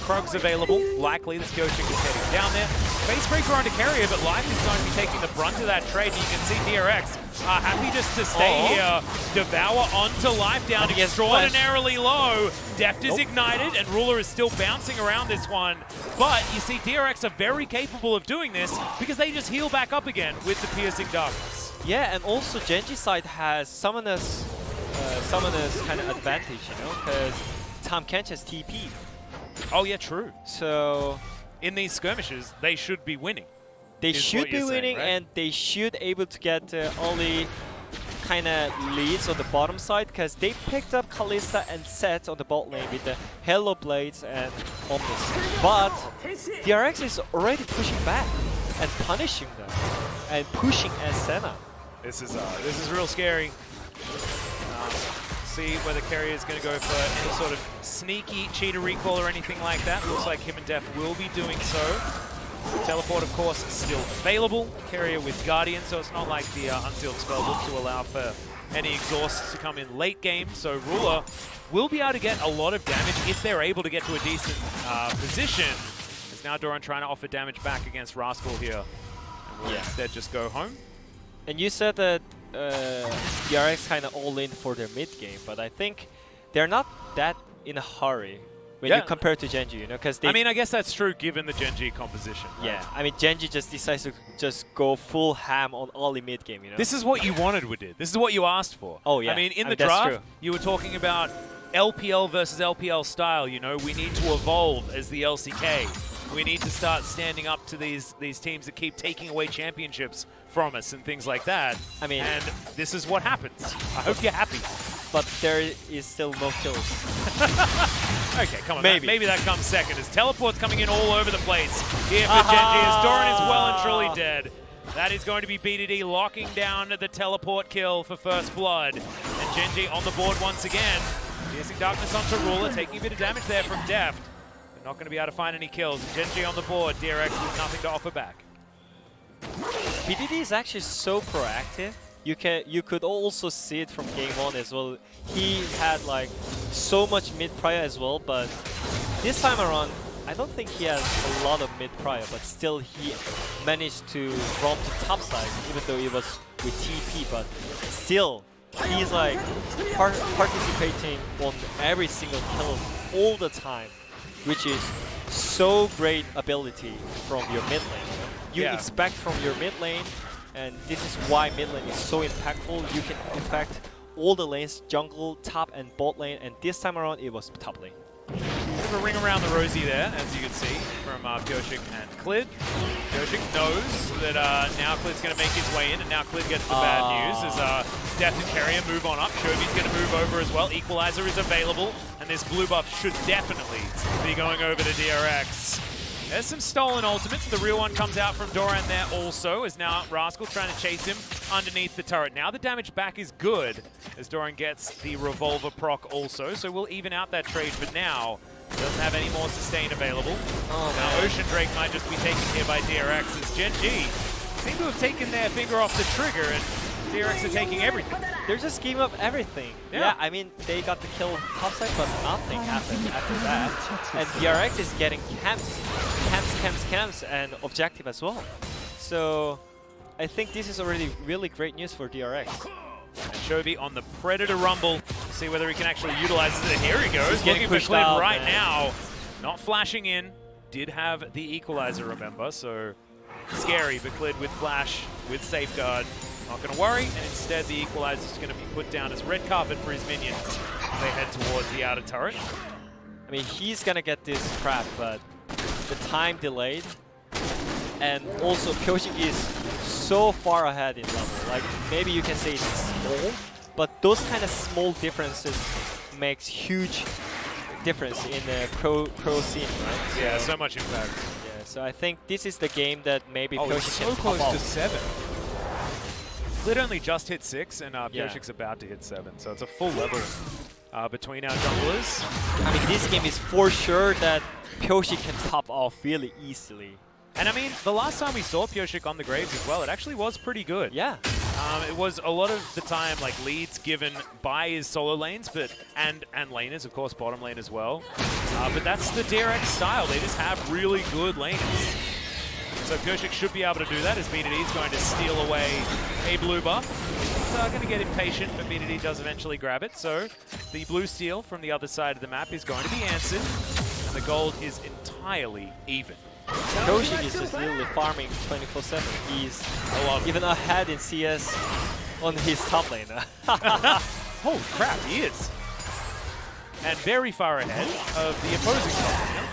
Krugs available. Likely that Gyoshik is heading down there. Face Breaker onto Carrier, but Life is going to be taking the brunt of that trade. And you can see DRX happy just to stay here. Devour onto Life down extraordinarily low. Deft is ignited, and Ruler is still bouncing around this one. But you see DRX are very capable of doing this because they just heal back up again with the Piercing Darkness. Yeah, and also Genji side has Summoner's kind of advantage, you know, because Tahm Kench has TP. Oh yeah, true. So in these skirmishes, they should be winning. They is should what be you're saying, winning, right? and they should able to get early kind of leads on the bottom side, because they picked up Kalista and Set on the bot lane with the Halo Blades and Omnis. But DRX is already pushing back and punishing them and pushing Senna. This is real scary. See whether Carrier is going to go for any sort of sneaky cheater recall or anything like that. Looks like him and Def will be doing so. Teleport, of course, is still available. Carrier with Guardian, so it's not like the Unsealed Spellbook to allow for any exhausts to come in late game. So Ruler will be able to get a lot of damage if they're able to get to a decent position. As now Doran trying to offer damage back against Rascal here. And will instead just go home. And you said that DRX kind of all in for their mid game, but I think they're not that in a hurry when you compare to Genji, you know, because they... I mean, I guess that's true given the Genji composition. Right? Yeah, I mean, Genji just decides to just go full ham on early mid game, you know. This is what you wanted, Wadid. This is what you asked for. Oh, yeah. I mean, in the that's draft, true. you were talking about LPL versus LPL style, you know. We need to evolve as the LCK. We need to start standing up to these teams that keep taking away championships from us and things like that. I mean... And this is what happens. I hope you're happy. But there is still no kills. Okay, come on. Maybe. Maybe that comes second. As teleport's coming in all over the place here for Genji, as Doran is well and truly dead. That is going to be BDD locking down the teleport kill for first blood. And Genji on the board once again. Piercing Darkness onto Ruler, taking a bit of damage there from Deft. They're not going to be able to find any kills. Genji on the board, DRX with nothing to offer back. BDD is actually so proactive. You could also see it from game 1 as well. He had like so much mid prior as well, but this time around I don't think he has a lot of mid prior, but still he managed to roam to top side even though it was with TP, but still he's like participating on every single kill all the time, which is so great ability from your mid lane. You expect from your mid lane, and this is why mid lane is so impactful. You can affect all the lanes, jungle, top, and bot lane, and this time around it was top lane. Bit of a ring around the rosy there, as you can see, from Pyoshik and Klid. Pyoshik knows that now Klid's going to make his way in, and now Klid gets the bad news as Deft and Carrier move on up. Shobi's going to move over as well. Equalizer is available, and this blue buff should definitely be going over to DRX. There's some stolen ultimates. The real one comes out from Doran there also, as now Rascal trying to chase him underneath the turret. Now the damage back is good, as Doran gets the revolver proc also, so we'll even out that trade for now. Doesn't have any more sustain available. Now Ocean Drake might just be taken here by DRX, as Genji seem to have taken their finger off the trigger, and DRX are taking everything. They're just giving up everything. Yeah, I mean, they got the kill topside, but nothing happened after that. And DRX is getting camps, and objective as well. So I think this is already really great news for DRX. And Shobi on the Predator Rumble. See whether he can actually utilize it. Here he goes, He's looking for pushed Klid out, right man. now. Not flashing in. Did have the equalizer, remember, so scary, but Klid with flash, with safeguard. Not going to worry, and instead the equalizer is going to be put down as red carpet for his minions. They head towards the outer turret. I mean, he's going to get this crap, but the time delayed. And also, Pyoshik is so far ahead in level. Like, maybe you can say it's small, but those kind of small differences makes huge difference in the pro scene, right? Yeah, so much impact. Yeah, so I think this is the game that maybe Pyoshik it's can so close pop to off. 7. Klid only just hit 6, and Pyoshik's about to hit 7, so it's a full level between our junglers. I mean, this game is for sure that Pyoshik can top off really easily. And I mean, the last time we saw Pyoshik on the Graves as well, it actually was pretty good. Yeah. It was a lot of the time like leads given by his solo lanes, but and laners, of course, bottom lane as well. But that's the DRX style. They just have really good laners. So Pyoshik should be able to do that as BDD is going to steal away a blue buff. It's going to get impatient, but BDD does eventually grab it. So the blue steal from the other side of the map is going to be answered, and the gold is entirely even. Pyoshik is just literally farming 24/7. He's even ahead in CS on his top lane. Holy crap, he is. And very far ahead of the opposing top lane.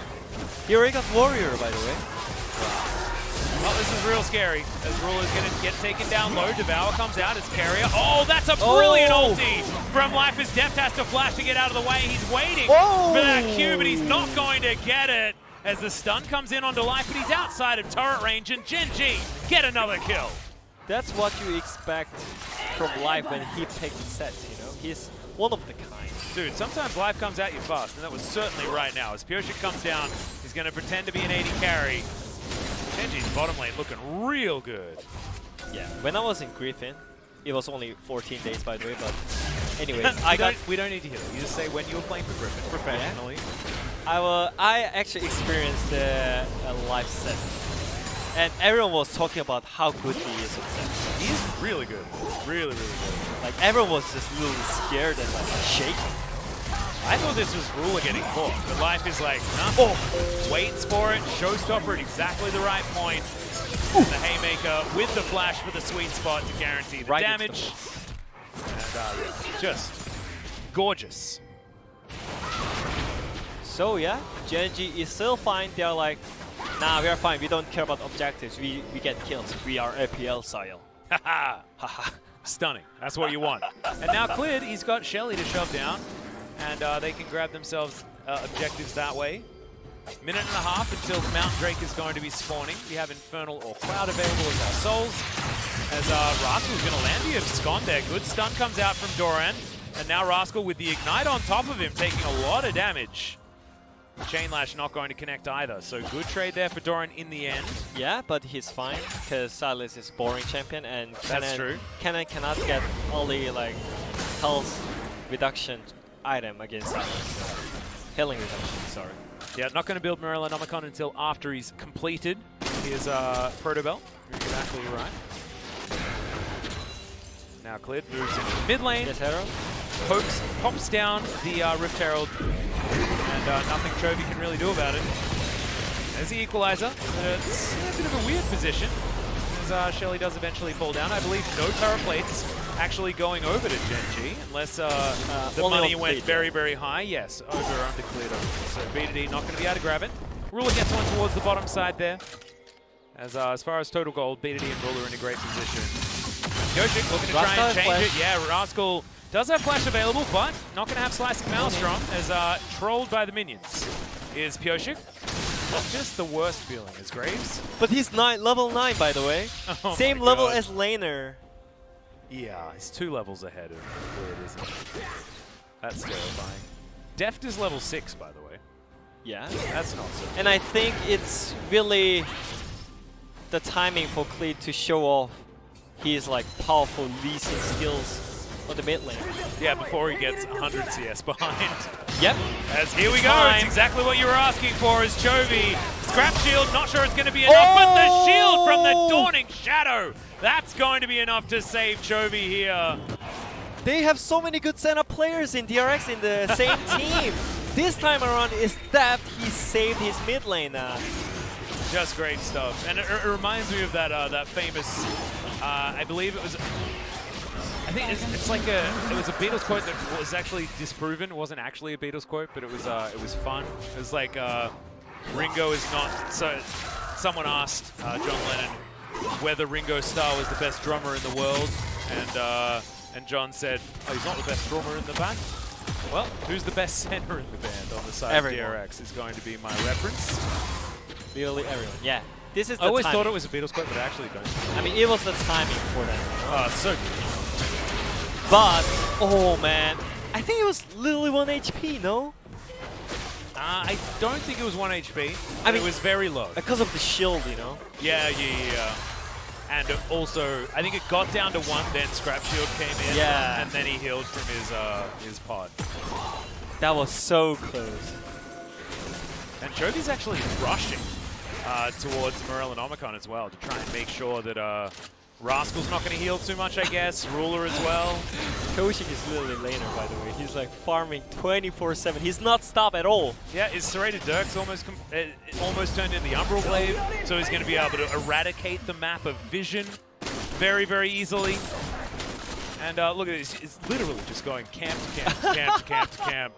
He already got Warrior, by the way. Oh, this is real scary. As Ruler's going to get taken down low. Devour comes out as Carrier. Oh, that's a brilliant ulti from Life as Deft has to flash to get out of the way. He's waiting for that Q, but he's not going to get it. As the stun comes in onto Life, but he's outside of turret range, and Gen G get another kill. That's what you expect from Life when he picks sets, you know? He's one of the kind. Dude, sometimes Life comes at you fast, and that was certainly right now. As Pyosik comes down, he's going to pretend to be an 80 carry. Gen G's bottom lane looking real good. Yeah, when I was in Griffin, it was only 14 days by the way, but anyways, we don't need to hear that. You just say when you were playing for Griffin professionally. Yeah. I actually experienced the live set, and everyone was talking about how good he is at set. He's really good. Really, really good. Like, everyone was just a little scared and like shaking. I thought this was Ruler getting caught, but Life is like, nah, waits for it, showstopper at exactly the right point. And the Haymaker with the flash for the sweet spot to guarantee the damage. And just gorgeous. So yeah, Gen G is still fine. They're like, nah, we are fine. We don't care about objectives. We get kills. We are APL style. Haha. Haha. Stunning. That's what you want. And now cleared, he's got Shelly to shove down. And they can grab themselves objectives that way. Minute and a half until Mount Drake is going to be spawning. We have Infernal or Cloud available as our souls. As Rascal's going to land. You have Scon there. Good stun comes out from Doran. And now Rascal with the Ignite on top of him, taking a lot of damage. Chain Lash not going to connect either, so good trade there for Doran in the end. Yeah, but he's fine, because Silas is boring champion, and Kennen cannot get only like health reduction item against Silas. Healing reduction, sorry. Yeah, not going to build Morellonomicon until after he's completed his Proto Belt. You're exactly right. Now cleared, moves into mid lane. Yes, Hero. Pops down the Rift Herald. And nothing Chovy can really do about it. There's the equalizer. It's a bit of a weird position, as Shelly does eventually fall down. I believe no turret plates actually going over to Gen G, unless the money went very, very high. Yes, over under cleared over. So B2D not going to be able to grab it. Ruler gets one towards the bottom side there. As far as total gold, B2D and Ruler in a great position. Yoshik looking to try and change it. Yeah, Rascal does have flash available, but not going to have Slicing Maelstrom, as trolled by the minions is Pyosik. Just the worst feeling is Graves. But he's level 9, by the way. Oh Same level as Laner. Yeah, he's 2 levels ahead of where it isn't. That's terrifying. Deft is level 6, by the way. Yeah. That's not so. And I think it's really the timing for Cleed to show off his like powerful leasing skills on the mid lane. Yeah, before he gets 100 CS behind. Yep. As here we go, it's exactly what you were asking for as Chovy. Scrap shield, not sure it's going to be enough, but the shield from the Dawning Shadow, that's going to be enough to save Chovy here. They have so many good Senna players in DRX in the same team. This time around, is that he saved his mid lane. Just great stuff. And it reminds me of that that famous, I believe it was, I think it's like it was a Beatles quote that was actually disproven. It wasn't actually a Beatles quote, but it was fun. It was like, Ringo is not, so someone asked John Lennon whether Ringo Starr was the best drummer in the world, and John said, oh, he's not the best drummer in the band. Well, who's the best center in the band on the side of DRX is going to be my reference. Literally everyone, yeah. This is the I always timing. thought it was a Beatles quote, but I actually don't. I mean, it was the timing for that. Oh, so good. But, oh man, I think it was literally 1 HP, no? I don't think it was 1 HP. I mean, it was very low. Because of the shield, you know? Yeah. And also, I think it got down to 1, then Scrap Shield came in, and then he healed from his pod. That was so close. And Chovy's actually rushing towards Morellonomicon as well to try and make sure that Rascal's not going to heal too much, I guess. Ruler as well. Koshik is literally laner, by the way. He's like farming 24/7. He's not stopped at all. Yeah, his Serrated Dirk's almost turned into the Umbral Blade, so he's going to be able to eradicate the map of vision very, very easily. And look at this, it's literally just going camp to camp to camp to camp to camp.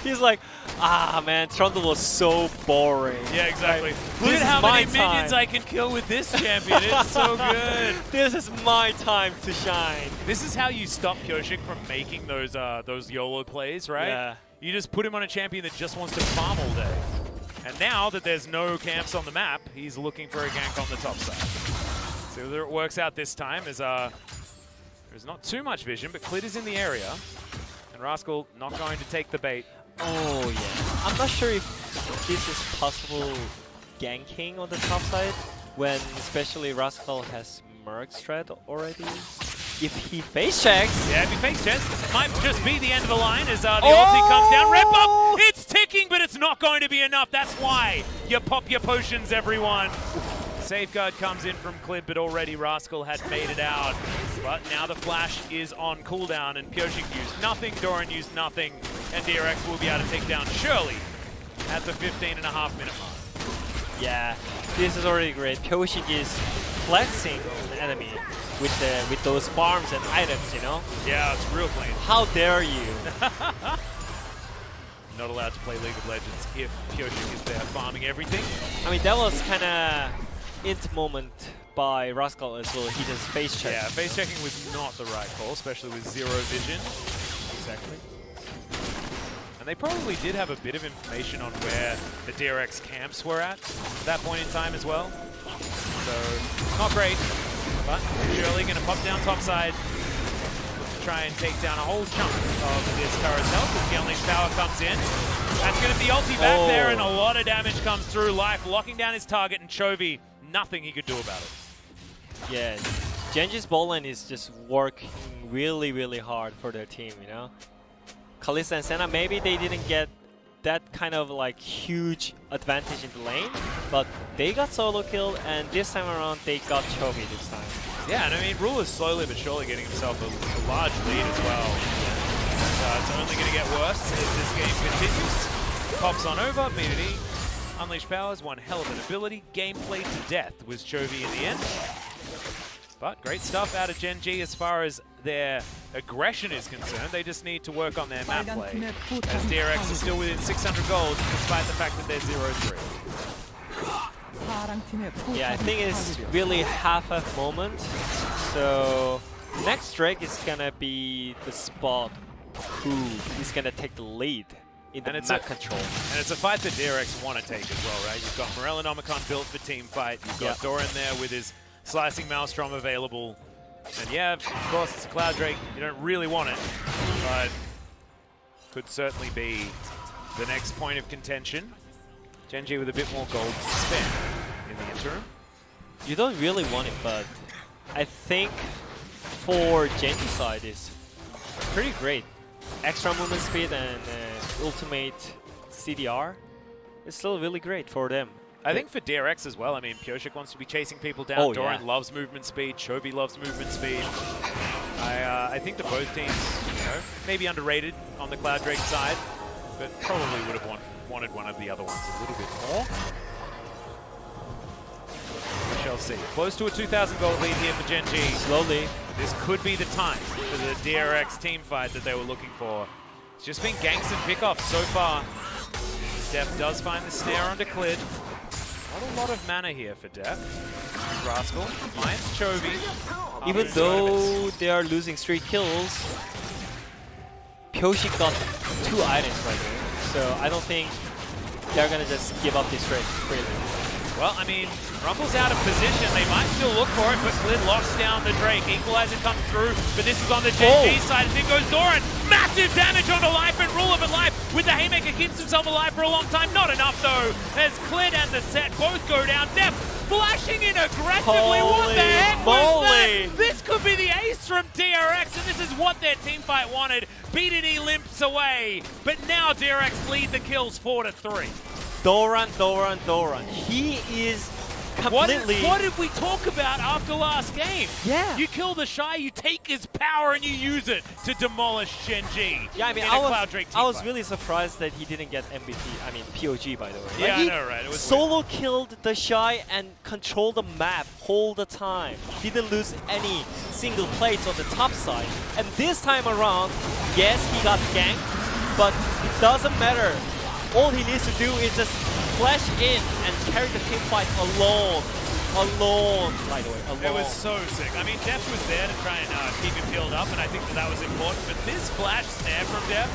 He's like, ah man, Trundle was so boring. Yeah, exactly. Like, Look this at how is my many minions time. I can kill with this champion. It's so good. This is my time to shine. This is how you stop Pyosik from making those YOLO plays, right? Yeah. You just put him on a champion that just wants to farm all day. And now that there's no camps on the map, he's looking for a gank on the top side. See whether it works out this time. There's not too much vision, but Clit is in the area. And Rascal not going to take the bait. Oh yeah. I'm not sure if this is possible ganking on the top side when especially Rascal has Merc strat already. If he face checks. Yeah, if he face checks, might just be the end of the line as the ulti comes down. Red buff, it's ticking, but it's not going to be enough. That's why you pop your potions, everyone. Safeguard comes in from Clid, but already Rascal had made it out. But now the flash is on cooldown, and Pyosik used nothing, Doran used nothing, and DRX will be able to take down Shirley at the 15.5-minute mark. Yeah, this is already great. Pyosik is flexing the enemy with those farms and items, you know? Yeah, it's real clean. How dare you? Not allowed to play League of Legends if Pyosik is there farming everything. I mean, that was kind of int moment by Rascal as well. He just face checked. Yeah, face checking was not the right call, especially with zero vision. Exactly. And they probably did have a bit of information on where the DRX camps were at that point in time as well. So, not great. But Shirley going to pop down topside to try and take down a whole chunk of this turret's health as the Unleashed Power comes in. That's going to be ulti back there, and a lot of damage comes through. Life locking down his target, and Chovy, nothing he could do about it. Yeah, Genji's ball lane is just working really, really hard for their team, you know? Kalista and Senna, maybe they didn't get that kind of like huge advantage in the lane, but they got solo killed, and this time around they got Chovy this time. Yeah, and I mean, Rule is slowly but surely getting himself a large lead as well. So it's only going to get worse as this game continues. Pops on over, immunity. Unleashed Powers, one hell of an ability. Gameplay to death was Chovy in the end. But great stuff out of Gen G as far as their aggression is concerned. They just need to work on their map play, as DRX is still within 600 gold despite the fact that they're 0-3. Yeah, I think it's really half a moment. So next Drake is gonna be the spot who is gonna take the lead in the map control. And it's a fight that DRX want to take as well, right? You've got Morellonomicon built for team fight. You've got Doran there with his Slicing Maelstrom available. And yeah, of course, it's a Cloud Drake. You don't really want it, but could certainly be the next point of contention. Gen G with a bit more gold to spend in the interim. You don't really want it, but I think for Genji side is pretty great. Extra movement speed and ultimate CDR is still really great for them. I think for DRX as well, I mean, Pyosik wants to be chasing people down. Doran loves movement speed. Chovy loves movement speed. I think that both teams, you know, maybe underrated on the Cloud Drake side, but probably would have wanted one of the other ones a little bit more. We shall see. Close to a 2,000 gold lead here for Gen G. Slowly. This could be the time for the DRX team fight that they were looking for. It's just been ganks and pickoffs so far. Def does find the snare under Clid. Not a lot of mana here for Def. Rascal finds Chovy. Even though they are losing 3 kills, Pyosik got 2 items right there. So I don't think they're gonna just give up this race freely. Well, I mean, Rumble's out of position. They might still look for it, but Clid locks down the Drake. Equalizer comes through, but this is on the Gen G side. As in goes Doran. Massive damage onto Life, and Ruler, but Life with the Haymaker keeps himself alive for a long time. Not enough, though, as Clid and the set both go down. Def flashing in aggressively. What the heck was that? This could be the ace from DRX, and this is what their teamfight wanted. BDD limps away, but now DRX lead the kills 4-3. Doran. He is completely. What did we talk about after last game? Yeah. You kill the Shy, you take his power, and you use it to demolish Gen.G. Yeah, I mean, in a Cloud Drake I was teamfight. really surprised that he didn't get MVP. I mean, POG, by the way. Yeah, Like, I he know, right? It was solo killed the Shy and controlled the map all the time. Didn't lose any single plates on the top side. And this time around, yes, he got ganked, but it doesn't matter. All he needs to do is just flash in and carry the team fight alone. Alone, by the way, alone. It was so sick. I mean, Def was there to try and keep him peeled up, and I think that was important. But this flash snare from Def,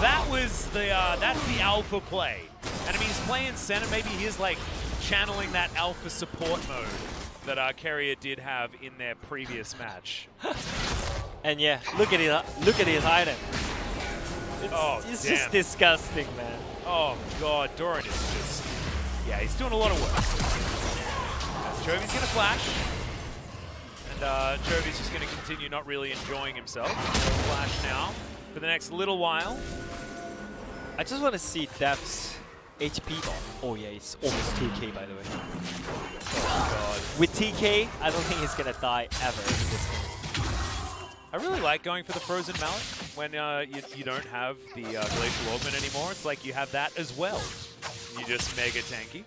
that was the that's the alpha play. And I mean, he's playing center. Maybe he's like channeling that alpha support mode that Carrier did have in their previous match. And yeah, look at his item. It's damn. just disgusting, man. Oh god, Doran is just, yeah, he's doing a lot of work. Chovy's gonna flash, and Chovy's just gonna continue not really enjoying himself. Flash now for the next little while. I just want to see Def's HP bar. Oh yeah, it's almost 2k, by the way. Oh god. With TK, I don't think he's gonna die ever in this game. I really like going for the Frozen Mallet when you don't have the Glacial Augment anymore. It's like you have that as well. You just mega tanky.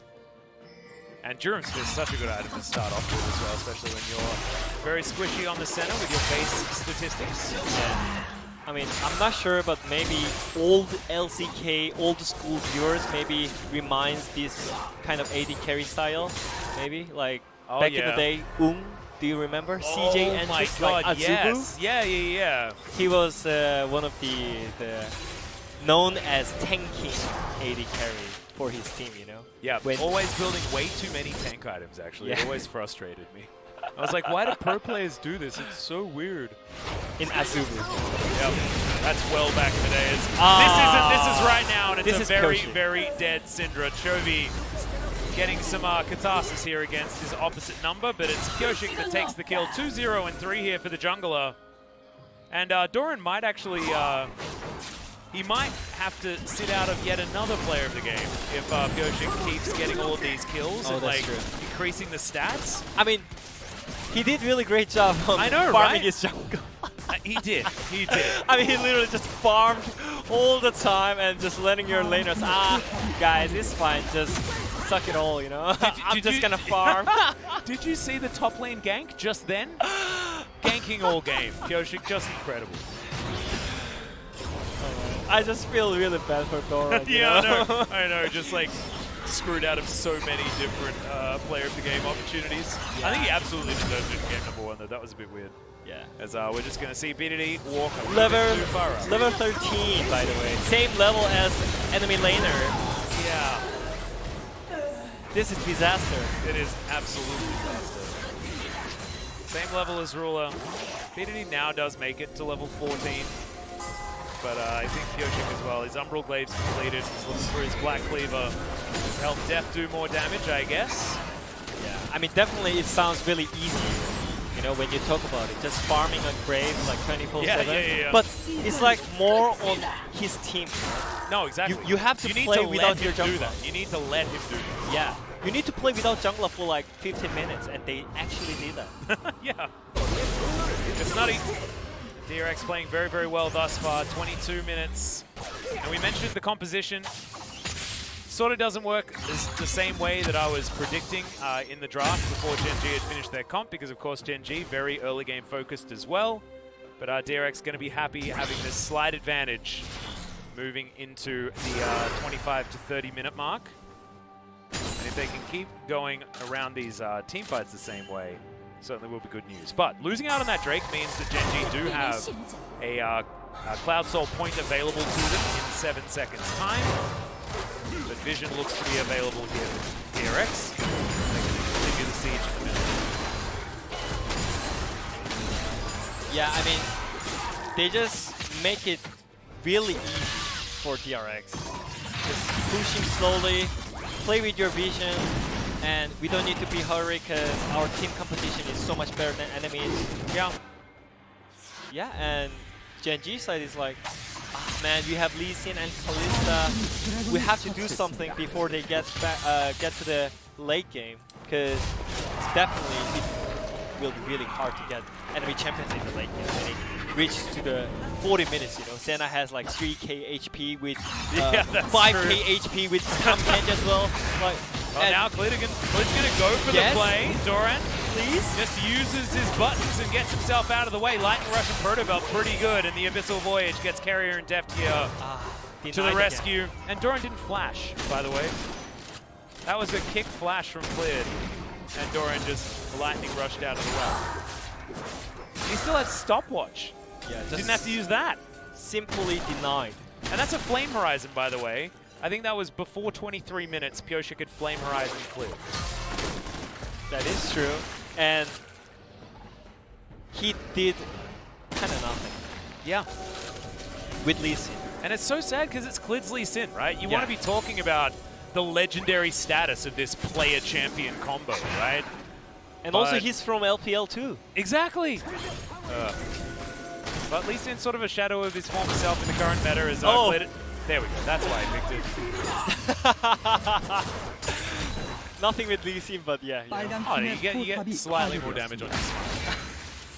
And Durance is such a good item to start off with as well, especially when you're very squishy on the center with your base statistics. Yeah. I mean, I'm not sure, but maybe old LCK, old school viewers maybe reminds this kind of AD carry style. Maybe, like back in the day, do you remember? CJ and my just god, like Azubu? yes. Yeah. He was one of the known as tanking AD carry for his team, you know? Yeah, When always building way too many tank items, actually. Yeah. It always frustrated me. I was like, why do pro players do this? It's so weird. in Azubu. Yep, that's well back in the days. This is right now, and it's This a is very, Koshi. very dead Syndra. Chovy getting some catharsis here against his opposite number, but it's Kyoshik that takes the kill. 2-0 and 3 here for the jungler. And Doran might actually, he might have to sit out of yet another player of the game if Kyoshik keeps getting all of these kills and like increasing the stats. I mean, he did really great job on farming right? his jungle. He did. I mean, he literally just farmed all the time and just letting your laners, guys, it's fine, just suck it all, you know? I'm just gonna farm. Did you see the top lane gank just then? Ganking all game. Kyoshik, just incredible. I just feel really bad for Doran. Yeah, I know. Just like screwed out of so many different player of the game opportunities. Yeah. I think he absolutely deserved it in game number 1, though. That was a bit weird. Yeah. As we're just going to see BDD walk a little Level, bit too far up. level 13, by the way. Same level as enemy laner. Yeah. This is disaster. It is absolutely disaster. Same level as Ruler. BDD now does make it to level 14. But I think Kyoshik as well. His Umbral Glaive's completed. He's looking for his Black Cleaver to help Def do more damage, I guess. Yeah. I mean, definitely it sounds really easy, you know, when you talk about it. Just farming on Grave like 24/7. Yeah. But it's like more on his team. No, exactly. You have to play without your do jungler. that. You need to let him do that. Yeah. You need to play without jungler for like 15 minutes, and they actually did that. Yeah. It's nutty. DRX playing very, very well thus far. 22 minutes. And we mentioned the composition. Sort of doesn't work the same way that I was predicting in the draft before Gen.G had finished their comp, because of course Gen.G very early game focused as well. But DRX going to be happy having this slight advantage moving into the 25 to 30 minute mark. And if they can keep going around these team fights the same way, certainly will be good news. But losing out on that Drake means that Gen.G do have a Cloud Soul point available to them in 7 seconds time. But Vision looks to be available here for DRX. They can continue the siege in a minute. Yeah, I mean, they just make it really easy for DRX. Just pushing slowly, play with your vision, and we don't need to be hurried because our team competition is so much better than enemies. Yeah, and Gen.G side is like, man, we have Lee Sin and Kalista. We have to do something before they get to the late game, because definitely it will be really hard to get enemy champions in the late game when it reaches to the 40 minutes, you know. Senna has like 3k HP with 5k HP with Camp as well. Like, well, now Clid's gonna go for the play. Doran, please, just uses his buttons and gets himself out of the way. Lightning Rush and Proto Belt pretty good, and the Abyssal Voyage gets Carrier and Deft Gear to the rescue. Again. And Doran didn't flash, by the way. That was a kick flash from Clid, and Doran just lightning rushed out of the way. He still had stopwatch. Yeah, just didn't have to use that. Simply denied. And that's a Flame Horizon, by the way. I think that was before 23 minutes. Pyosik had Flame Horizon clear. That is true, and he did kind of nothing. Yeah, with Lee Sin. And it's so sad because it's Clid's Lee Sin, right? You want to be talking about the legendary status of this player-champion combo, right? And also he's from LPL too. Exactly. But Lee Sin's sort of a shadow of his former self in the current meta as Clid. There we go. That's why I picked it. Nothing with Lee Sin, but yeah. Oh, you get slightly more damage on your smite.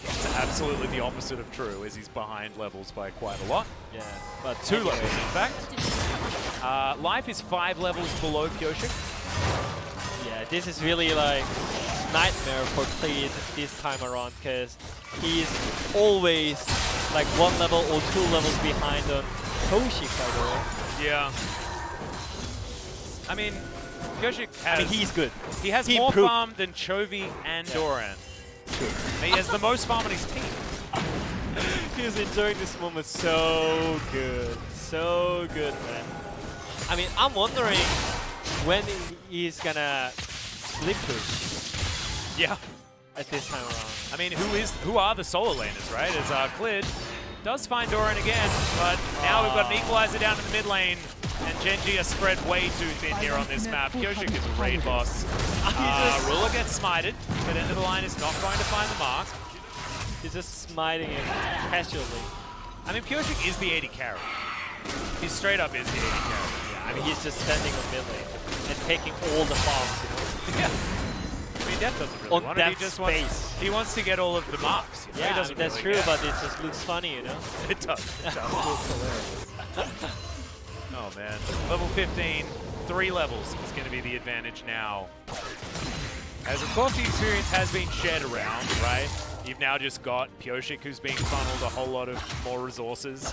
It's absolutely the opposite of true, as he's behind levels by quite a lot. Yeah, but 2 levels, in fact. Life is 5 levels below Pyosik. Yeah, this is really like nightmare for Clid this time around, because he's always like 1 level or 2 levels behind on Pyosik, by the way. Yeah. I mean, Pyosik has... I mean, he's good. He has more farm than Chovy and Doran. True. He has the most farm on his team. He's enjoying this moment so good. So good, man. I mean, I'm wondering when he's gonna split push. Yeah. At this time around. I mean, who are the solo laners, right? As Clid does find Doran again, but now we've got an equalizer down in the mid lane, and Genji are spread way too thin here on this map. Pyosik is a raid boss. Ruler gets smited, but end of the line is not going to find the mark. He's just smiting him casually. I mean, Pyosik is the 80 carry. He straight up is the 80 carry. Yeah, I mean, he's just standing on mid lane and taking all the farms, you know? Yeah. I mean, Death doesn't really want it. He just wants to get all of the marks. You know? Yeah, that's true, but it just looks funny, you know? It does. It does. Looks hilarious. Oh, man. Level 15, 3 levels is going to be the advantage now. As, of course, the experience has been shared around, right? You've now just got Pyosik, who's being funneled a whole lot of more resources.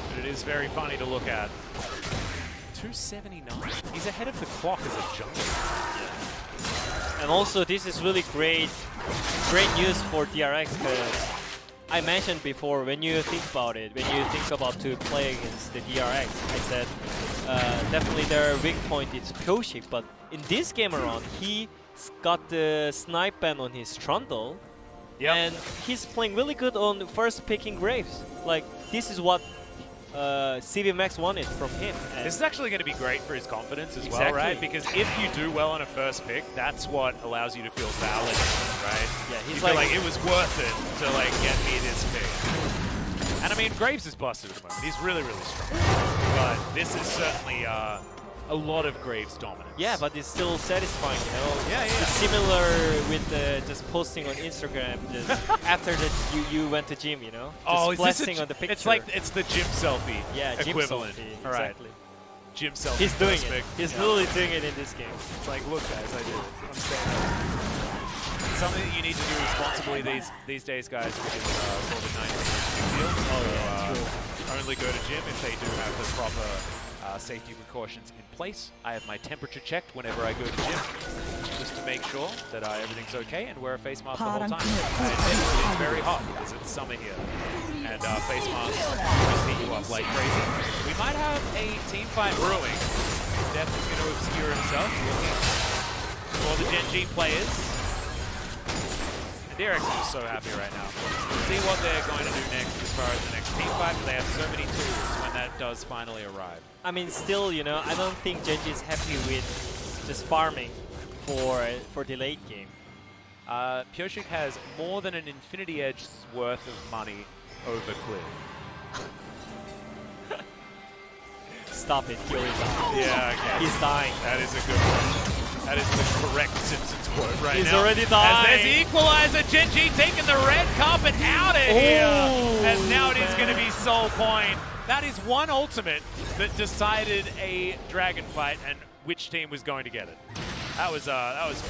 But it is very funny to look at. 279. He's ahead of the clock as a jungler. Yeah. And also, this is really great news for DRX, because I mentioned before, when you think about it, when you think about to play against the DRX, I said definitely their weak point is Pyosik, but in this game around, he got the snipe ban on his Trundle, and he's playing really good on first picking Graves. Like, this is what CV Max wanted from him. And this is actually going to be great for his confidence as well, right? Because if you do well on a first pick, that's what allows you to feel valid, right? Yeah, he's you feel like it was worth it to like get me this pick. And I mean, Graves is busted at the moment. He's really, really strong. But this is certainly a lot of Graves dominance. Yeah, but it's still satisfying, you know? Yeah. It's similar with just posting on Instagram just after that you went to gym, you know? Just flexing on the picture. It's like, it's the gym selfie Gym equivalent. selfie, All right. exactly. Gym selfie. He's doing it. He's literally doing it in this game. It's like, look guys, I did it. I'm staying up. Something that you need to do responsibly these days, guys, because COVID-19 deal. True. Only go to gym if they do have the proper safety precautions in place. I have my temperature checked whenever I go to gym, just to make sure that everything's okay, and wear a face mask the whole time. It's very hot because it's summer here, and face masks just heat you up like crazy. We might have a team fight brewing. Death is going to obscure himself, looking for the Gen G players. DRX is so happy right now. See what they're going to do next as far as the next team fight, but they have so many tools when that does finally arrive. I mean, still, you know, I don't think Genji is happy with just farming for the late game. Pyosik has more than an Infinity Edge's worth of money over Clid. Stop it, he already died. Yeah, okay. He's dying. That is a good one. That is the correct Simpsons quote right He's now. already dying. As there's the equalizer, Genji taking the red carpet out of here. As now it is going to be Soul Point. That is one ultimate that decided a dragon fight and which team was going to get it. That was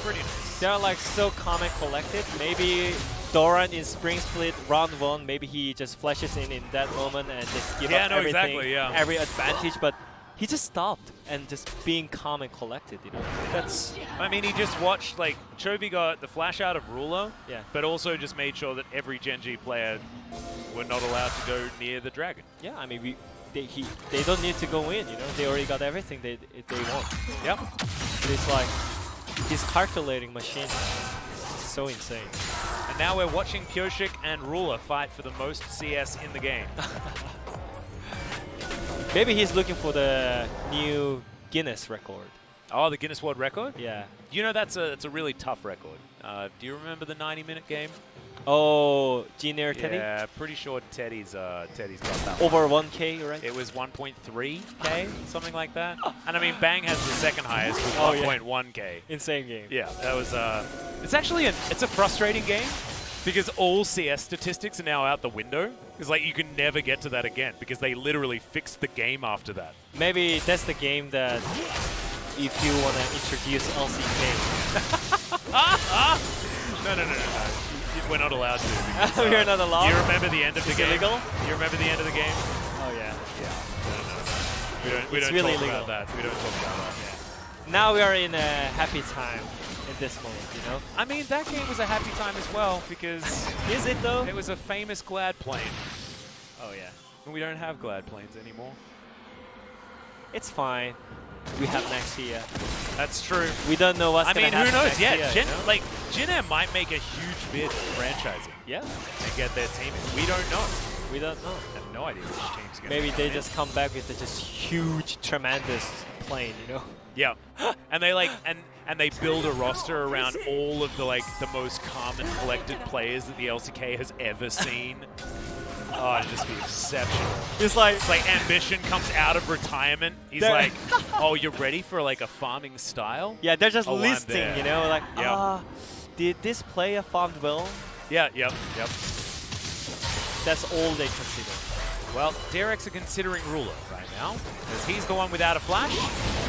pretty nice. They're like so calm and collected. Maybe Doran in Spring Split round 1, maybe he just flashes in that moment and just give up everything, exactly, every advantage, but he just stopped and just being calm and collected, you know. That's, I mean, he just watched, like, Chovy got the flash out of Ruler, yeah, but also just made sure that every Genji player were not allowed to go near the dragon. yeah. I mean, they don't need to go in, you know. They already got everything they want. Yep. But it's like his calculating machine is so insane. And now we're watching Pyoshik and Ruler fight for the most CS in the game. Maybe he's looking for the new Guinness record. Oh, the Guinness World Record? Yeah. You know, that's a really tough record. Do you remember the 90-minute game? Oh, G-Nair Teddy? Yeah, pretty sure Teddy's got that one. Over 1K, right? It was 1.3K, something like that. And I mean, Bang has the second highest with Oh, yeah. 1.1K. Insane game. Yeah, that was it's actually it's a frustrating game because all CS statistics are now out the window. Because like you can never get to that again because they literally fixed the game after that. Maybe that's the game that if you want to introduce LCK. No. We're not allowed to. Because, We're not allowed? Do you remember the end of the It's game? illegal? Do you remember the end of the game? Oh yeah. Yeah. We don't really talk illegal. about that. We don't talk about that. Yeah. Now we are in a happy time in this moment, you know? I mean, that game was a happy time as well because Is it though? it was a famous Glad plane. Oh yeah. And we don't have Glad planes anymore. It's fine. We have next year. That's true. We don't know what's I gonna mean, happen who knows? next Yeah, year, you know? like Jin might make a huge bid for franchising Yeah. and get their team in. We don't know. We don't know. I have no idea which team's going to Maybe they just come back with a just huge, tremendous plane, you know? Yeah. And they like and they build a roster around all of the the most calm and collected players that the LCK has ever seen. Oh, it'd just be exceptional. It's like Ambition comes out of retirement. He's They're- like, oh, you're ready for like a farming style? yeah, they're just Oh, I'm listing, there. you know, like, Yeah. did this player farmed well? Yeah, yep. That's all they consider. Well, DRX are considering Ruler right now, because he's the one without a flash,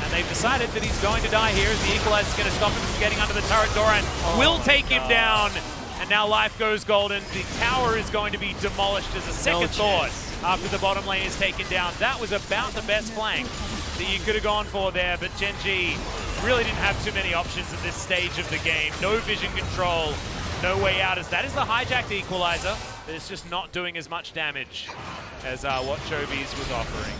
and they've decided that he's going to die here as the Equalizer's going to stop him from getting under the turret. Doran will take him down, and now life goes golden. The tower is going to be demolished as a second thought after the bottom lane is taken down. That was about the best flank that you could have gone for there, but Genji really didn't have too many options at this stage of the game. No vision control, no way out, as that is the hijacked Equalizer. It's just not doing as much damage as what Chovy's was offering.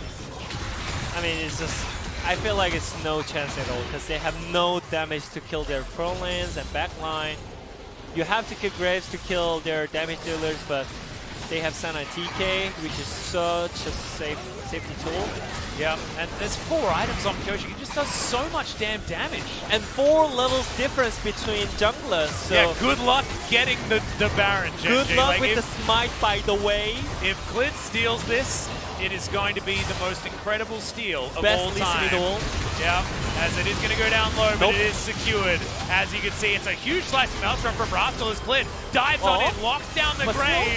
I mean, it's just, I feel like it's no chance at all because they have no damage to kill their front lanes and back line. You have to kill Graves to kill their damage dealers, but they have Sana and TK, which is such a safety tool. Yeah, and there's 4 items on Pyoshik. He just does so much damn damage. And 4 levels difference between junglers, so Yeah, good luck getting the Baron, Genji. good luck Like, with if, the smite, by the way. If Clid steals this, it is going to be the most incredible steal of Best all Lee time. Sin duel. Yeah, as it is going to go down low, but Nope. it is secured. As you can see, it's a huge slice of Maelstrom from Rastal as Clid dives on it, locks down the But Grave.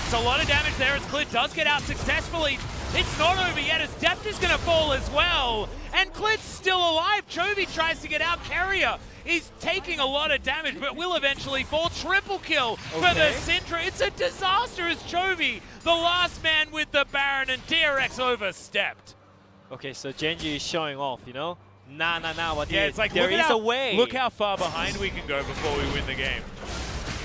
It's a lot of damage there as Clid does get out successfully. It's not over yet as Deft is going to fall as well. And Clid's still alive. Chovy tries to get out. Carrier is taking a lot of damage, but will eventually fall. Triple kill for the Syndra. It's a disaster as Chovy, the last man with the Baron, and DRX overstepped. Okay, so Genji is showing off, you know? Nah, what Yeah, it's like, there look is at a way. Look how far behind we can go before we win the game.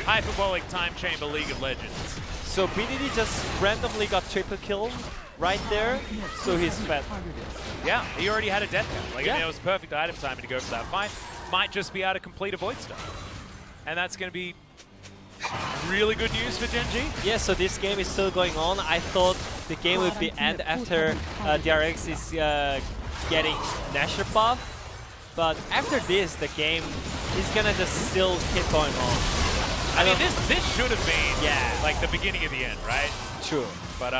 Hyperbolic Time Chamber League of Legends. So BDD just randomly got triple kill right there, so he's fat. Yeah, he already had a death count. Like, I Yeah. mean, it was perfect item timing to go for that fight. Might just be able to complete a Void Star. And that's going to be really good news for Genji. Yeah, so this game is still going on. I thought the game would be end after DRX is getting Nasher buff, but after this, the game is gonna just still keep going on. I mean, this should have been Yeah. like the beginning of the end, right? True. But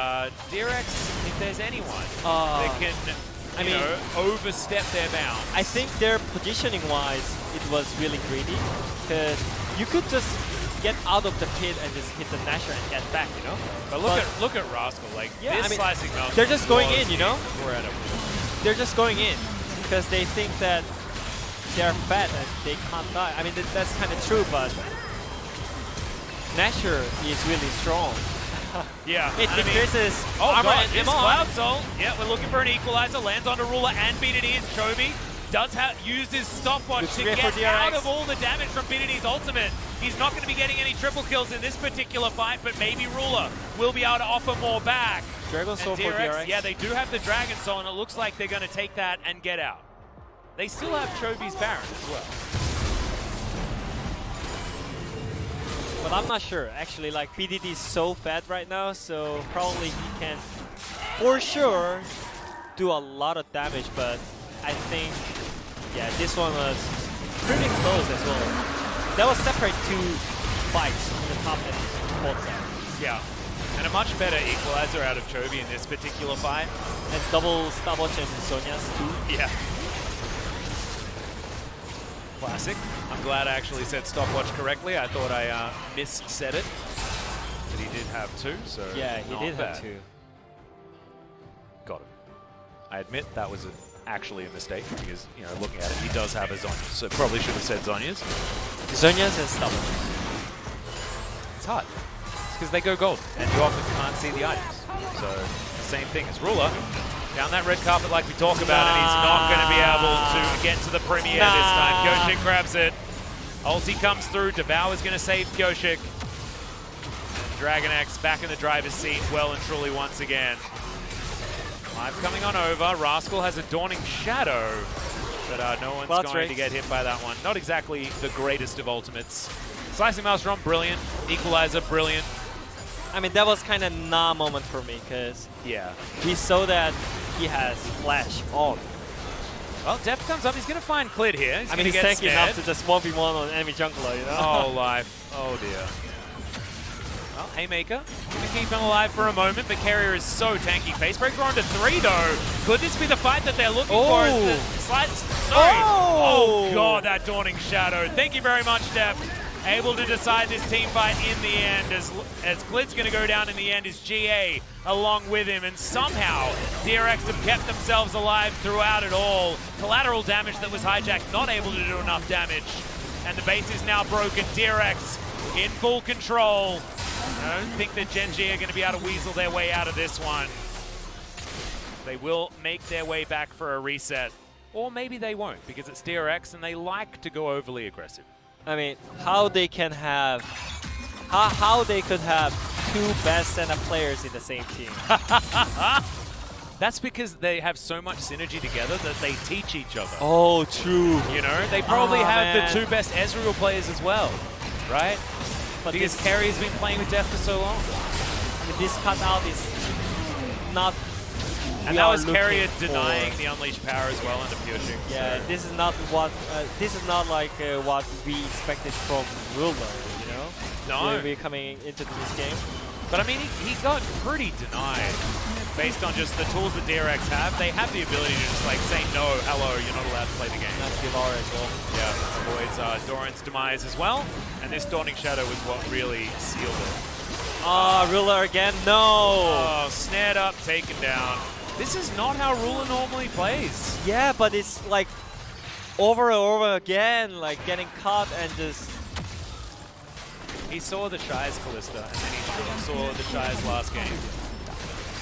DRX, if there's anyone Uh, that can I mean, overstep their bounds. I think their positioning-wise, it was really greedy, because you could just get out of the pit and just hit the Nasher and get back, you know. But look at Rascal, like yeah, this slicing mouse. They're just going in, you know. Incredible. They're just going in because they think that they're fat and they can't die. I mean, that's kind of true, but Nasher is really strong. Yeah, It increases oh armor god, and this ammo. Cloud Soul. Yeah, we're looking for an equalizer. Lands onto Ruler and BDD. Chobi does use his stopwatch to get out of all the damage from BDD's ultimate. He's not going to be getting any triple kills in this particular fight, but maybe Ruler will be able to offer more back. Dragon Soul for DRX. Yeah, they do have the Dragon Soul, and it looks like they're going to take that and get out. They still have Chobi's Baron as well. But I'm not sure. Actually, like BDD is so fat right now, so probably he can, for sure, do a lot of damage. But I think, yeah, this one was pretty close as well. That was separate two fights in the top and bottom side. Yeah, and a much better equalizer out of Chobi in this particular fight. And double stopwatch and Sonya's too. Yeah. Classic. I'm glad I actually said stopwatch correctly. I thought I mis-said it. But he did have two, so yeah, he did bad. have two. Got it. I admit that was actually a mistake because, you know, looking at it, he does have a Zhonya's, so probably should have said Zhonya's. Sonya's and stopwatch. It's hard. It's because they go gold, and you often can't see the items. So, the same thing as Ruler. Down that red carpet like we talk about, and he's not going to be able to get to the premiere this time. Kyoshik grabs it. Ulti comes through. Devour's going to save Kyoshik. And Dragon X back in the driver's seat well and truly once again. Live coming on over. Rascal has a Dawning Shadow, but no one's going to get hit by that one. Not exactly the greatest of ultimates. Slicing Maelstrom, brilliant. Equalizer, brilliant. I mean, that was kind of nah moment for me, because we saw that he has flash on. Well, Def comes up. He's going to find Clid here. He's He's tanking up to just 1v1 on enemy jungler, you know? Oh, life. Oh, dear. Well, Haymaker going to keep him alive for a moment, but Carrier is so tanky. Facebreaker onto 3, though. Could this be the fight that they're looking for? Sorry. Oh, God, that Dawning Shadow. Thank you very much, Def. Able to decide this team fight in the end, as Clid's going to go down in the end, is GA along with him, and somehow DRX have kept themselves alive throughout it all. Collateral damage that was hijacked, not able to do enough damage, and the base is now broken. DRX in full control. I don't think that Gen G are going to be able to weasel their way out of this one. They will make their way back for a reset, or maybe they won't, because it's DRX and they like to go overly aggressive. I mean, how they can have, how they could have two best center players in the same team. That's because they have so much synergy together that they teach each other. Oh, true. You know, they probably have the two best Ezreal players as well, right? But because Carrier's been playing with Def for so long. I mean, this cutout is not. And that was Carrier denying the unleashed power as well under Kyoshik. Yeah, so. This is not what. This is not like what we expected from Ruler. You know. No. We're coming into this game. But I mean, he got pretty denied based on just the tools that DRX have. They have the ability to just like say no, hello, you're not allowed to play the game. That's Givar as well. Yeah, avoids Doran's demise as well. And this Dawning Shadow was what really sealed it. Ruler again, no! Oh, snared up, taken down. This is not how Ruler normally plays. Yeah, but it's like over and over again, like getting caught and just... He saw the Shy's Callista, and then he saw the Shy's last game.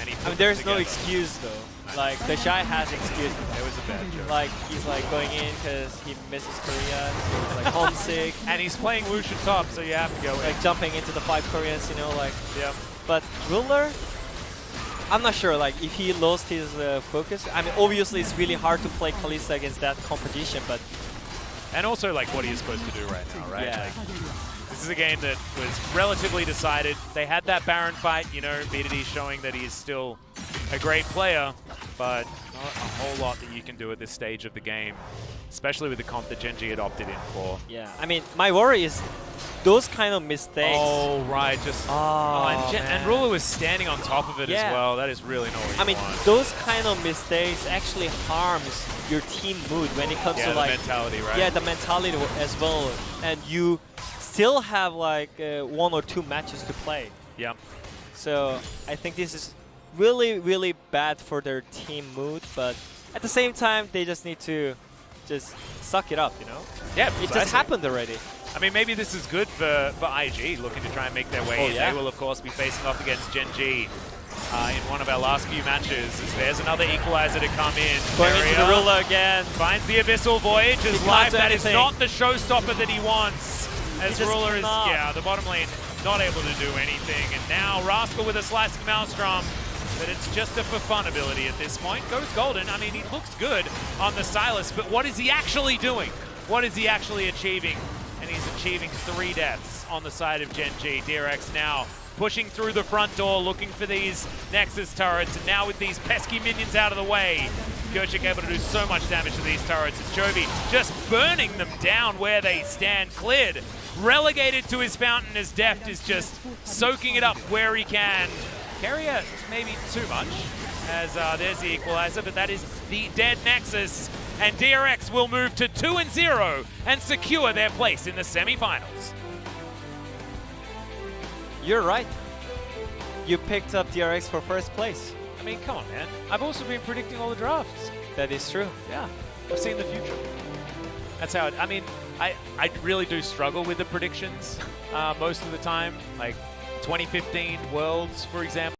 And he there's no excuse though. Like, the Shy has excuse. It was a bad joke. Like, he's like going in because he misses Korea, so he's like homesick. And he's playing Lucian top, so you have to go in. Like jumping into the 5 Koreans, you know, like... Yeah. But Ruler, I'm not sure, like, if he lost his focus. I mean, obviously it's really hard to play Kalista against that competition, but... And also, like, what are you supposed to do right now, right? Yeah. Like, this is a game that was relatively decided. They had that Baron fight, you know, BDD showing that he is still a great player. but not a whole lot that you can do at this stage of the game, especially with the comp that Gen G had opted in for. Yeah, I mean, my worry is those kind of mistakes. Oh, right, just... and Ruler was standing on top of it as well. That is really not what you want. Those kind of mistakes actually harms your team mood when it comes to like... the mentality, right? Yeah, the mentality as well. And you still have like 1 or 2 matches to play. Yeah. So I think this is really, really bad for their team mood, but at the same time, they just need to just suck it up, you know? Yeah, it just happened already. I mean, maybe this is good for IG, looking to try and make their way in. They will, of course, be facing off against Gen G in one of our last few matches. As there's another equalizer to come in. Going into the ruler again. Finds the Abyssal Voyage as life. That is not the showstopper that he wants. As Ruler is, the bottom lane not able to do anything. And now Rascal with a Slicing Maelstrom. But it's just a for fun ability at this point. Goes golden. I mean, he looks good on the Sylas, but what is he actually doing? What is he actually achieving? And he's achieving 3 deaths on the side of Gen G. DRX now pushing through the front door, looking for these Nexus turrets. And now with these pesky minions out of the way, Gerchik able to do so much damage to these turrets. And Jovi just burning them down where they stand. Cleared, relegated to his fountain as Deft is just soaking it up where he can. Carrier, maybe too much, as there's the equalizer, but that is the dead Nexus. And DRX will move to 2-0 and secure their place in the semifinals. You're right. You picked up DRX for first place. I mean, come on, man. I've also been predicting all the drafts. That is true. Yeah, I've seen the future. That's how I mean, I really do struggle with the predictions most of the time. Like 2015 Worlds, for example.